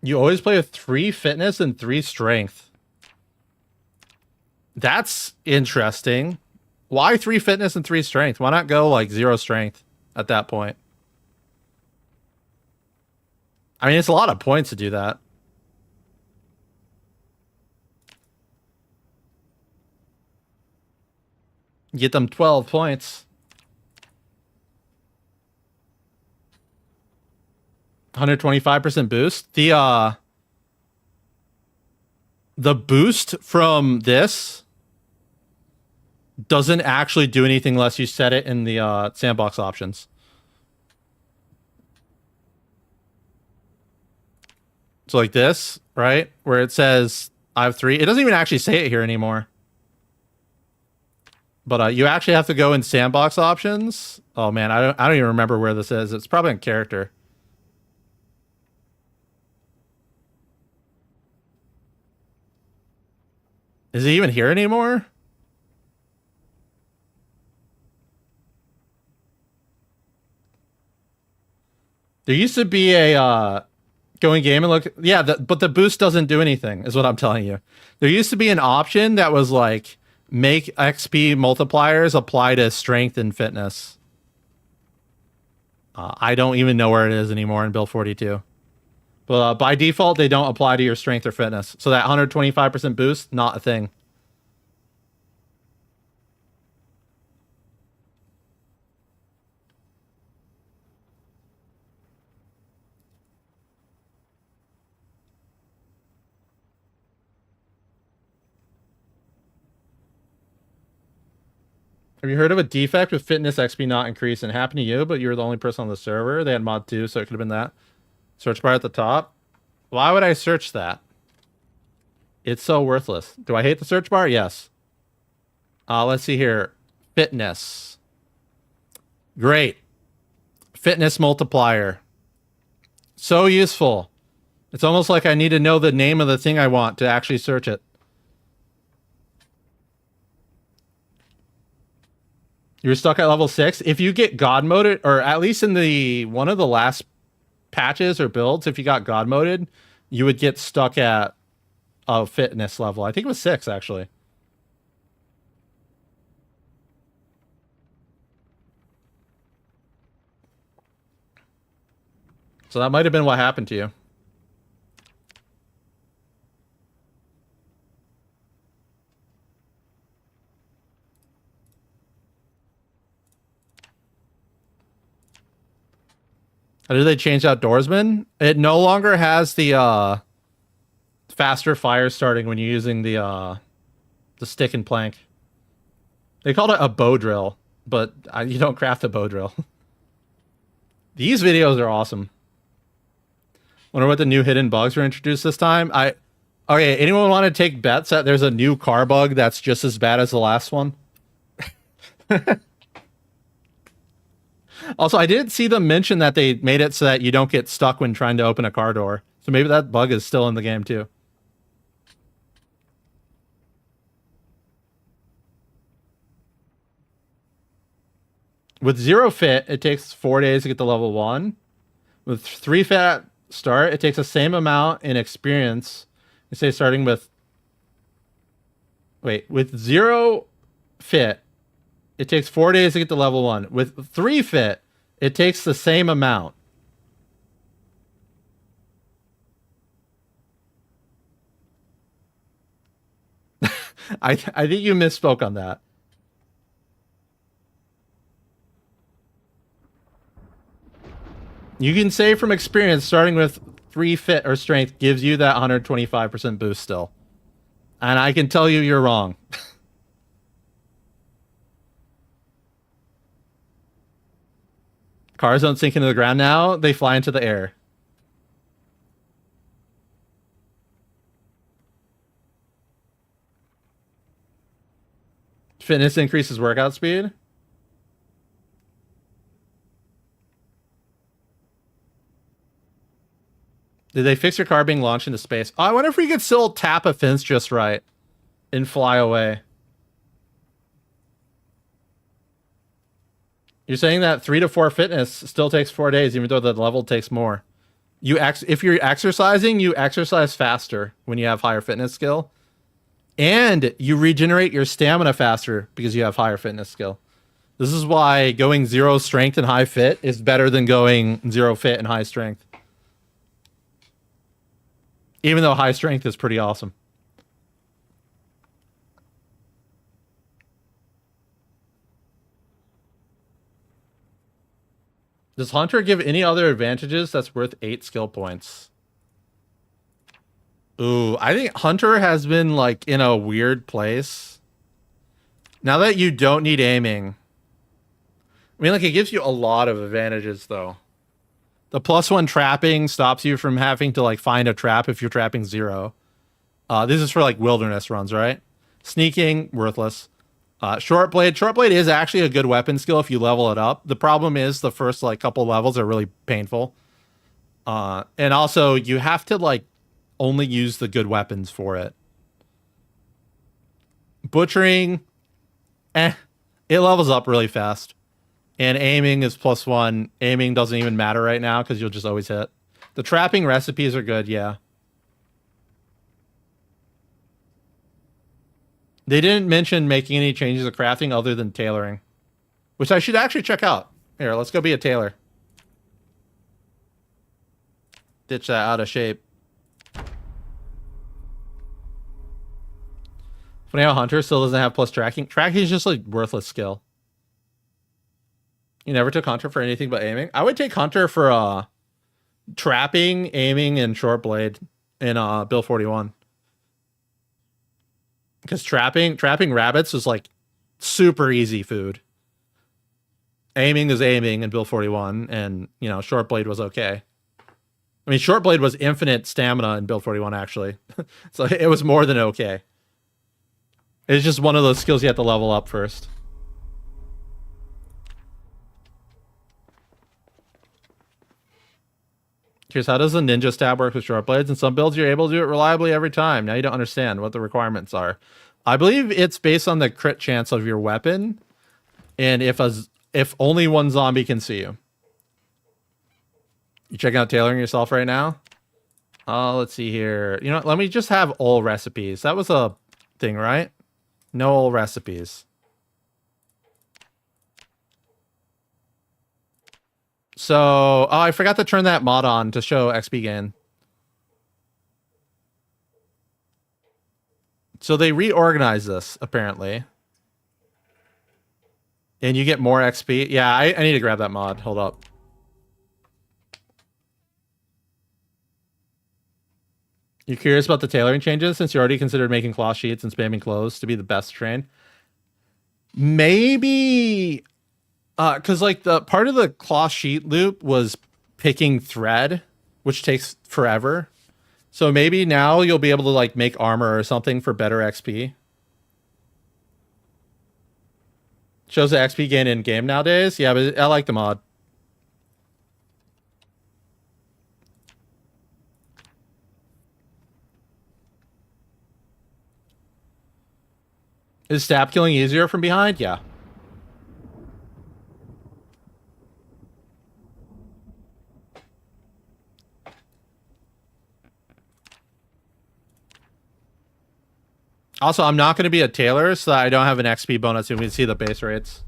You always play with 3 fitness and 3 strength. That's interesting. Why 3 fitness and 3 strength? Why not go like 0 strength at that point? I mean, it's a lot of points to do that. Get them 12 points. 125% boost. The boost from this doesn't actually do anything unless you set it in the sandbox options. So like this, right? Where it says I have 3. It doesn't even actually say it here anymore. But you actually have to go in sandbox options. Oh man, I don't even remember where this is. It's probably in character. Is it even here anymore? There used to be a go in game and look. Yeah, but the boost doesn't do anything, is what I'm telling you. There used to be an option that was like make XP multipliers apply to strength and fitness. I don't even know where it is anymore in Build 42. But by default, they don't apply to your strength or fitness. So that 125% boost, not a thing. Have you heard of a defect with fitness XP not increase and happened to you, but you were the only person on the server? They had mod 2, so it could have been that. Search bar at the top. Why would I search that? It's so worthless. Do I hate the search bar? Yes. Let's see here. Fitness. Great. Fitness multiplier. So useful. It's almost like I need to know the name of the thing I want to actually search it. You're stuck at level 6. If you get God moded, or at least in the one of the last patches or builds, if you got God moded, you would get stuck at a fitness level. I think it was 6 actually. So that might have been what happened to you. How did they change Outdoorsman? It no longer has the faster fire starting when you're using the stick and plank. They called it a bow drill, but you don't craft a bow drill. These videos are awesome. Wonder what the new hidden bugs were introduced this time. Okay, anyone want to take bets that there's a new car bug that's just as bad as the last one? Also, I didn't see them mention that they made it so that you don't get stuck when trying to open a car door. So maybe that bug is still in the game too. With 0 fit, it takes 4 days to get to level 1. With 3 fit at start, it takes the same amount in experience. You say starting with... Wait, with 0 fit, it takes 4 days to get to level 1. With 3 fit, it takes the same amount. I think you misspoke on that. You can say from experience, starting with 3 fit or strength gives you that 125% boost still. And I can tell you you're wrong. Cars don't sink into the ground now, they fly into the air. Fitness increases workout speed. Did they fix your car being launched into space? Oh, I wonder if we could still tap a fence just right and fly away. You're saying that 3 to 4 fitness still takes 4 days, even though the level takes more. If you're exercising, you exercise faster when you have higher fitness skill. And you regenerate your stamina faster because you have higher fitness skill. This is why going 0 strength and high fit is better than going 0 fit and high strength. Even though high strength is pretty awesome. Does Hunter give any other advantages that's worth 8 skill points? Ooh, I think Hunter has been like in a weird place. Now that you don't need aiming. I mean, like it gives you a lot of advantages though. The +1 trapping stops you from having to like find a trap if you're trapping 0. This is for like wilderness runs, right? Sneaking, worthless. Short blade is actually a good weapon skill if you level it up. The problem is the first like couple levels are really painful. And also you have to like only use the good weapons for it. Butchering, it levels up really fast. And aiming is +1. Aiming doesn't even matter right now because you'll just always hit. The trapping recipes are good, yeah. They didn't mention making any changes to crafting other than tailoring, which I should actually check out. Here, let's go be a tailor. Ditch that out of shape. Funny how Hunter still doesn't have plus tracking. Tracking is just like worthless skill. You never took Hunter for anything but aiming? I would take Hunter for trapping, aiming, and short blade in Build 41. Because trapping rabbits is like super easy food. Aiming is aiming in Build 41, and you know, short blade was okay. I mean, short blade was infinite stamina in Build 41 actually. So it was more than okay. It's just one of those skills you have to level up first. Here's how does the ninja stab work with short blades? In some builds, you're able to do it reliably every time. Now you don't understand what the requirements are. I believe it's based on the crit chance of your weapon, and if only one zombie can see you. You checking out tailoring yourself right now? Let's see here. You know, let me just have all recipes. That was a thing, right? No all recipes. So, I forgot to turn that mod on to show XP gain. So they reorganized this, apparently. And you get more XP. Yeah, I need to grab that mod. Hold up. You curious about the tailoring changes since you already considered making cloth sheets and spamming clothes to be the best train? Maybe... because like the part of the cloth sheet loop was picking thread, which takes forever. So maybe now you'll be able to like make armor or something for better XP. Shows the XP gain in game nowadays. Yeah, but I like the mod. Is stab killing easier from behind? Yeah. Also, I'm not going to be a tailor, so that I don't have an XP bonus and we can see the base rates.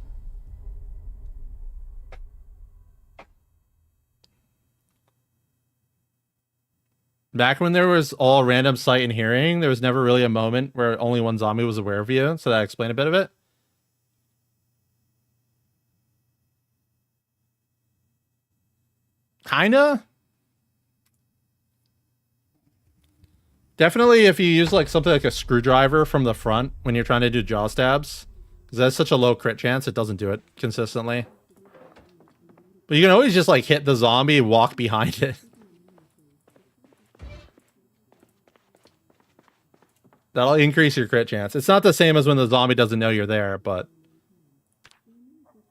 Back when there was all random sight and hearing, there was never really a moment where only one zombie was aware of you, so that explained a bit of it. Kinda? Definitely if you use like something like a screwdriver from the front when you're trying to do jaw stabs. Because that's such a low crit chance, it doesn't do it consistently. But you can always just like hit the zombie and walk behind it. That'll increase your crit chance. It's not the same as when the zombie doesn't know you're there, but...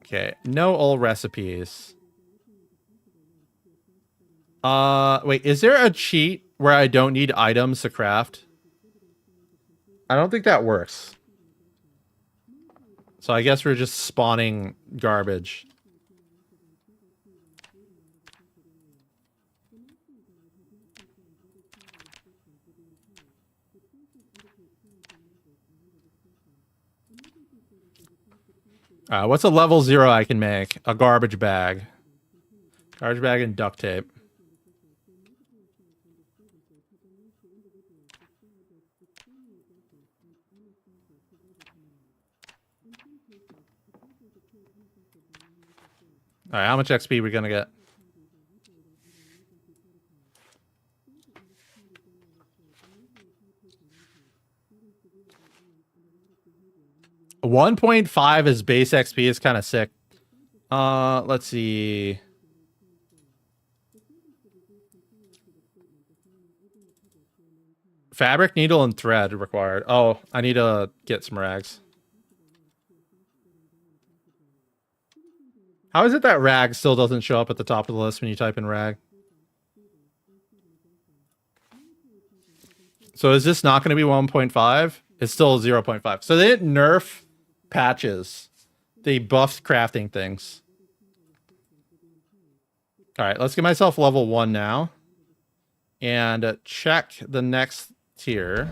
Okay, no old recipes. Wait, is there a cheat where I don't need items to craft? I don't think that works. So I guess we're just spawning garbage. What's a level 0 I can make? A garbage bag. Garbage bag and duct tape. Alright, how much XP are we gonna get? A 1.5 as base XP is kind of sick. Let's see. Fabric, needle, and thread required. Oh, I need to get some rags. How is it that rag still doesn't show up at the top of the list when you type in rag? So is this not going to be 1.5? It's still 0.5. So they didn't nerf patches. They buffed crafting things. All right, let's get myself level 1 now. And check the next tier.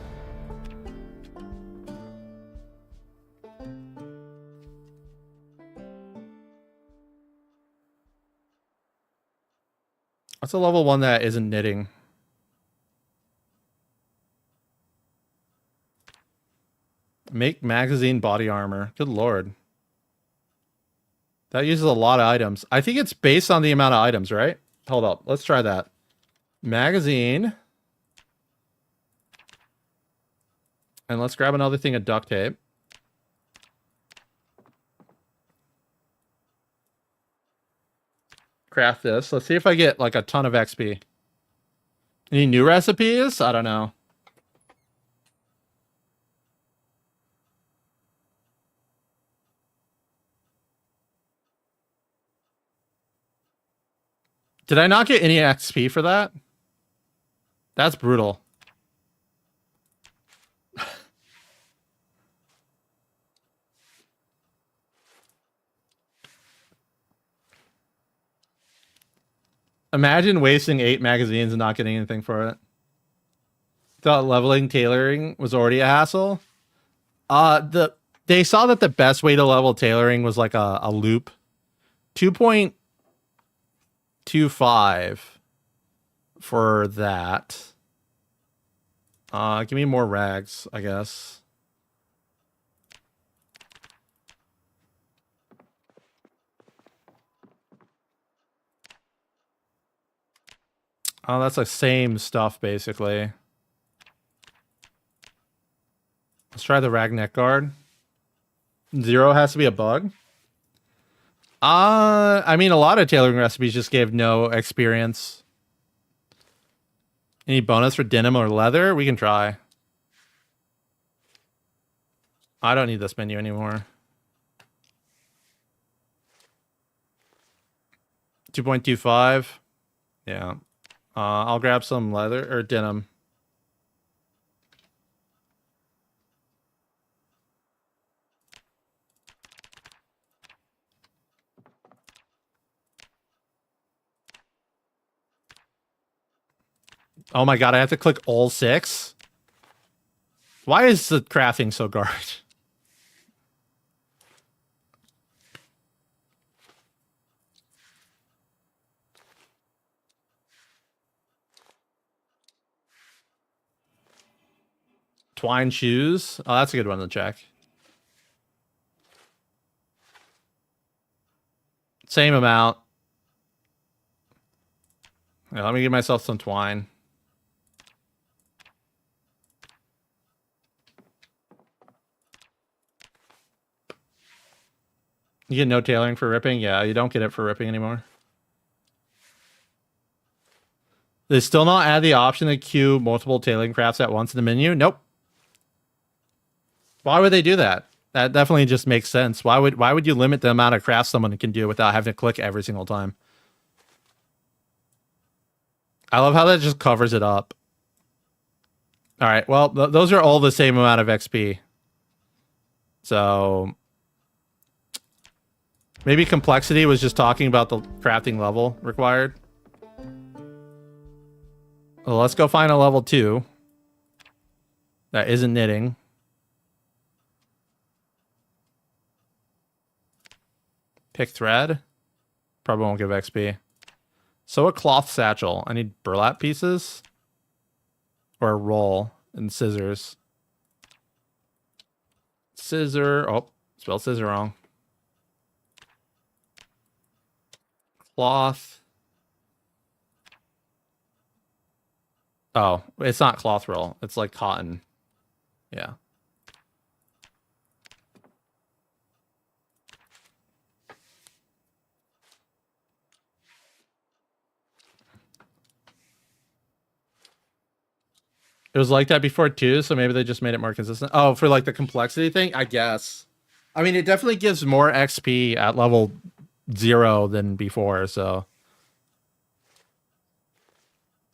What's a level 1 that isn't knitting? Make magazine body armor. Good lord. That uses a lot of items. I think it's based on the amount of items, right? Hold up. Let's try that. Magazine. And let's grab another thing of duct tape. Craft this. Let's see if I get like a ton of XP. Any new recipes? I don't know. Did I not get any XP for that? That's brutal. Imagine wasting 8 magazines and not getting anything for it. Thought leveling tailoring was already a hassle. They saw that the best way to level tailoring was like a loop. 2.25 for that. Give me more rags, I guess. Oh, that's the same stuff, basically. Let's try the rag neck guard. 0 has to be a bug. I mean, a lot of tailoring recipes just gave no experience. Any bonus for denim or leather? We can try. I don't need this menu anymore. 2.25. Yeah. I'll grab some leather or denim. Oh my god, I have to click all 6? Why is the crafting so garbage? Twine shoes? Oh, that's a good one to check. Same amount. Yeah, let me give myself some twine. You get no tailoring for ripping? Yeah, you don't get it for ripping anymore. They still not add the option to queue multiple tailoring crafts at once in the menu? Nope. Why would they do that? That definitely just makes sense. Why would you limit the amount of crafts someone can do without having to click every single time? I love how that just covers it up. All right, well, those are all the same amount of XP. So maybe complexity was just talking about the crafting level required. Well, let's go find a level 2 that isn't knitting. Pick thread. Probably won't give XP. Sew a cloth satchel. I need burlap pieces. Or a roll and scissors. Scissor. Oh, spelled scissor wrong. Cloth. Oh, it's not cloth roll. It's like cotton. Yeah. It was like that before too, so maybe they just made it more consistent. Oh, for like the complexity thing, I guess. I mean, it definitely gives more XP at level 0 than before, so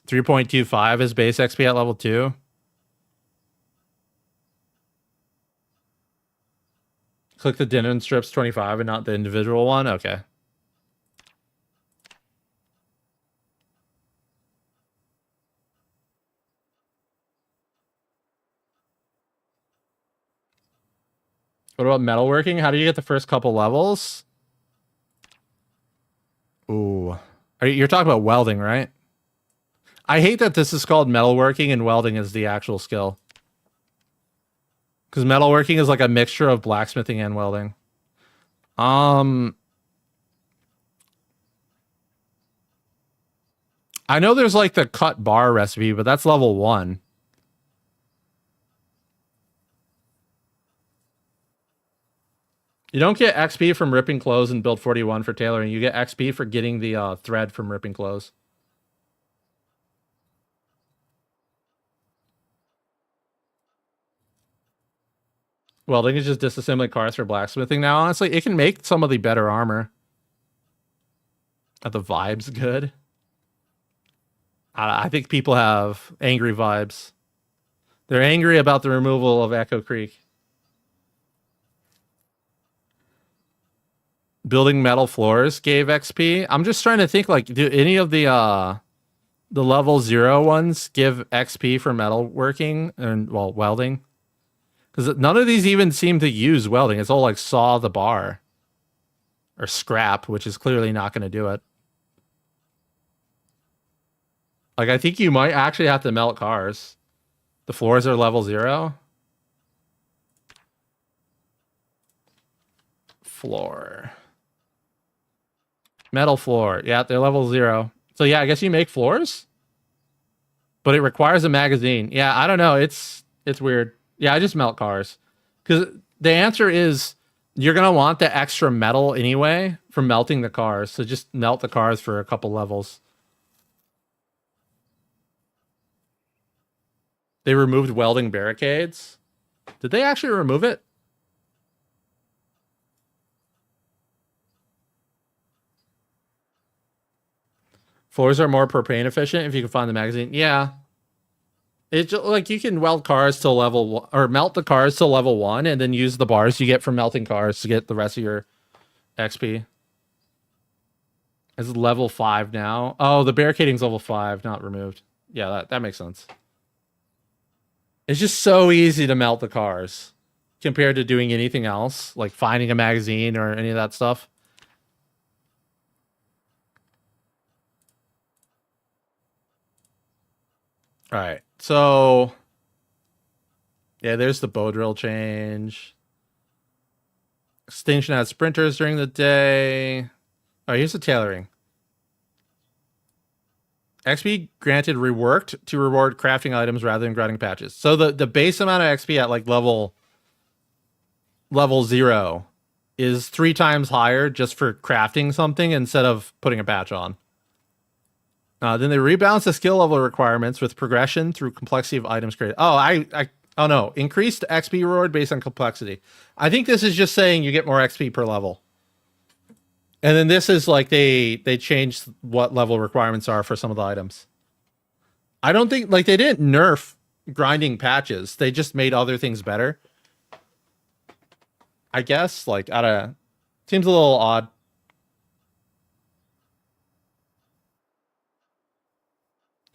3.25 is base XP at level 2. Click the Denon strips 25 and not the individual one. Okay. What about metalworking? How do you get the first couple levels? Ooh. You're talking about welding, right? I hate that this is called metalworking and welding is the actual skill. Because metalworking is like a mixture of blacksmithing and welding. I know there's like the cut bar recipe, but that's level 1. You don't get XP from ripping clothes in build 41 for tailoring. You get XP for getting the thread from ripping clothes. Welding is just disassembling cars for blacksmithing now. Honestly, it can make some of the better armor. Are the vibes good? I think people have angry vibes. They're angry about the removal of Echo Creek. Building metal floors gave XP. I'm just trying to think, like, do any of the level 0 ones give XP for metal working and, well, welding? Because none of these even seem to use welding. It's all like saw the bar. Or scrap, which is clearly not going to do it. Like, I think you might actually have to melt cars. The floors are level 0. Floor. Metal floor. Yeah, they're level 0. So yeah, I guess you make floors? But it requires a magazine. Yeah, I don't know. It's weird. Yeah, I just melt cars. Because the answer is you're going to want the extra metal anyway from melting the cars. So just melt the cars for a couple levels. They removed welding barricades. Did they actually remove it? Floors are more propane efficient if you can find the magazine. Yeah. It's like you can weld cars to level 1 or melt the cars to level 1 and then use the bars you get from melting cars to get the rest of your XP. It's level 5 now. Oh, the barricading's level 5, not removed. Yeah, that makes sense. It's just so easy to melt the cars compared to doing anything else, like finding a magazine or any of that stuff. All right, so yeah, there's the bow drill change. Extinction has sprinters during the day. All right, here's the tailoring. XP granted reworked to reward crafting items rather than grinding patches. So the base amount of XP at like level 0 is 3 times higher just for crafting something instead of putting a patch on. Then they rebalance the skill level requirements with progression through complexity of items created. Oh, oh no, increased XP reward based on complexity. I think this is just saying you get more XP per level. And then this is like they changed what level requirements are for some of the items. I don't think, like, they didn't nerf grinding patches. They just made other things better. I guess, like, seems a little odd.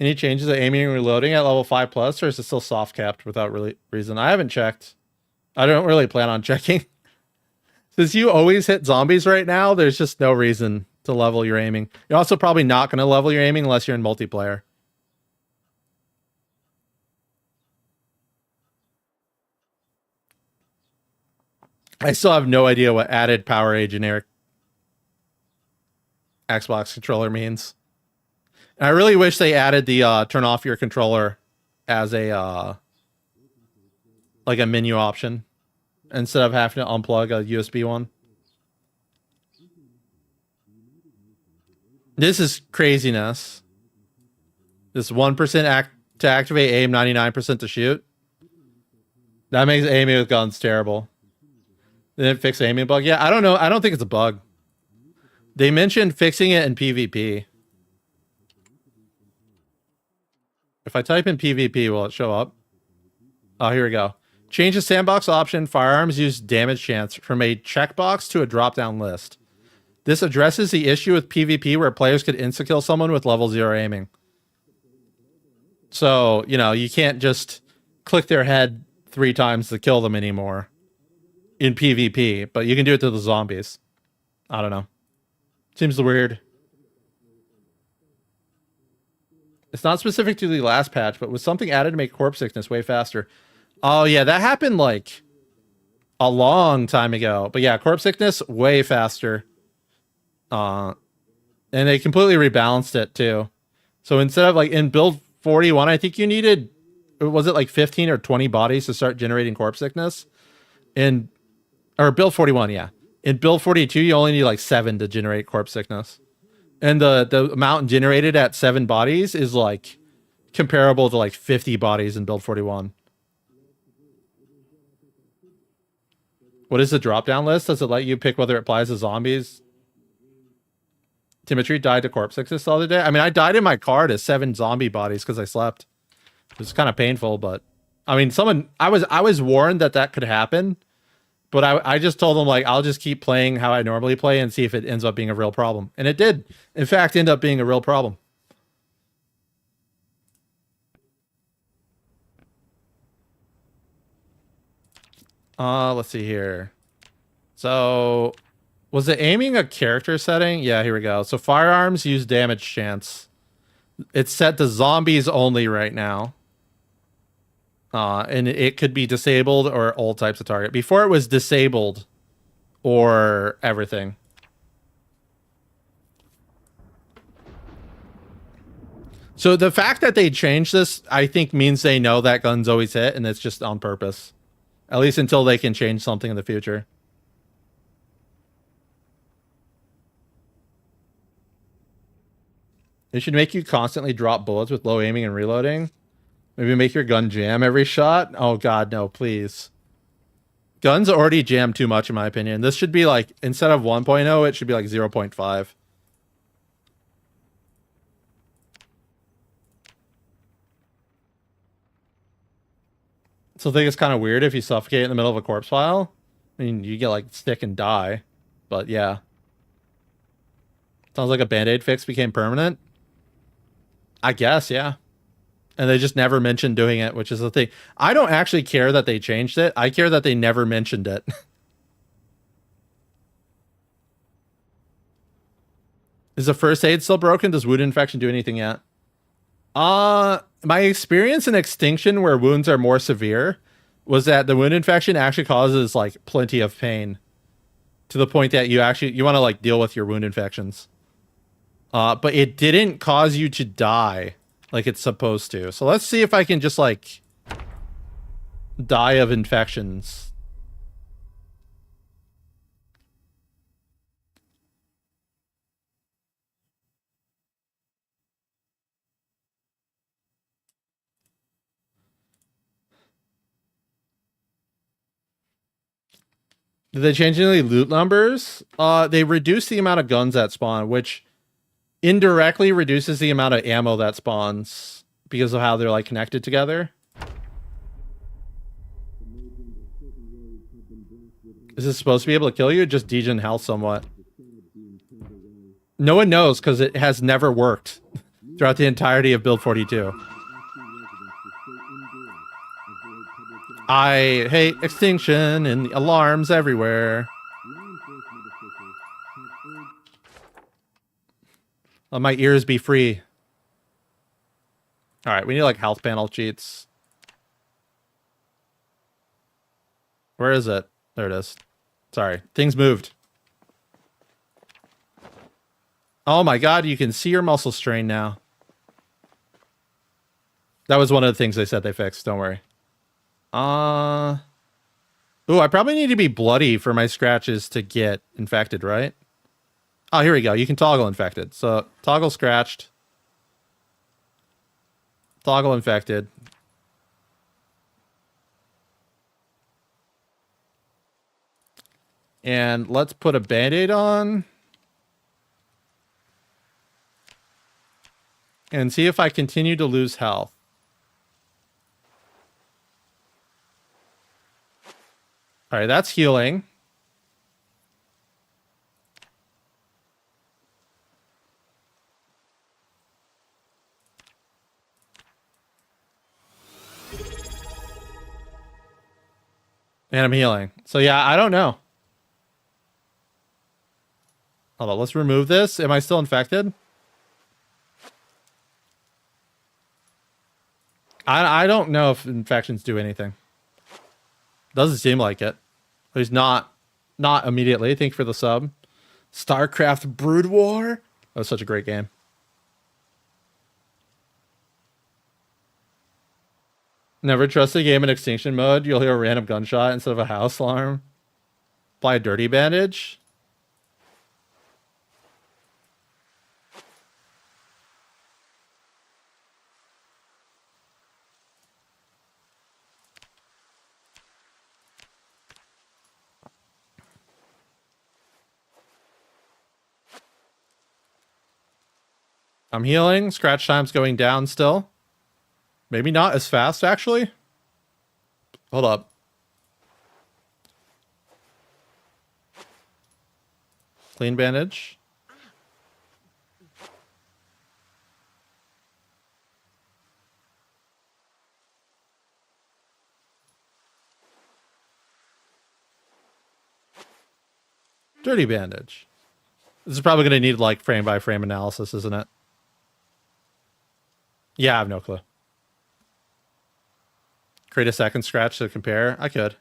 Any changes to aiming and reloading at level 5+, or is it still soft capped without really reason? I haven't checked. I don't really plan on checking. Since you always hit zombies right now, there's just no reason to level your aiming. You're also probably not going to level your aiming unless you're in multiplayer. I still have no idea what added power a generic Xbox controller means. And I really wish they added the turn off your controller as a like a menu option instead of having to unplug a USB one. This is craziness. This 1% to activate aim, 99% to shoot. That makes aiming with guns terrible. They didn't fix the aiming bug. Yeah, I don't know. I don't think it's a bug. They mentioned fixing it in PvP. If I type in PvP, will it show up? Oh, here we go. Change the sandbox option. Firearms use damage chance from a checkbox to a drop-down list. This addresses the issue with PvP where players could insta-kill someone with level 0 aiming. So, you know, you can't just click their head 3 times to kill them anymore in PvP, but you can do it to the zombies. I don't know. Seems weird. It's not specific to the last patch, but was something added to make corpse sickness way faster. Oh, yeah, that happened like a long time ago. But yeah, corpse sickness way faster. And they completely rebalanced it too. So instead of like in build 41, I think you needed, was it like 15 or 20 bodies to start generating corpse sickness? Or build 41, yeah. In build 42, you only need like 7 to generate corpse sickness. And the amount generated at 7 bodies is like comparable to like 50 bodies in build 41. What is the drop-down list? Does it let you pick whether it applies to zombies? Dimitri died to corpse sickness the other day. I mean, I died in my car to 7 zombie bodies because I slept. It was kind of painful, but I mean, I was warned that could happen, but I just told them like, I'll just keep playing how I normally play and see if it ends up being a real problem. And it did, in fact, end up being a real problem. Let's see here. So, was it aiming a character setting? Yeah, here we go. So firearms use damage chance. It's set to zombies only right now. And it could be disabled or all types of target. Before it was disabled or everything. So the fact that they changed this, I think, means they know that guns always hit, and it's just on purpose. At least until they can change something in the future. It should make you constantly drop bullets with low aiming and reloading. Maybe make your gun jam every shot. Oh god, no, please. Guns already jam too much in my opinion. This should be like, instead of 1.0, it should be like 0.5. So I think it's kind of weird if you suffocate in the middle of a corpse pile. I mean, you get like sick and die. But yeah. Sounds like a band-aid fix became permanent. I guess, yeah. And they just never mentioned doing it, which is the thing. I don't actually care that they changed it. I care that they never mentioned it. Is the first aid still broken? Does wound infection do anything yet? My experience in Extinction, where wounds are more severe, was that the wound infection actually causes like plenty of pain, to the point that you want to like deal with your wound infections. But it didn't cause you to die like it's supposed to. So let's see if I can just like die of infections. Did they change any loot numbers? They reduced the amount of guns that spawn, which indirectly reduces the amount of ammo that spawns because of how they're like connected together. Is this supposed to be able to kill you? Just degen health somewhat. No one knows because it has never worked throughout the entirety of build 42. I hate Extinction and the alarms everywhere. Let my ears be free. All right, we need like health panel cheats. Where is it? There it is. Sorry, things moved. Oh my god, you can see your muscle strain now. That was one of the things they said they fixed, don't worry. Ooh, I probably need to be bloody for my scratches to get infected, right? Oh, here we go. You can toggle infected. So toggle scratched. Thoggle infected. And let's put a band-aid on. And see if I continue to lose health. All right, that's healing. And I'm healing. So yeah, I don't know. Hold on, let's remove this. Am I still infected? I don't know if infections do anything. Doesn't seem like it. At least not immediately. Thank you for the sub. StarCraft Brood War. That was such a great game. Never trust a game in extinction mode. You'll hear a random gunshot instead of a house alarm. Apply a dirty bandage. I'm healing. Scratch time's going down still. Maybe not as fast, actually. Hold up. Clean bandage. Dirty bandage. This is probably going to need like frame by frame analysis, isn't it? Yeah, I have no clue. Create a second scratch to compare. I could.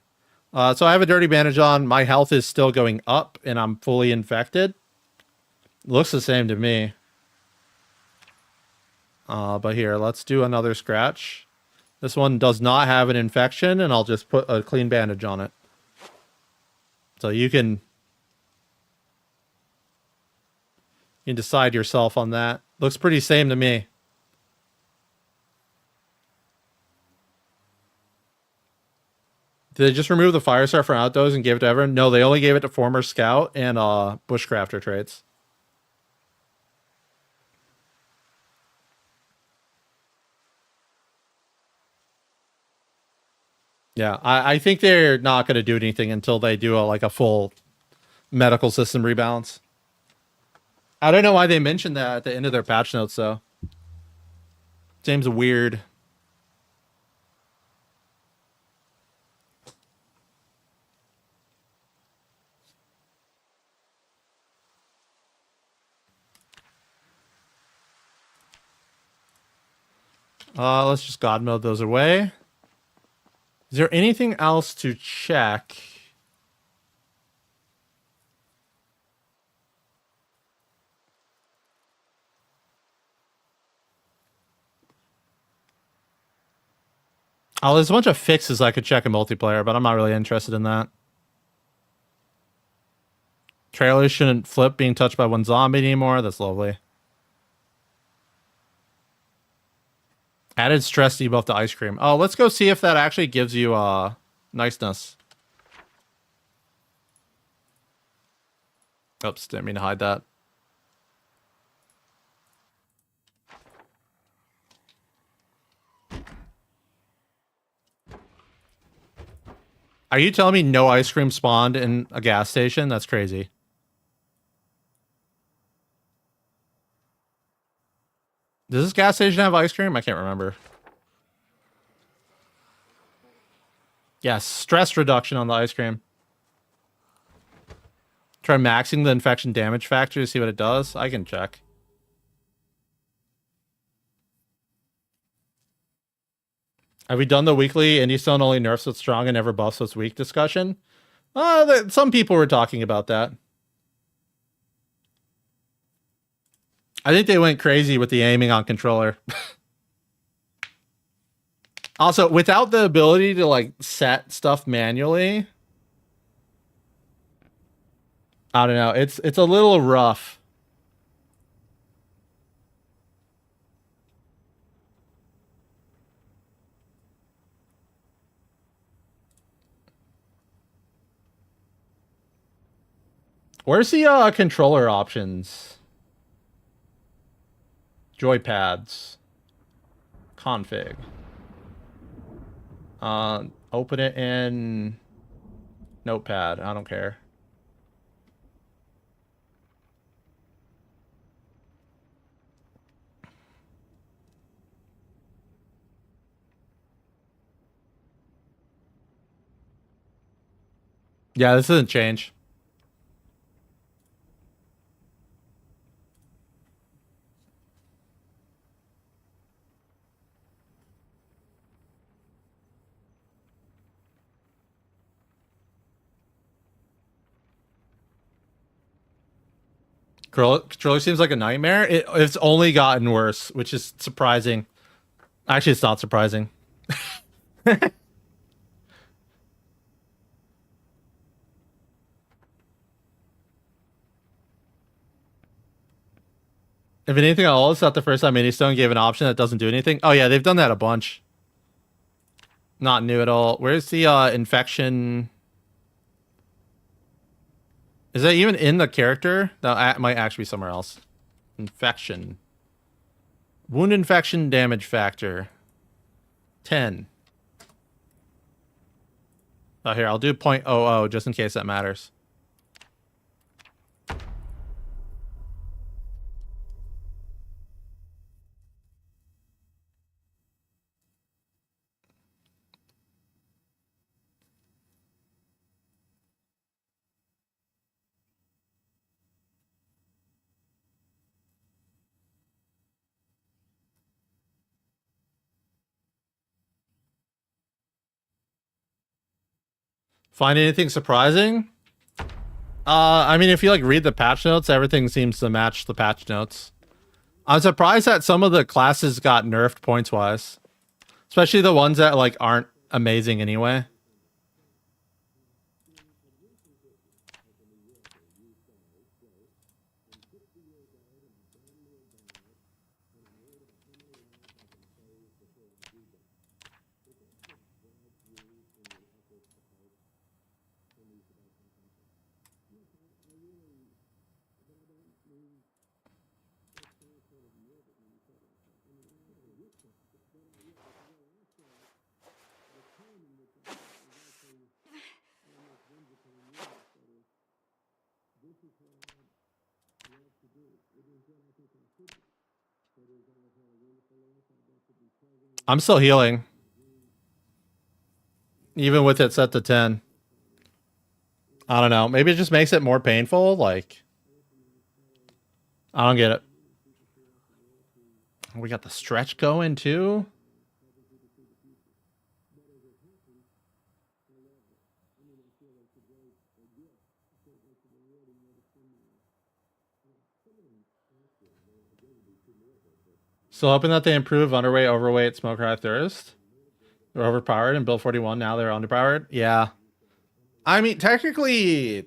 So I have a dirty bandage on. My health is still going up, and I'm fully infected. Looks the same to me. But here, let's do another scratch. This one does not have an infection, and I'll just put a clean bandage on it. So you can decide yourself on that. Looks pretty same to me. Did they just remove the Firestar from Outdoors and give it to everyone? No, they only gave it to former Scout and Bushcrafter traits. Yeah, I think they're not going to do anything until they do a full medical system rebalance. I don't know why they mentioned that at the end of their patch notes, though. Seems weird. Let's just God mode those away. Is there anything else to check? Oh, there's a bunch of fixes I could check in multiplayer, but I'm not really interested in that. Trailers shouldn't flip being touched by one zombie anymore. That's lovely. Added stress debuff to ice cream. Oh, let's go see if that actually gives you niceness. Oops, didn't mean to hide that. Are you telling me no ice cream spawned in a gas station? That's crazy. Does this gas station have ice cream? I can't remember. Yes, stress reduction on the ice cream. Try maxing the infection damage factor to see what it does. I can check. Have we done the weekly Indie Stone only nerfs what's strong and never buffs what's weak discussion? Some people were talking about that. I think they went crazy with the aiming on controller. Also, without the ability to like set stuff manually, I don't know. It's a little rough. Where's the controller options? Joypads. Config. Open it in Notepad. I don't care. Yeah, this doesn't change. Controller seems like a nightmare. It's only gotten worse, which is surprising. Actually, it's not surprising. If anything else, it's not the first time Ministone gave an option that doesn't do anything. Oh yeah, they've done that a bunch. Not new at all. Where's the infection? Is that even in the character? That might actually be somewhere else. Infection. Wound infection damage factor. 10. Oh, here, I'll do 0.00 just in case that matters. Find anything surprising? I mean, if you like read the patch notes, everything seems to match the patch notes. I'm surprised that some of the classes got nerfed points wise, especially the ones that like aren't amazing anyway. I'm still healing. Even with it set to 10. I don't know. Maybe it just makes it more painful. Like, I don't get it. We got the stretch going too. Still hoping that they improve underweight, overweight, smoke high thirst. They're overpowered in Build 41. Now they're underpowered. Yeah. I mean, technically,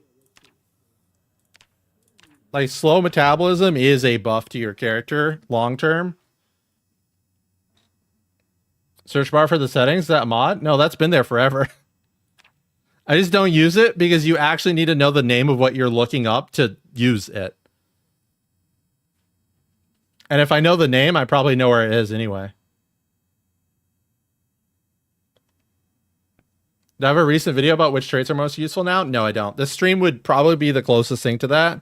like, slow metabolism is a buff to your character long term. Search bar for the settings, that mod? No, that's been there forever. I just don't use it because you actually need to know the name of what you're looking up to use it. And if I know the name, I probably know where it is anyway. Do I have a recent video about which traits are most useful now? No, I don't. This stream would probably be the closest thing to that.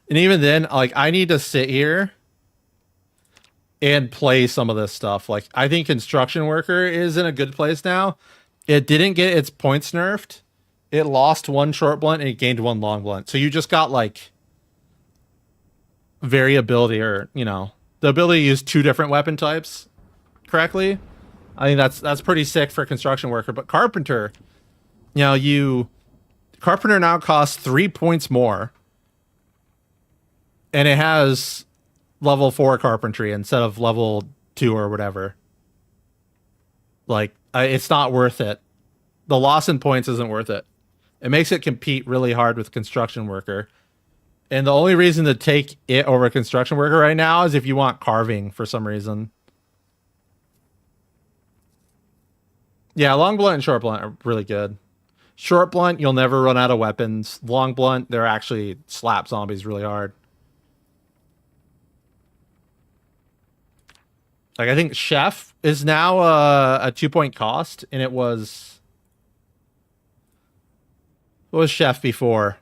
And even then, like, I need to sit here and play some of this stuff. Like, I think Construction Worker is in a good place now. It didn't get its points nerfed. It lost one short blunt and it gained one long blunt. So you just got, like, variability, or, you know, the ability to use two different weapon types correctly. I think that's pretty sick for Construction Worker. But Carpenter, you know, Carpenter now costs 3 points more. And it has level 4 carpentry instead of level 2 or whatever. Like, it's not worth it. The loss in points isn't worth it. It makes it compete really hard with Construction Worker. And the only reason to take it over Construction Worker right now is if you want carving for some reason. Yeah, long blunt and short blunt are really good. Short blunt, you'll never run out of weapons. Long blunt, they're actually slap zombies really hard. Like, I think Chef is now a 2-point cost, and it was... What was Chef before?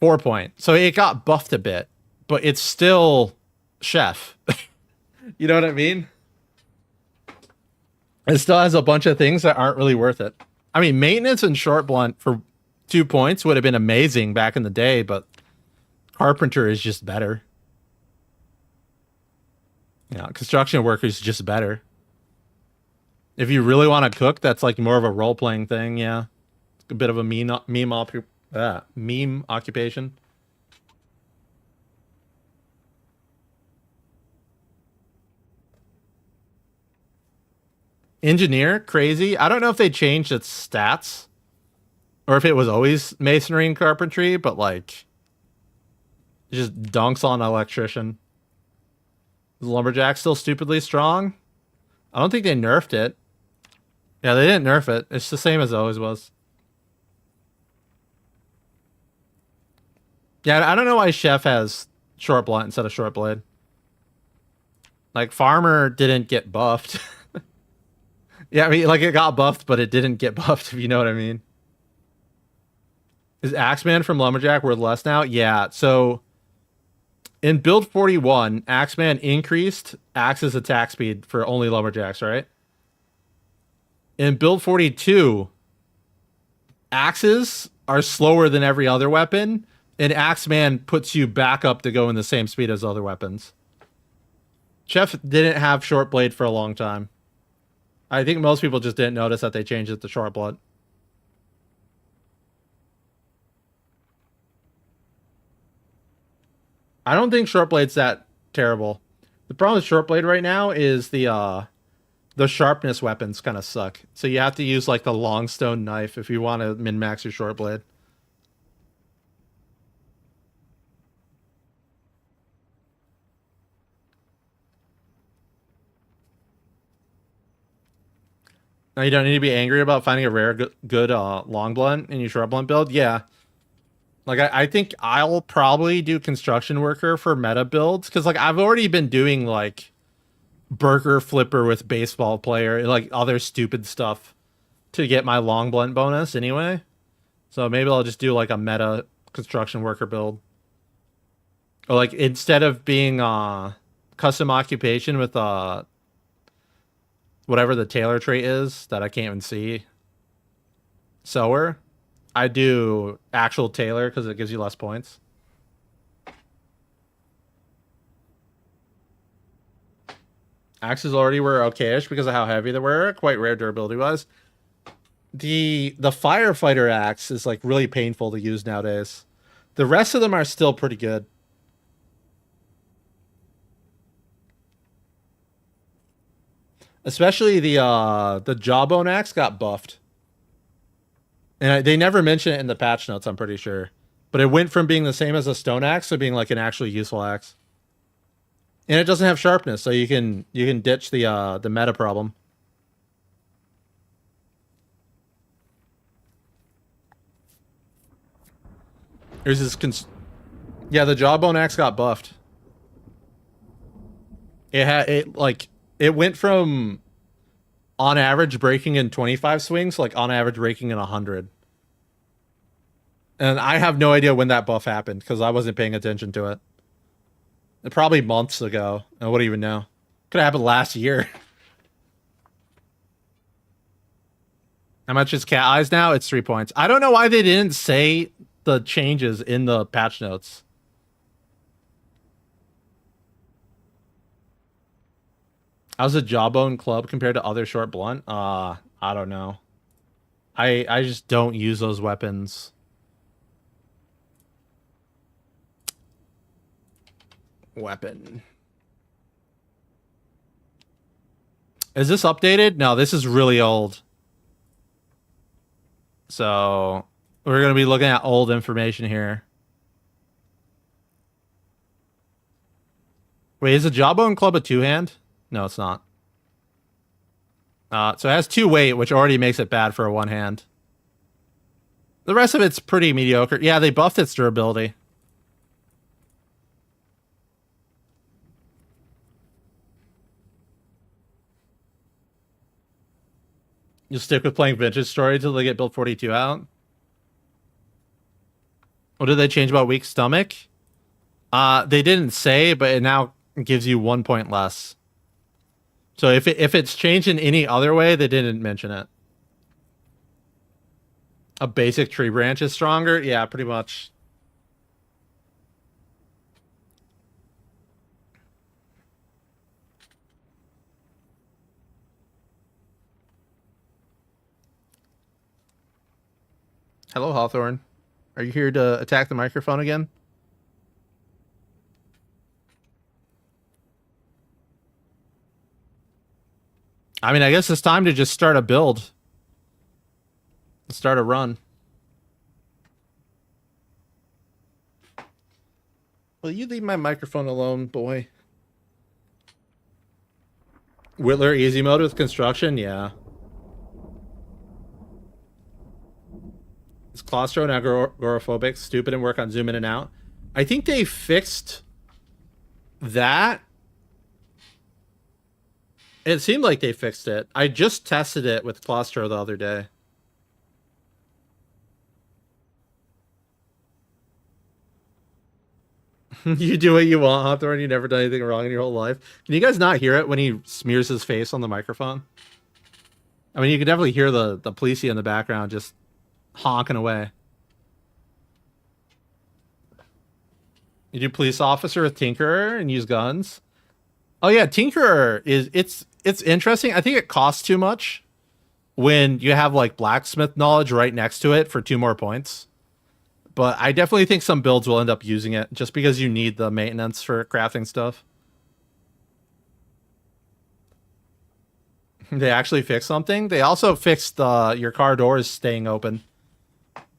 4-point. So it got buffed a bit, but it's still Chef. You know what I mean? It still has a bunch of things that aren't really worth it. I mean, maintenance and short blunt for 2 points would have been amazing back in the day, but Carpenter is just better. Yeah, construction worker is just better. If you really want to cook, that's like more of a role-playing thing, yeah. A bit of a meme occupation. Engineer, crazy. I don't know if they changed its stats or if it was always masonry and carpentry, but like it just dunks on electrician. Is lumberjack still stupidly strong? I don't think they nerfed it. Yeah, they didn't nerf it. It's the same as it always was. Yeah, I don't know why Chef has short blunt instead of short blade. Like, Farmer didn't get buffed. Yeah, I mean, like, it got buffed, but it didn't get buffed, if you know what I mean. Is Axeman from Lumberjack worth less now? Yeah, so in build 41, Axeman increased Axe's attack speed for only Lumberjacks, right? In build 42, Axes are slower than every other weapon, and Axeman puts you back up to go in the same speed as other weapons. Chef didn't have short blade for a long time. I think most people just didn't notice that they changed it to short blunt. I don't think short blade's that terrible. The problem with short blade right now is the sharpness weapons kind of suck. So you have to use like the long stone knife if you want to min-max your short blade. Now you don't need to be angry about finding a rare good long blunt in your short blunt build. Yeah. Like, I think I'll probably do construction worker for meta builds. Because, like, I've already been doing, like, burger flipper with baseball player and, like, other stupid stuff to get my long blunt bonus anyway. So maybe I'll just do, like, a meta construction worker build. Or, like, instead of being custom occupation with whatever the tailor trait is that I can't even see. Sewer. I do actual tailor because it gives you less points. Axes already were okayish because of how heavy they were. Quite rare durability wise. The firefighter axe is like really painful to use nowadays. The rest of them are still pretty good. Especially the jawbone axe got buffed. And they never mention it in the patch notes, I'm pretty sure. But it went from being the same as a stone axe to being like an actually useful axe. And it doesn't have sharpness, so you can ditch the meta problem. There's this yeah, the jawbone axe got buffed. It went from on average breaking in 25 swings, like on average breaking in 100. And I have no idea when that buff happened because I wasn't paying attention to it. Probably months ago. I wouldn't even know. Could have happened last year. How much is cat eyes now? It's 3 points. I don't know why they didn't say the changes in the patch notes. How's a jawbone club compared to other short blunt? I don't know. I just don't use those weapons. Weapon. Is this updated? No, this is really old. So we're going to be looking at old information here. Wait, is a jawbone club a two-hand? No, it's not. So it has 2 weight, which already makes it bad for a one-hand. The rest of it's pretty mediocre. Yeah, they buffed its durability. You'll stick with playing Vintage Story until they get Build 42 out? What did they change about weak stomach? They didn't say, but it now gives you 1 point less. So if it's changed in any other way, they didn't mention it. A basic tree branch is stronger? Yeah, pretty much. Hello, Hawthorne. Are you here to attack the microphone again? I mean, I guess it's time to just start a build. Start a run. Will you leave my microphone alone, boy? Whittler easy mode with construction? Yeah. Is claustro and agoraphobic stupid and work on zoom in and out? I think they fixed that. It seemed like they fixed it. I just tested it with claustro the other day. You do what you want, Hawthorne. You never done anything wrong in your whole life. Can you guys not hear it when he smears his face on the microphone? I mean, you can definitely hear the policie in the background just honking away. You do police officer with Tinkerer and use guns? Oh yeah, Tinkerer is it's interesting. I think it costs too much when you have like blacksmith knowledge right next to it for 2 more points. But I definitely think some builds will end up using it just because you need the maintenance for crafting stuff. They actually fixed something. They also fixed your car doors staying open.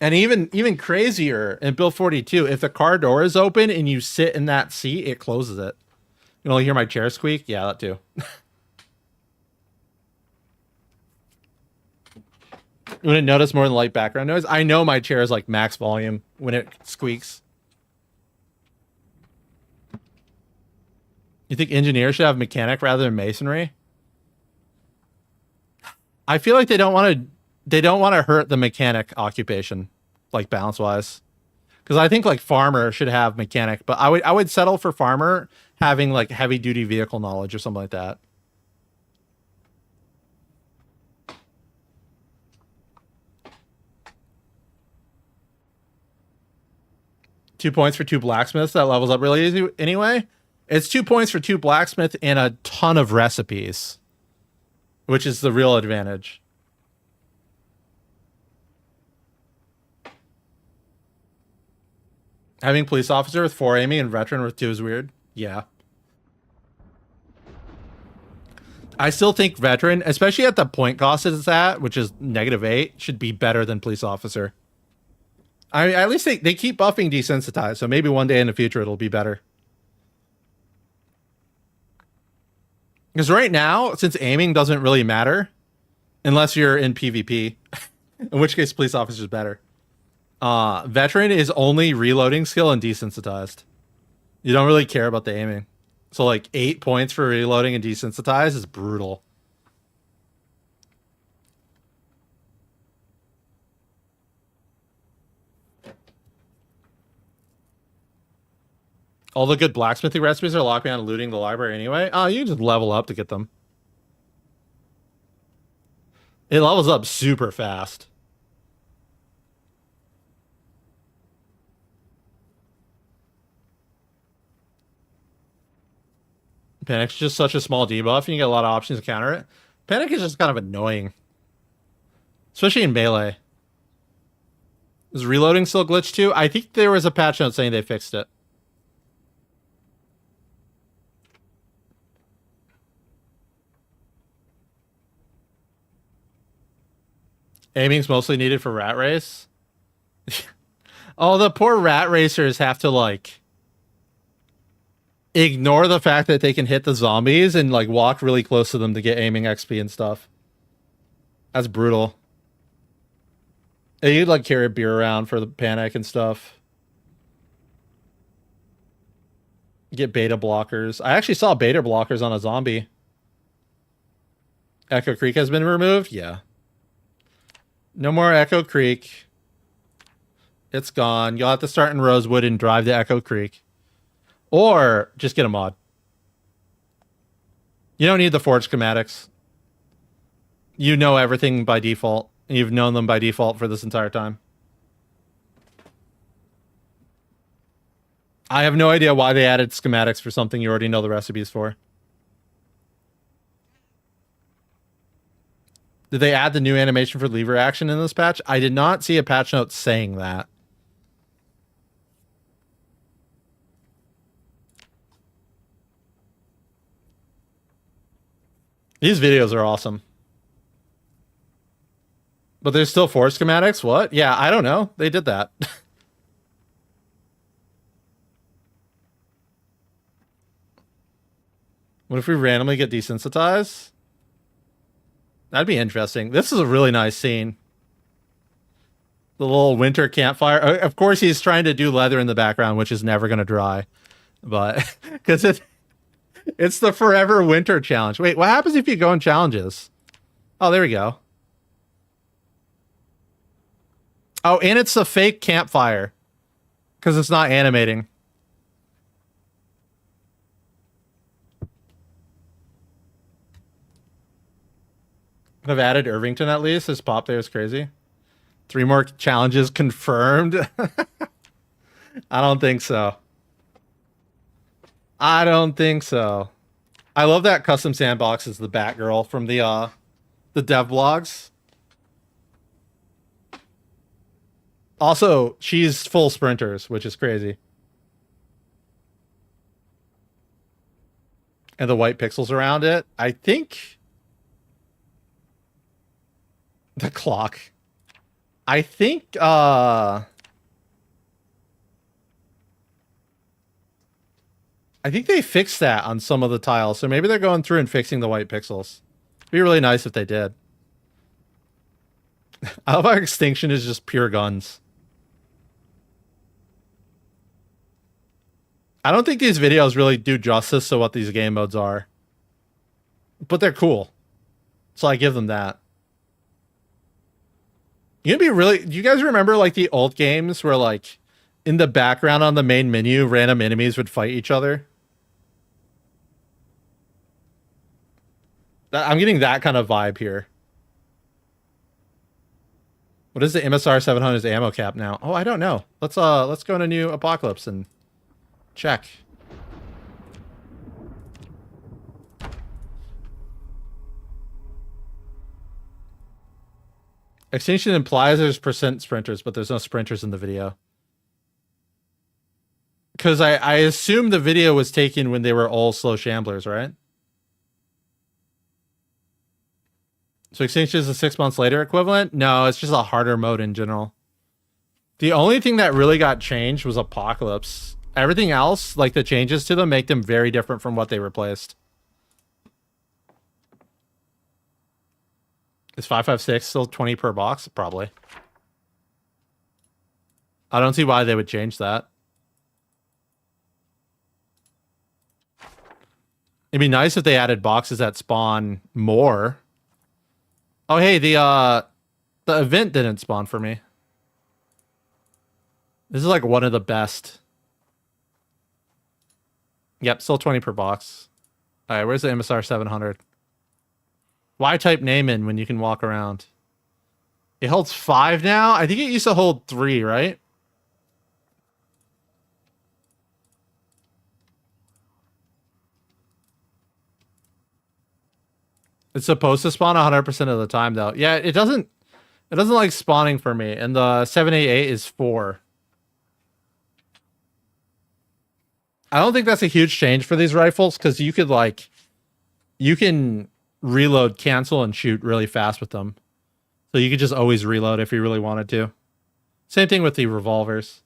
And even crazier in Build 42, if the car door is open and you sit in that seat, it closes it. You know, hear my chair squeak? Yeah, that too. You wouldn't notice more than light background noise. I know my chair is like max volume when it squeaks. You think engineers should have mechanic rather than masonry? I feel like they don't want to hurt the mechanic occupation, like balance wise. Because I think like farmer should have mechanic, but I would settle for farmer having like heavy duty vehicle knowledge or something like that. Two points for 2 blacksmiths. That levels up really easy anyway. It's 2 points for 2 blacksmith and a ton of recipes, which is the real advantage. Having police officer with 4 aiming and veteran with 2 is weird. Yeah. I still think veteran, especially at the point cost it's at, which is -8, should be better than police officer. At least they keep buffing desensitized, so maybe one day in the future it'll be better. Because right now, since aiming doesn't really matter, unless you're in PvP, in which case police officer is better. Veteran is only reloading skill and desensitized. You don't really care about the aiming. So like 8 points for reloading and desensitized is brutal. All the good blacksmithing recipes are locked behind looting the library anyway. Oh, you can just level up to get them. It levels up super fast. Panic's just such a small debuff, and you get a lot of options to counter it. Panic is just kind of annoying. Especially in melee. Is reloading still glitched too? I think there was a patch note saying they fixed it. Aiming's mostly needed for rat race. Oh, the poor rat racers have to like ignore the fact that they can hit the zombies and like walk really close to them to get aiming XP and stuff. That's brutal. And you'd like carry a beer around for the panic and stuff. Get beta blockers. I actually saw beta blockers on a zombie. Echo Creek has been removed? Yeah. No more Echo Creek. It's gone. You'll have to start in Rosewood and drive to Echo Creek. Or just get a mod. You don't need the Forge schematics. You know everything by default. And you've known them by default for this entire time. I have no idea why they added schematics for something you already know the recipes for. Did they add the new animation for lever action in this patch? I did not see a patch note saying that. These videos are awesome. But there's still Forge schematics? What? Yeah, I don't know. They did that. What if we randomly get desensitized? That'd be interesting. This is a really nice scene. The little winter campfire. Of course, he's trying to do leather in the background, which is never going to dry. But, because it's the forever winter challenge. Wait, what happens if you go in challenges? Oh, there we go. Oh, and it's a fake campfire. Because it's not animating. I've added Irvington at least. His pop there is crazy. 3 more challenges confirmed. I don't think so. I don't think so. I love that custom sandbox is the Batgirl from the dev blogs. Also, she's full sprinters, which is crazy. And the white pixels around it. I think the clock. I think they fixed that on some of the tiles, so maybe they're going through and fixing the white pixels. It'd be really nice if they did. I love how Extinction is just pure guns. I don't think these videos really do justice to what these game modes are. But they're cool. So I give them that. Do you guys remember like the old games where like in the background on the main menu, random enemies would fight each other? I'm getting that kind of vibe here. What is the MSR 700's ammo cap now? Oh, I don't know. Let's go into new Apocalypse and check. Extinction implies there's percent sprinters, but there's no sprinters in the video. Because I assume the video was taken when they were all slow shamblers, right? So Extinction is a 6 months later equivalent? No, it's just a harder mode in general. The only thing that really got changed was Apocalypse. Everything else, like the changes to them, make them very different from what they replaced. Is 5.56 still 20 per box? Probably. I don't see why they would change that. It'd be nice if they added boxes that spawn more. Oh, hey, the event didn't spawn for me. This is like one of the best. Yep, still 20 per box. All right, where's the MSR 700? Why type name in when you can walk around? It holds 5 now? I think it used to hold 3, right? It's supposed to spawn 100% of the time, though. Yeah, it doesn't like spawning for me. And the 788 is 4. I don't think that's a huge change for these rifles, because you can reload, cancel, and shoot really fast with them. So you could just always reload if you really wanted to. Same thing with the revolvers.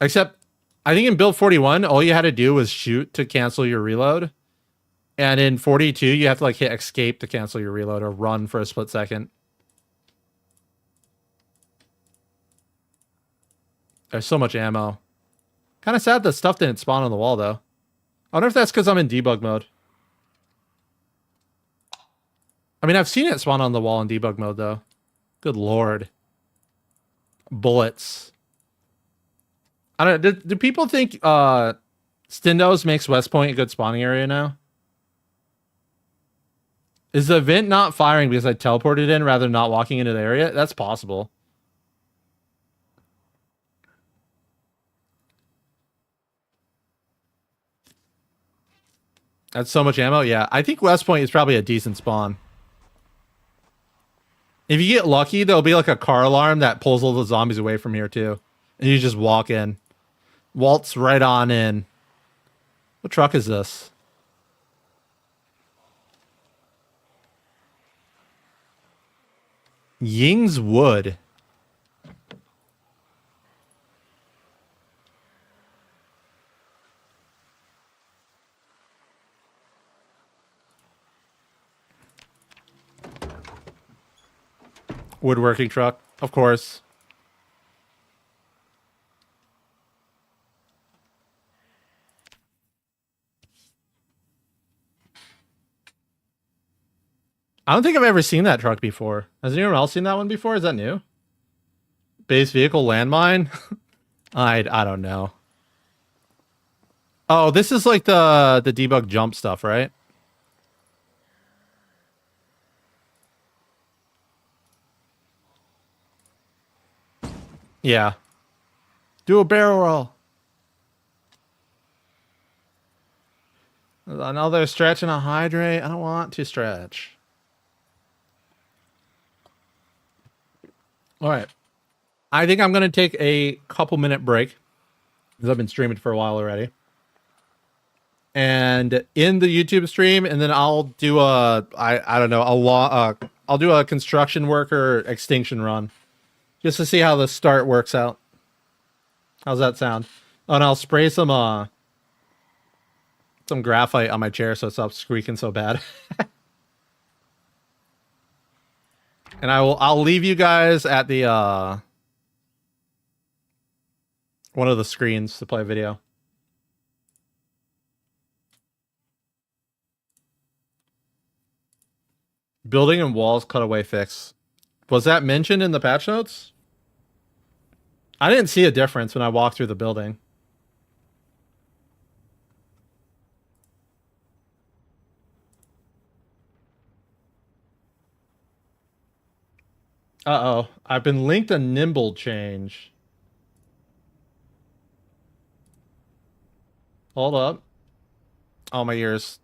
Except, I think in build 41, all you had to do was shoot to cancel your reload. And in 42, you have to like hit escape to cancel your reload or run for a split second. There's so much ammo. Kind of sad the stuff didn't spawn on the wall, though. I wonder if that's because I'm in debug mode. I mean, I've seen it spawn on the wall in debug mode, though. Good lord. Bullets. I don't know. Do people think Stindos makes West Point a good spawning area now? Is the vent not firing because I teleported in rather than not walking into the area? That's possible. That's so much ammo. Yeah, I think West Point is probably a decent spawn. If you get lucky, there'll be like a car alarm that pulls all the zombies away from here too. And you just walk in. Waltz right on in. What truck is this? Ying's Wood. Woodworking truck, of course. I don't think I've ever seen that truck before. Has anyone else seen that one before? Is that new? Base vehicle landmine? I don't know. Oh, this is like the debug jump stuff, right? Yeah. Do a barrel roll. Another stretch and a hydrate. I don't want to stretch. All right. I think I'm going to take a couple minute break because I've been streaming for a while already. And in the YouTube stream, and then I'll do I don't know, I'll do a construction worker extinction run just to see how the start works out. How's that sound? Oh, and I'll spray some graphite on my chair so it stops squeaking so bad. And I'll leave you guys at the one of the screens to play a video. Building and walls cutaway fix. Was that mentioned in the patch notes? I didn't see a difference when I walked through the building. Uh-oh. I've been linked a nimble change. Hold up. Oh, my ears.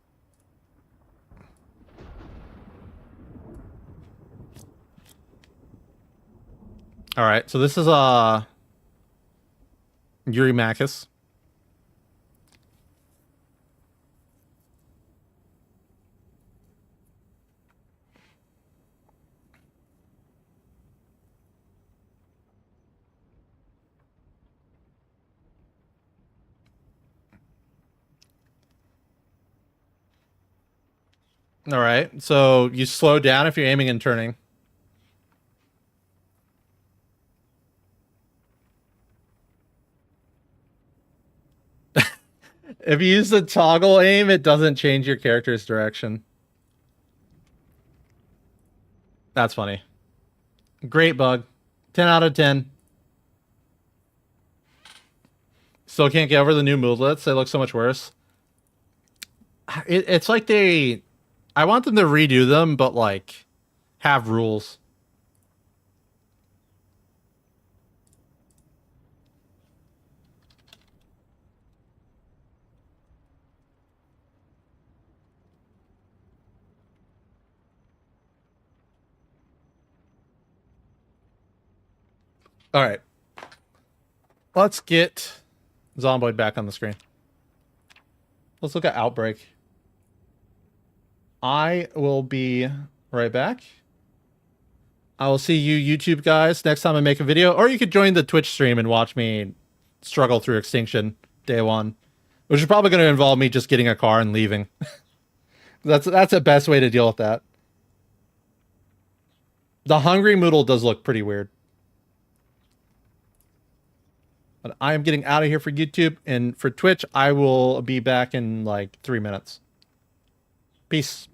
All right, so this is Yuri Makis. All right, so you slow down if you're aiming and turning. If you use the toggle aim, it doesn't change your character's direction. That's funny. Great bug. 10 out of 10. Still can't get over the new movelets. They look so much worse. It's like I want them to redo them, but like have rules. All right. Let's get Zomboid back on the screen. Let's look at Outbreak. I will be right back. I will see you YouTube guys next time I make a video, or you could join the Twitch stream and watch me struggle through Extinction day one, which is probably going to involve me just getting a car and leaving. That's the best way to deal with that. The Hungry Moodle does look pretty weird. But I am getting out of here for YouTube, and for Twitch, I will be back in like 3 minutes. Peace.